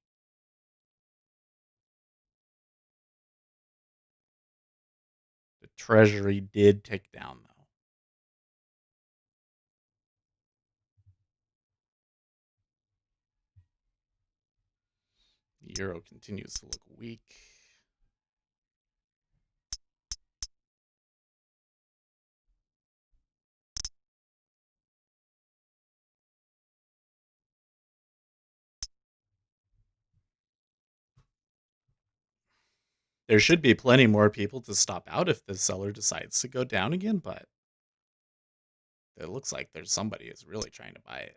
The Treasury did tick down, though. The euro continues to look weak. There should be plenty more people to stop out if the seller decides to go down again, but it looks like there's somebody who's really trying to buy it.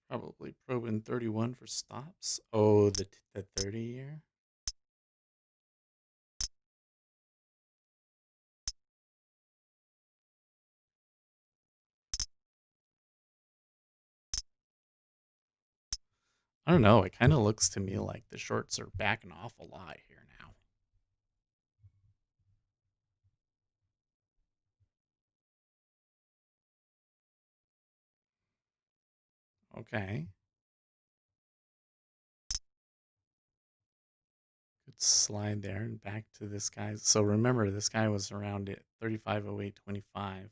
Probably probing 31 for stops. Oh, the 30-year. I don't know. It kind of looks to me like the shorts are backing off a lot here now. Okay. Good slide there and back to this guy. So remember, this guy was around at 35.0825.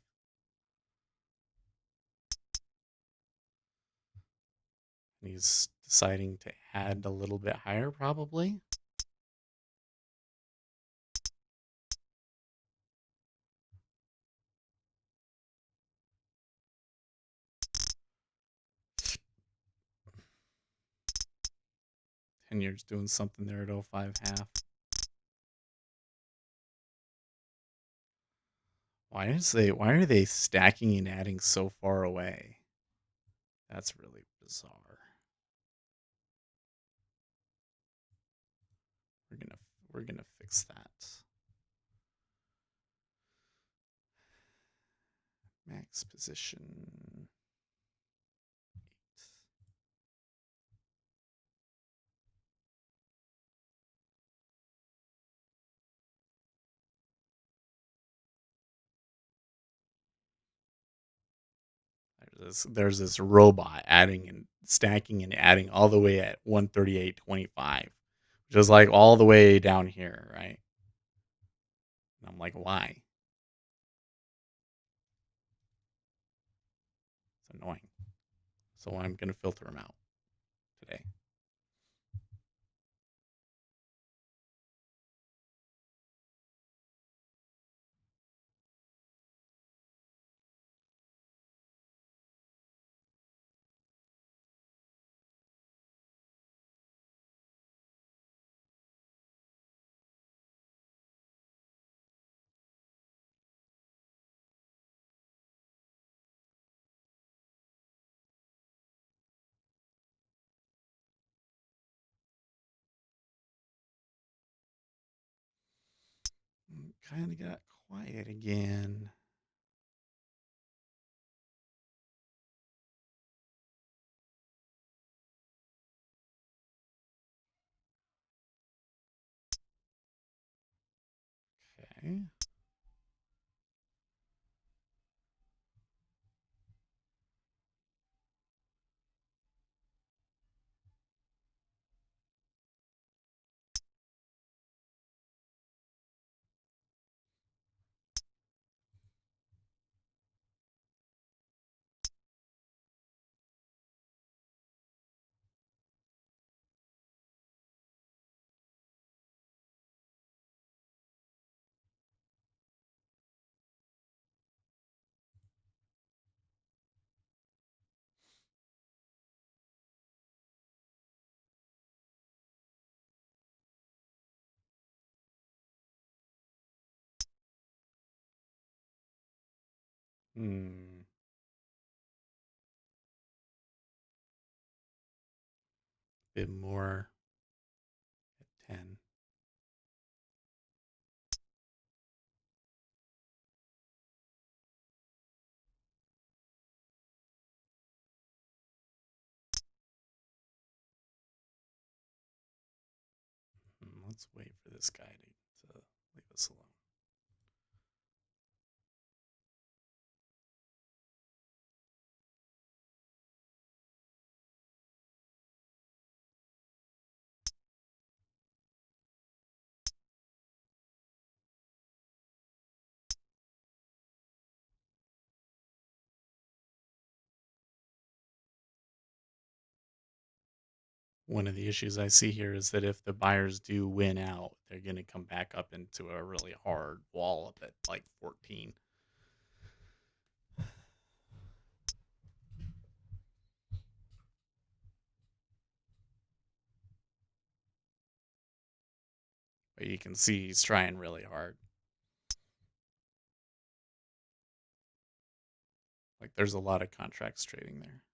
And he's deciding to add a little bit higher, probably. And you're just doing something there at 05.5. Why are they stacking and adding so far away? That's really bizarre. We're gonna fix that. Max position 8. There's this robot adding and stacking and adding all the way at 138.25, which is like all the way down here, right? And I'm like, why? It's annoying. So I'm gonna filter them out today. Kind of got quiet again. Okay. Bit more at 10. Let's wait for this guy to leave us alone. One of the issues I see here is that if the buyers do win out, they're going to come back up into a really hard wall up at like 14. But you can see he's trying really hard. Like there's a lot of contracts trading there.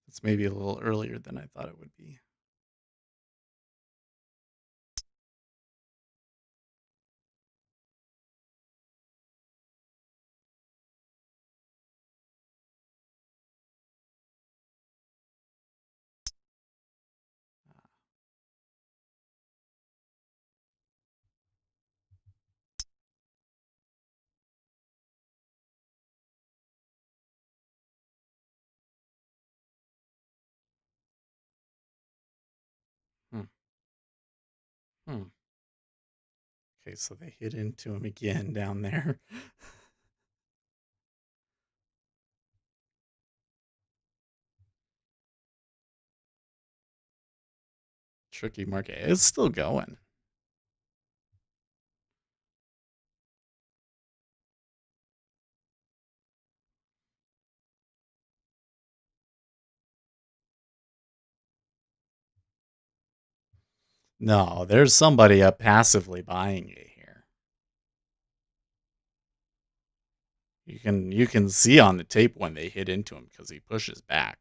It's maybe a little earlier than I thought it would be. Hmm. Hmm. Okay, so they hit into him again down there. Tricky market. It's still going. No, there's somebody up passively buying it here. You can see on the tape when they hit into him because he pushes back.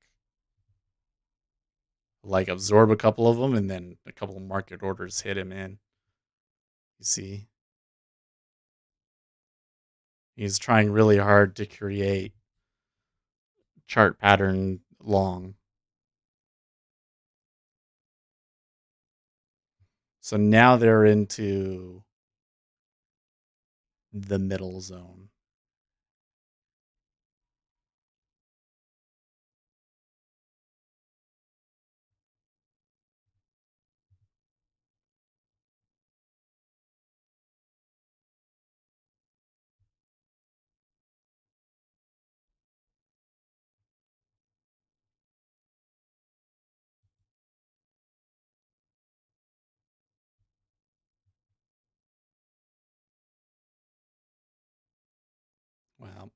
Like absorb a couple of them and then a couple of market orders hit him in. You see? He's trying really hard to create chart pattern long. So now they're into the middle zone. Well,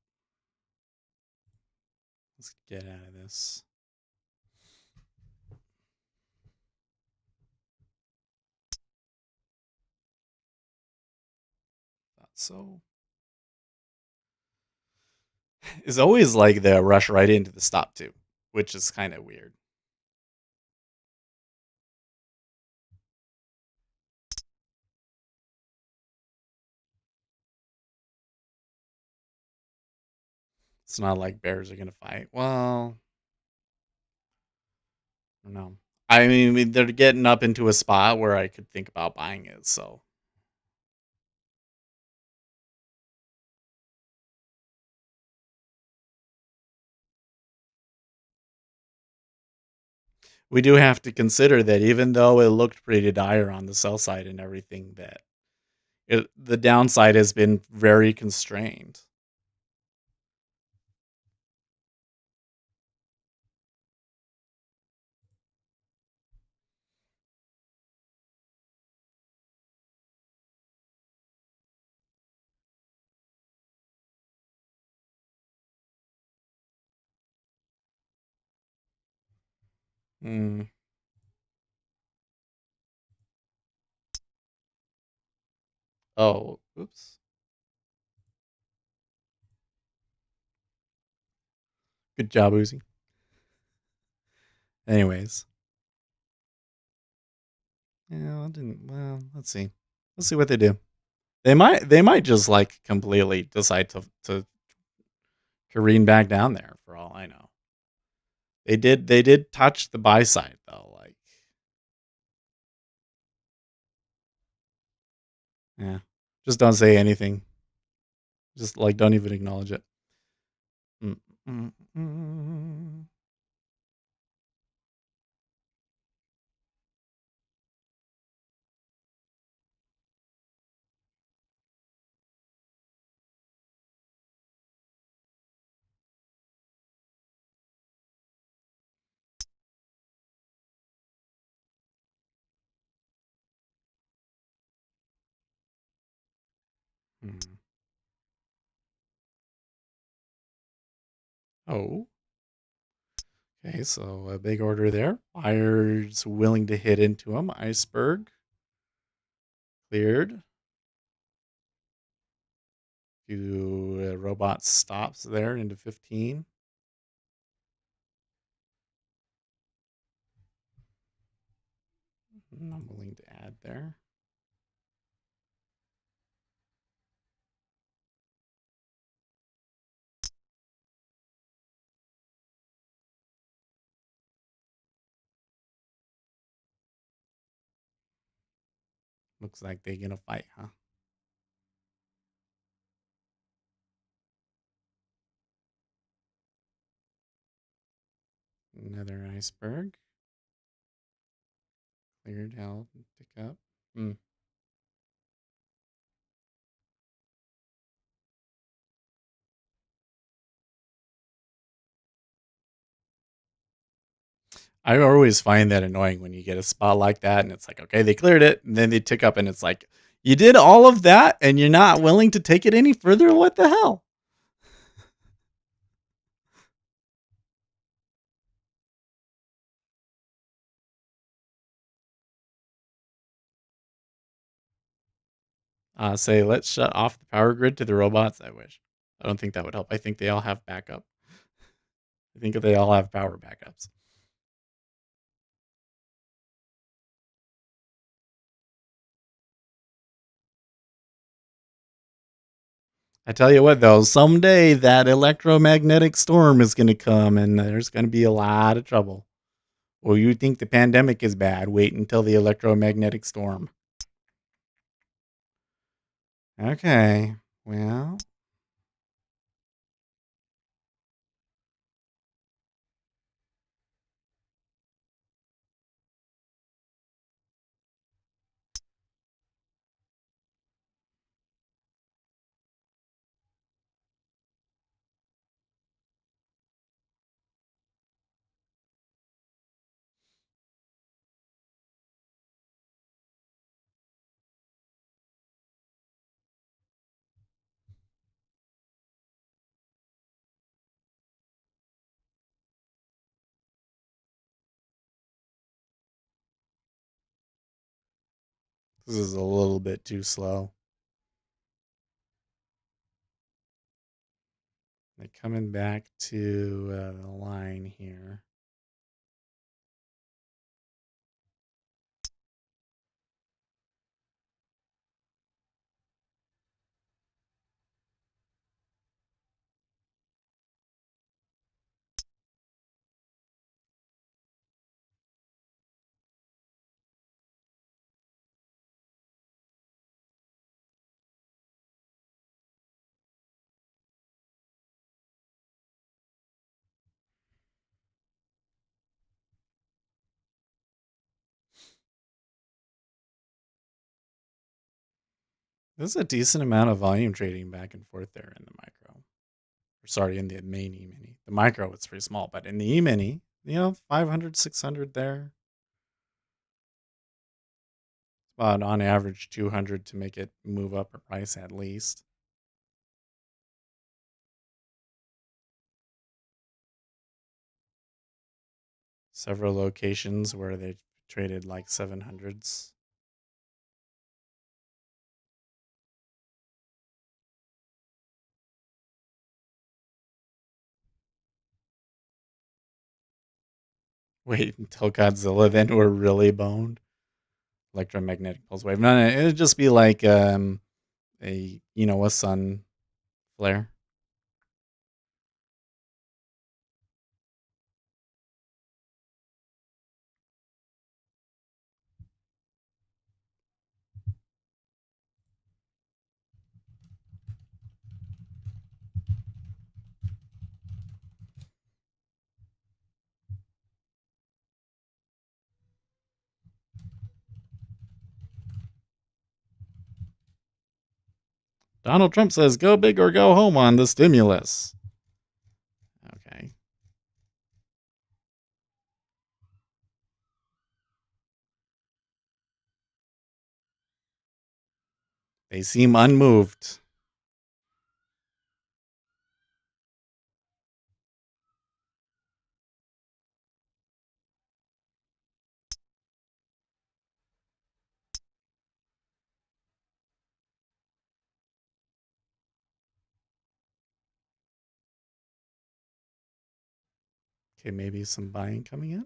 let's get out of this. Thought so. It's always like the rush right into the stop too, which is kind of weird. It's not like bears are gonna fight. Well, I don't know. I mean, they're getting up into a spot where I could think about buying it. So we do have to consider that even though it looked pretty dire on the sell side and everything, that the downside has been very constrained. Mm. Oh, oops. Good job, Uzi. Anyways, yeah, I didn't. Well, let's see. Let's see what they do. They might just like completely decide to careen back down there for all I know. They did touch the buy side though, like yeah. Just don't say anything. Just like don't even acknowledge it. Mm, mm, mm, mm. Oh, okay, so a big order there. Buyers willing to hit into them. Iceberg cleared. Few robot stops there into 15. I'm willing to add there. Looks like they're gonna fight, huh? Another iceberg. Cleared, held, pick up. I always find that annoying when you get a spot like that and it's like, okay, they cleared it, and then they tick up and it's like, you did all of that and you're not willing to take it any further? What the hell? Say, let's shut off the power grid to the robots. I wish. I don't think that would help. I think they all have backup. I think they all have power backups. I tell you what, though, someday that electromagnetic storm is going to come and there's going to be a lot of trouble. Well, you think the pandemic is bad. Wait until the electromagnetic storm. Okay, well. This is a little bit too slow. They're coming back to the line here. There's a decent amount of volume trading back and forth there in the micro. Or sorry, in the main E-mini. The micro, it's pretty small, but in the E-mini, 500, 600 there. About on average 200 to make it move up a price at least. Several locations where they traded like 700s. Wait until Godzilla, then we're really boned. Electromagnetic pulse wave. No, it'd just be like a sun flare. Donald Trump says, go big or go home on the stimulus. Okay. They seem unmoved. Okay, maybe some buying coming in.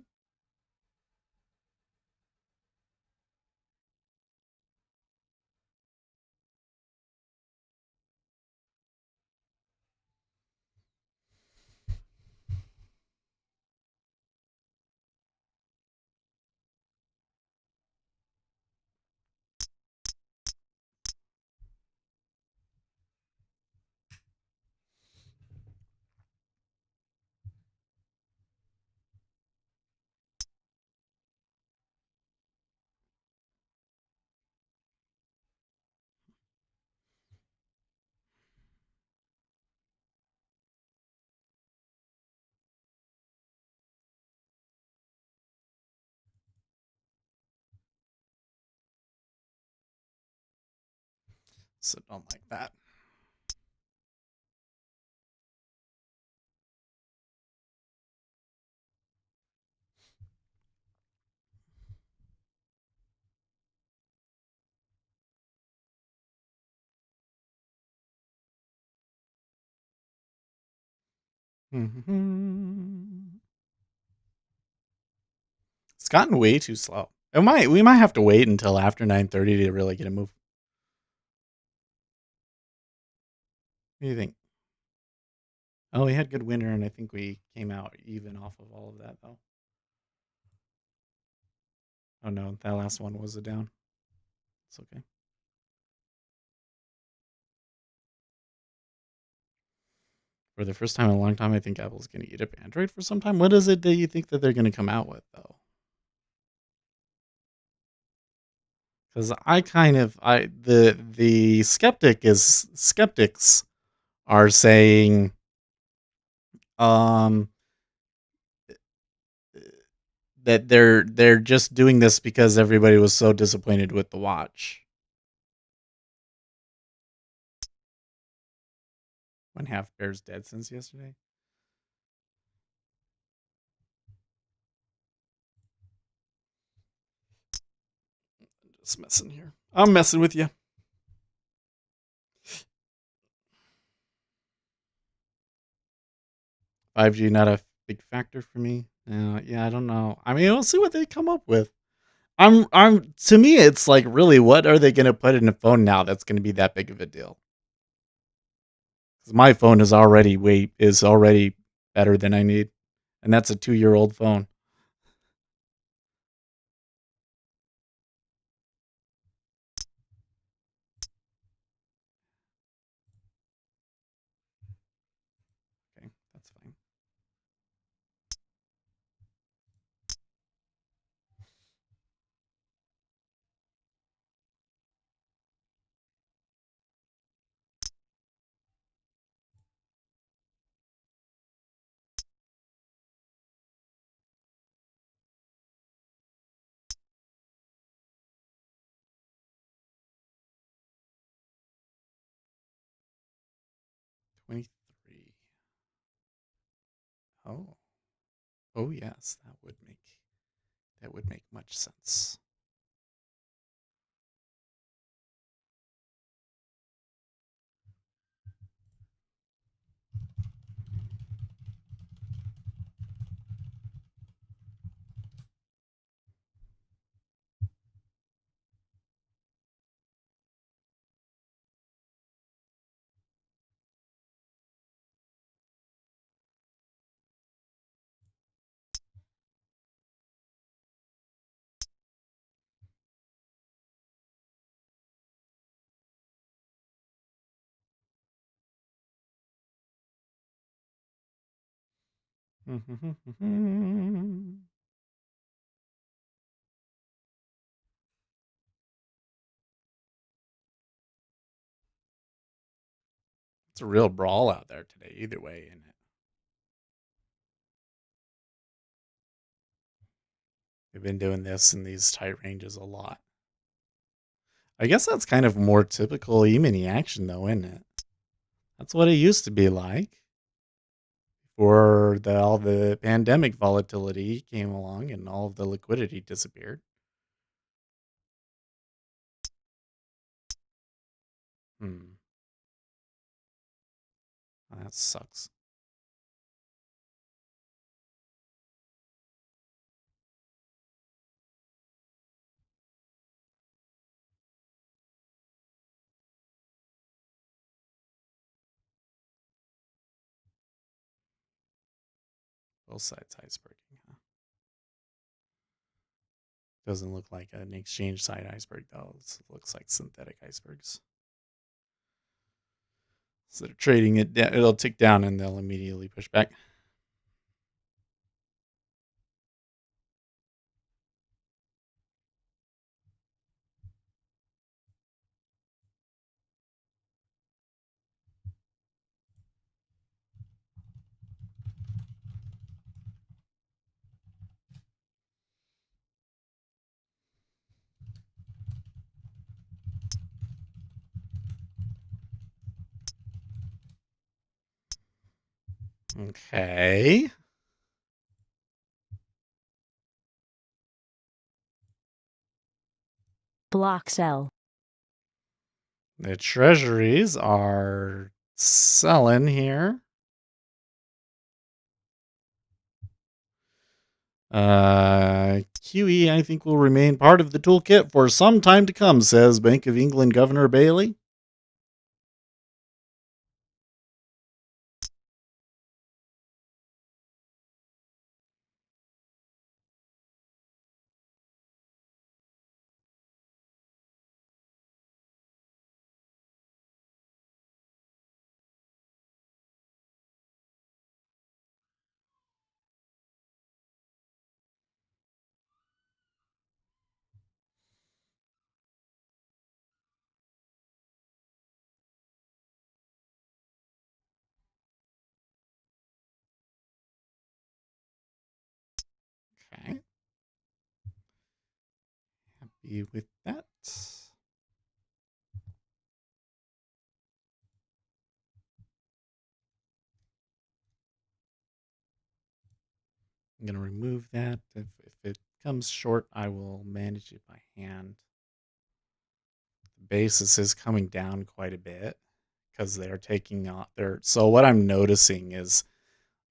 So don't like that. It's gotten way too slow. We might have to wait until after 9:30 to really get a move. What do you think? Oh, we had good winter, and I think we came out even off of all of that, though. Oh no, that last one was a down. It's okay. For the first time in a long time, I think Apple's going to eat up Android for some time. What is it that you think that they're going to come out with, though? Because the skeptics are saying um that they're just doing this because everybody was so disappointed with the watch. One half bear's dead since yesterday. Just messing here. I'm messing with you. 5G not a big factor for me. Yeah, I don't know. I mean, we'll see what they come up with. I'm to me, it's like, really, what are they going to put in a phone now that's going to be that big of a deal? Because my phone is already better than I need, and that's a 2-year-old phone. Okay, that's fine. $23. Oh, oh yes, that would make much sense. It's a real brawl out there today, either way, isn't it? They've been doing this in these tight ranges a lot. I guess that's kind of more typical E-mini action, though, isn't it? That's what it used to be like. Before all the pandemic volatility came along and all of the liquidity disappeared. That sucks. Both sides iceberging, huh? Doesn't look like an exchange side iceberg, though. It looks like synthetic icebergs. So they're trading it down. It'll tick down and they'll immediately push back. Okay. Block sell. The treasuries are selling here. QE, I think, will remain part of the toolkit for some time to come, says Bank of England Governor Bailey. Okay. Happy with that. I'm going to remove that. If it comes short, I will manage it by hand. The basis is coming down quite a bit because they're taking out their. So what I'm noticing is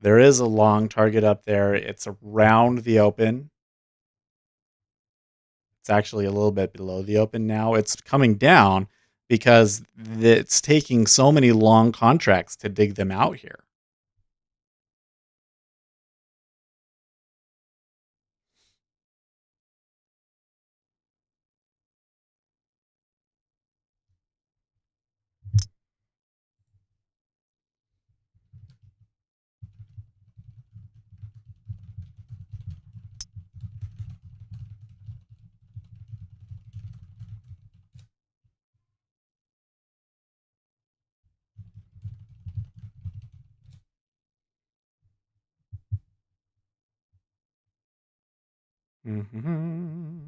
there is a long target up there. It's around the open. It's actually a little bit below the open now. It's coming down because it's taking so many long contracts to dig them out here. Mm-hmm.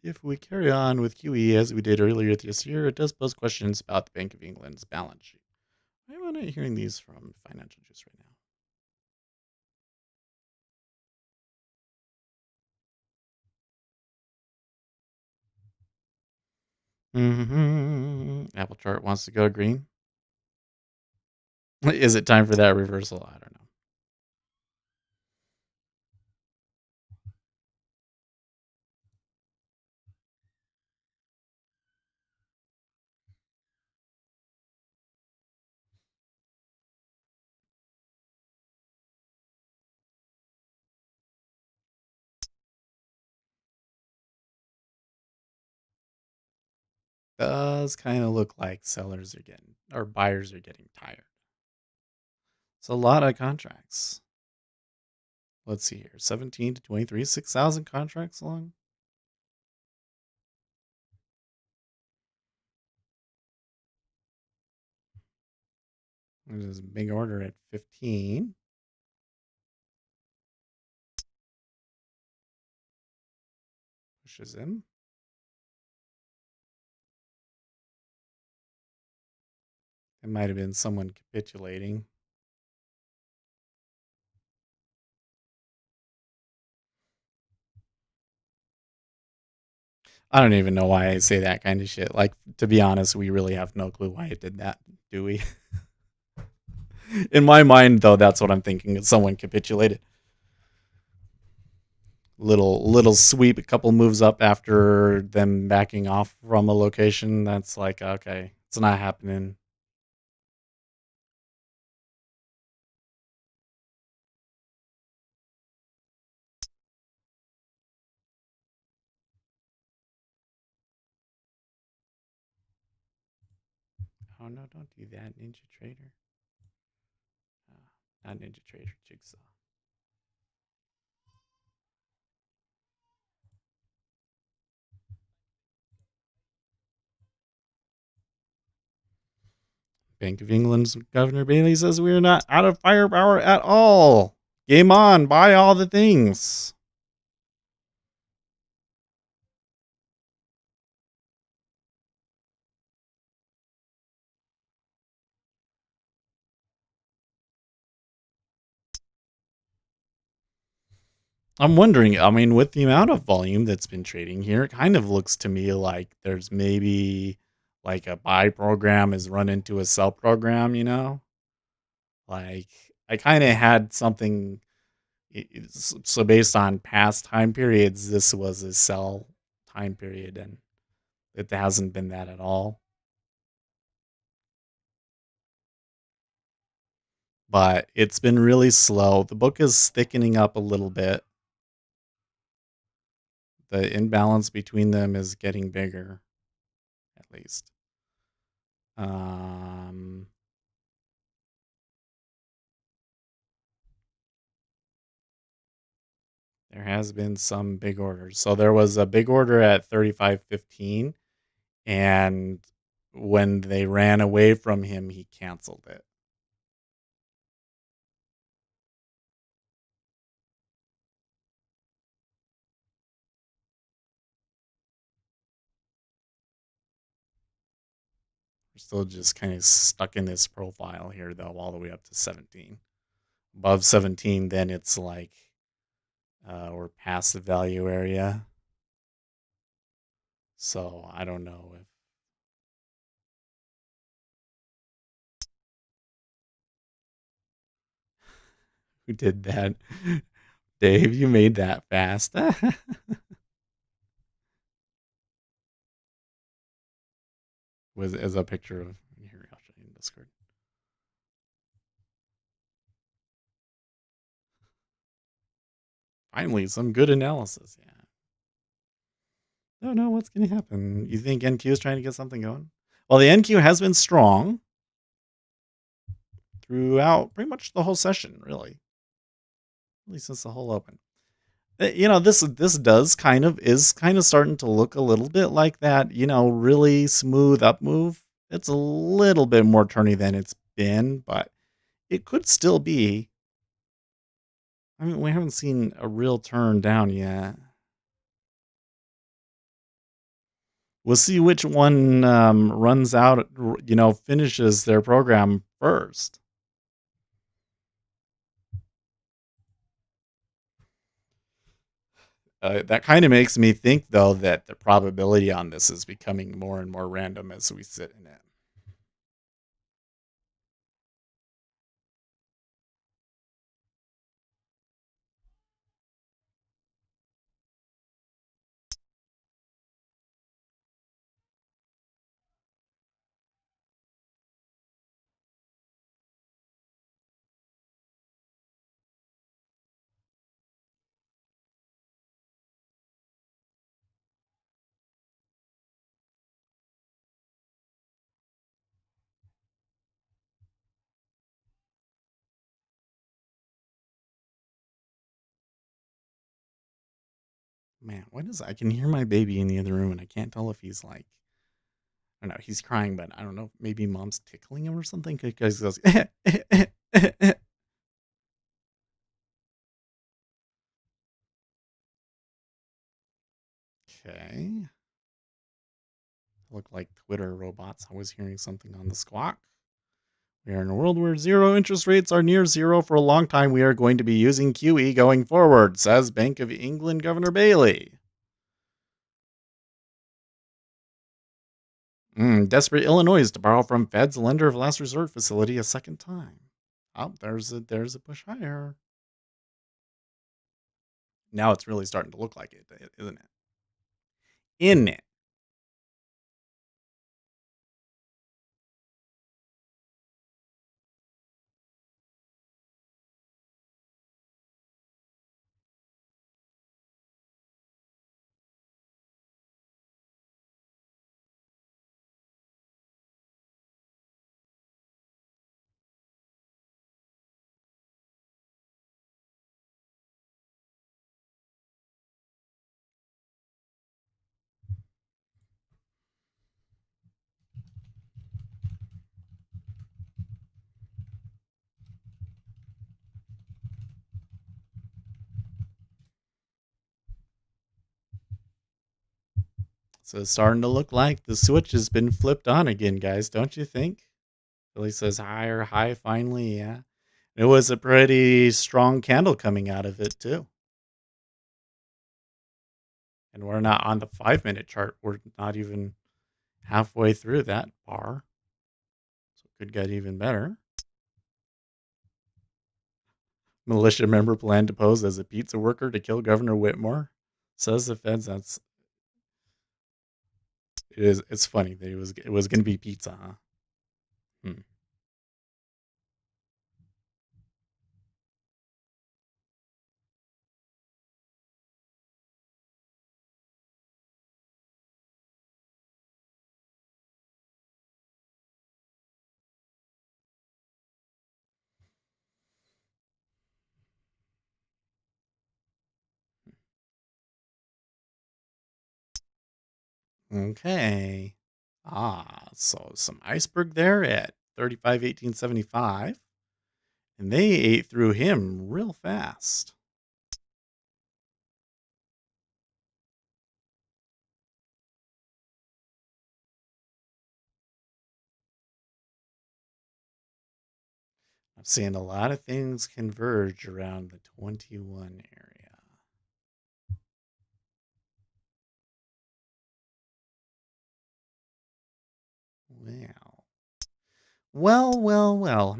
If we carry on with QE as we did earlier this year, it does pose questions about the Bank of England's balance sheet. Why am I not hearing these from Financial Juice right now? Mm-hmm. Apple chart wants to go green. Is it time for that reversal? I don't know. Does kind of look like sellers are getting, or buyers are getting tired. It's a lot of contracts. Let's see here. 17 to 23, 6,000 contracts long. There's a big order at 15. Pushes him. It might have been someone capitulating. I don't even know why I say that kind of shit. Like, to be honest, we really have no clue why it did that, do we? In my mind, though, that's what I'm thinking. Someone capitulated. Little sweep, a couple moves up after them backing off from a location. That's like, okay, it's not happening. Oh no, don't do that, Ninja Trader. Not Ninja Trader, Jigsaw. Bank of England's Governor Bailey says we are not out of firepower at all. Game on, buy all the things. I'm wondering, I mean, with the amount of volume that's been trading here, it kind of looks to me like there's maybe like a buy program is run into a sell program, you know? Like, I kind of had something. So based on past time periods, this was a sell time period, and it hasn't been that at all. But it's been really slow. The book is thickening up a little bit. The imbalance between them is getting bigger, at least. There has been some big orders. So there was a big order at 35.15, and when they ran away from him, he canceled it. We're still just kind of stuck in this profile here, though, all the way up to 17. Above 17, then it's like we're past the value area. So I don't know if who did that. Dave, you made that fast. Was as a picture of here. I'll show you in Discord. Finally, some good analysis. Yeah. Don't know what's going to happen. You think NQ is trying to get something going? Well, the NQ has been strong throughout pretty much the whole session, really. At least since the whole open. You know, this does kind of starting to look a little bit like that, you know, really smooth up move. It's a little bit more turny than it's been, but it could still be. I mean, we haven't seen a real turn down yet. We'll see which one runs out, you know, finishes their program first. That kind of makes me think, though, that the probability on this is becoming more and more random as we sit in it. Man, what is I can hear my baby in the other room, and I can't tell if he's like, I don't know, he's crying, but I don't know, maybe mom's tickling him or something because he goes, okay. Look like Twitter robots. I was hearing something on the squawk. We are in a world where zero interest rates are near zero for a long time. We are going to be using QE going forward, says Bank of England Governor Bailey. Desperate Illinois to borrow from Fed's lender of last resort facility a second time. Oh, there's a push higher. Now it's really starting to look like it, isn't it? In it. So it's starting to look like the switch has been flipped on again, guys, don't you think? Billy says higher, high finally, yeah. It was a pretty strong candle coming out of it, too. And we're not on the 5-minute chart. We're not even halfway through that bar. So it could get even better. Militia member planned to pose as a pizza worker to kill Governor Whitmore. Says the feds. It's funny that it was going to be pizza, huh? Okay. So some iceberg there at 35.1875. And they ate through him real fast. I'm seeing a lot of things converge around the 21 area. Well.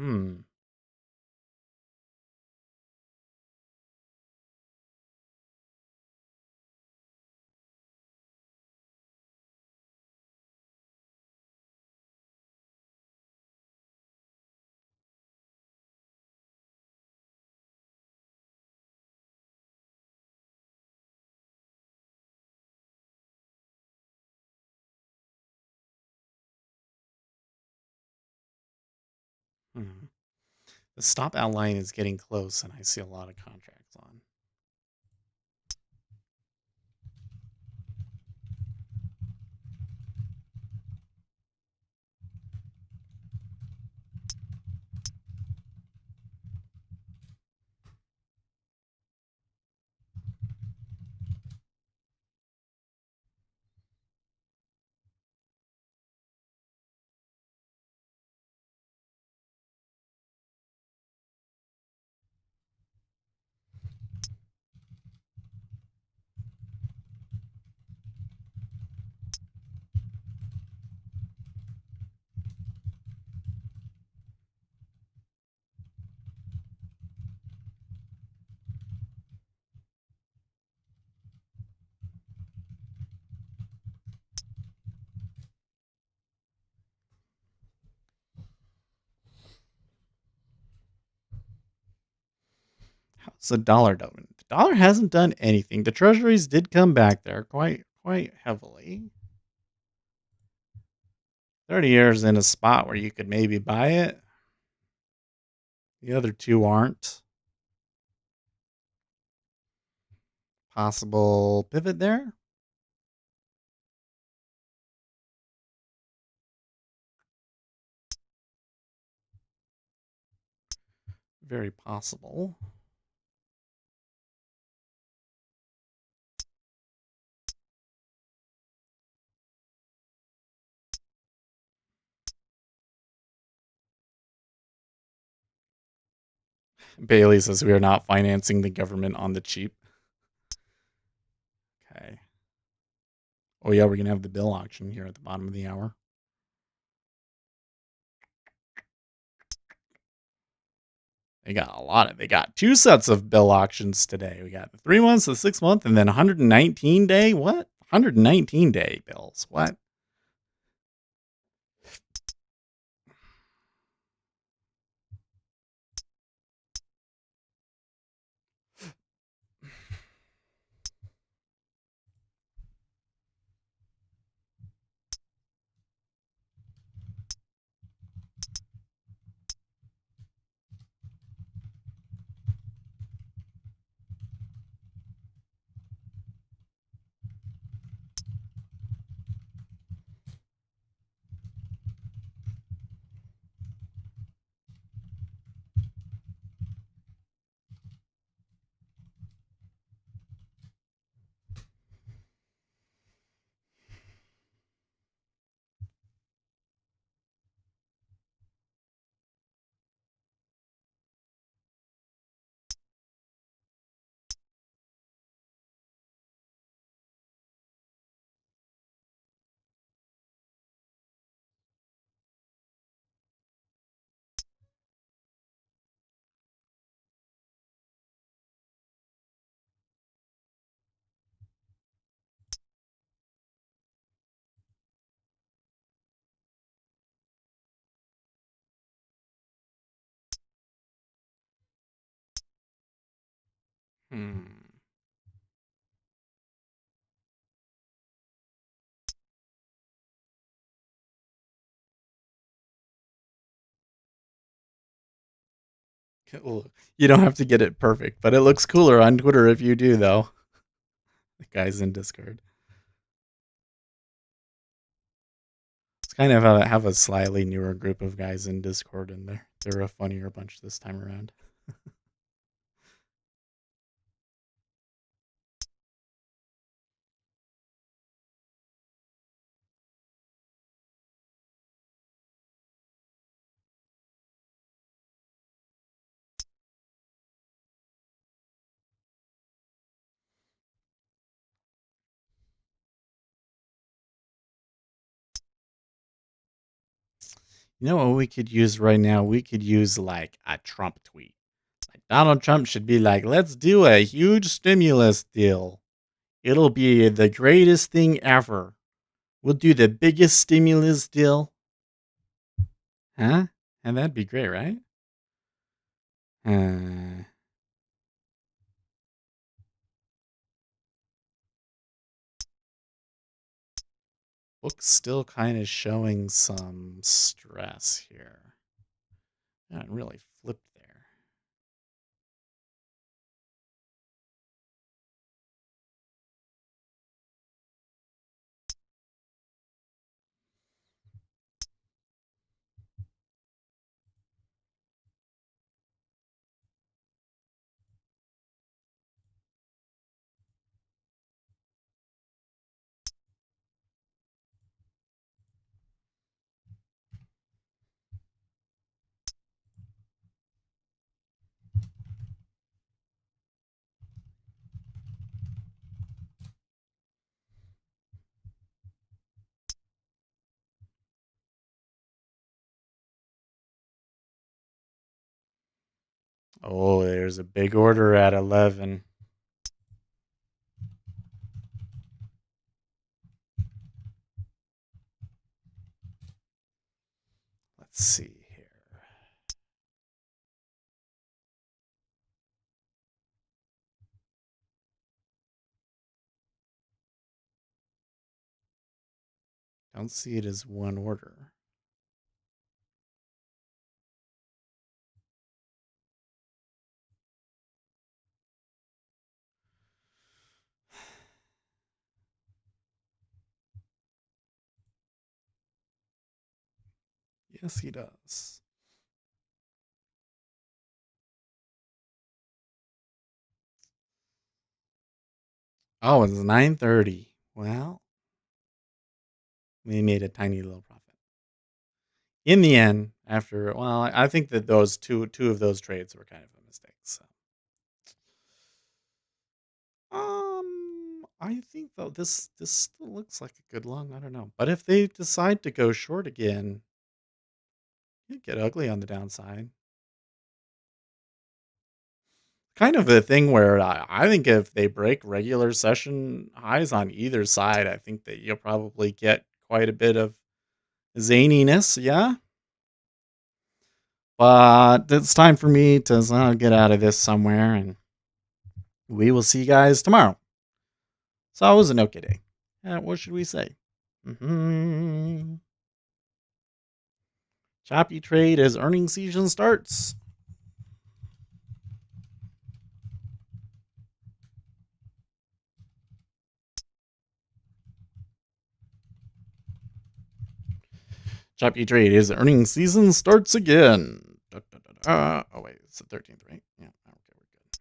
The stop out line is getting close, and I see a lot of contracts on. How's the dollar doing? The dollar hasn't done anything. The treasuries did come back there quite heavily. 30 years in a spot where you could maybe buy it. The other two aren't. Possible pivot there. Very possible. Bailey says we are not financing the government on the cheap. Okay. Oh yeah, we're gonna have the bill auction here at the bottom of the hour. They got two sets of bill auctions today. We got the 3 months, the 6 month, and then 119 day. What? 119 day bills. What? You don't have to get it perfect, but it looks cooler on Twitter if you do, though. The guys in Discord. It's kind of have a slightly newer group of guys in Discord, and they're a funnier bunch this time around. You know what we could use right now? We could use like a Trump tweet. Like Donald Trump should be like, let's do a huge stimulus deal. It'll be the greatest thing ever. We'll do the biggest stimulus deal. Huh? And that'd be great, right? Book's still kind of showing some stress here. Not really flipped there. Oh, there's a big order at 11. Let's see here. Don't see it as one order. Yes, he does. Oh, it's 9:30. Well, we made a tiny little profit. In the end, I think that those two of those trades were kind of a mistake. So, I think though this still looks like a good long. I don't know, but if they decide to go short again, it get ugly on the downside. Kind of a thing where I think if they break regular session highs on either side, I think that you'll probably get quite a bit of zaniness. Yeah. But it's time for me to get out of this somewhere, and we will see you guys tomorrow. So it was an okay day. What should we say? Choppy trade as earnings season starts. Choppy trade as earnings season starts again. Oh wait, it's the 13th, right? Yeah. Okay, we're good.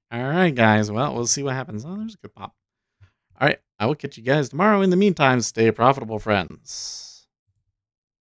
All right, guys. Well, we'll see what happens. Oh, there's a good pop. All right, I will catch you guys tomorrow. In the meantime, stay profitable, friends.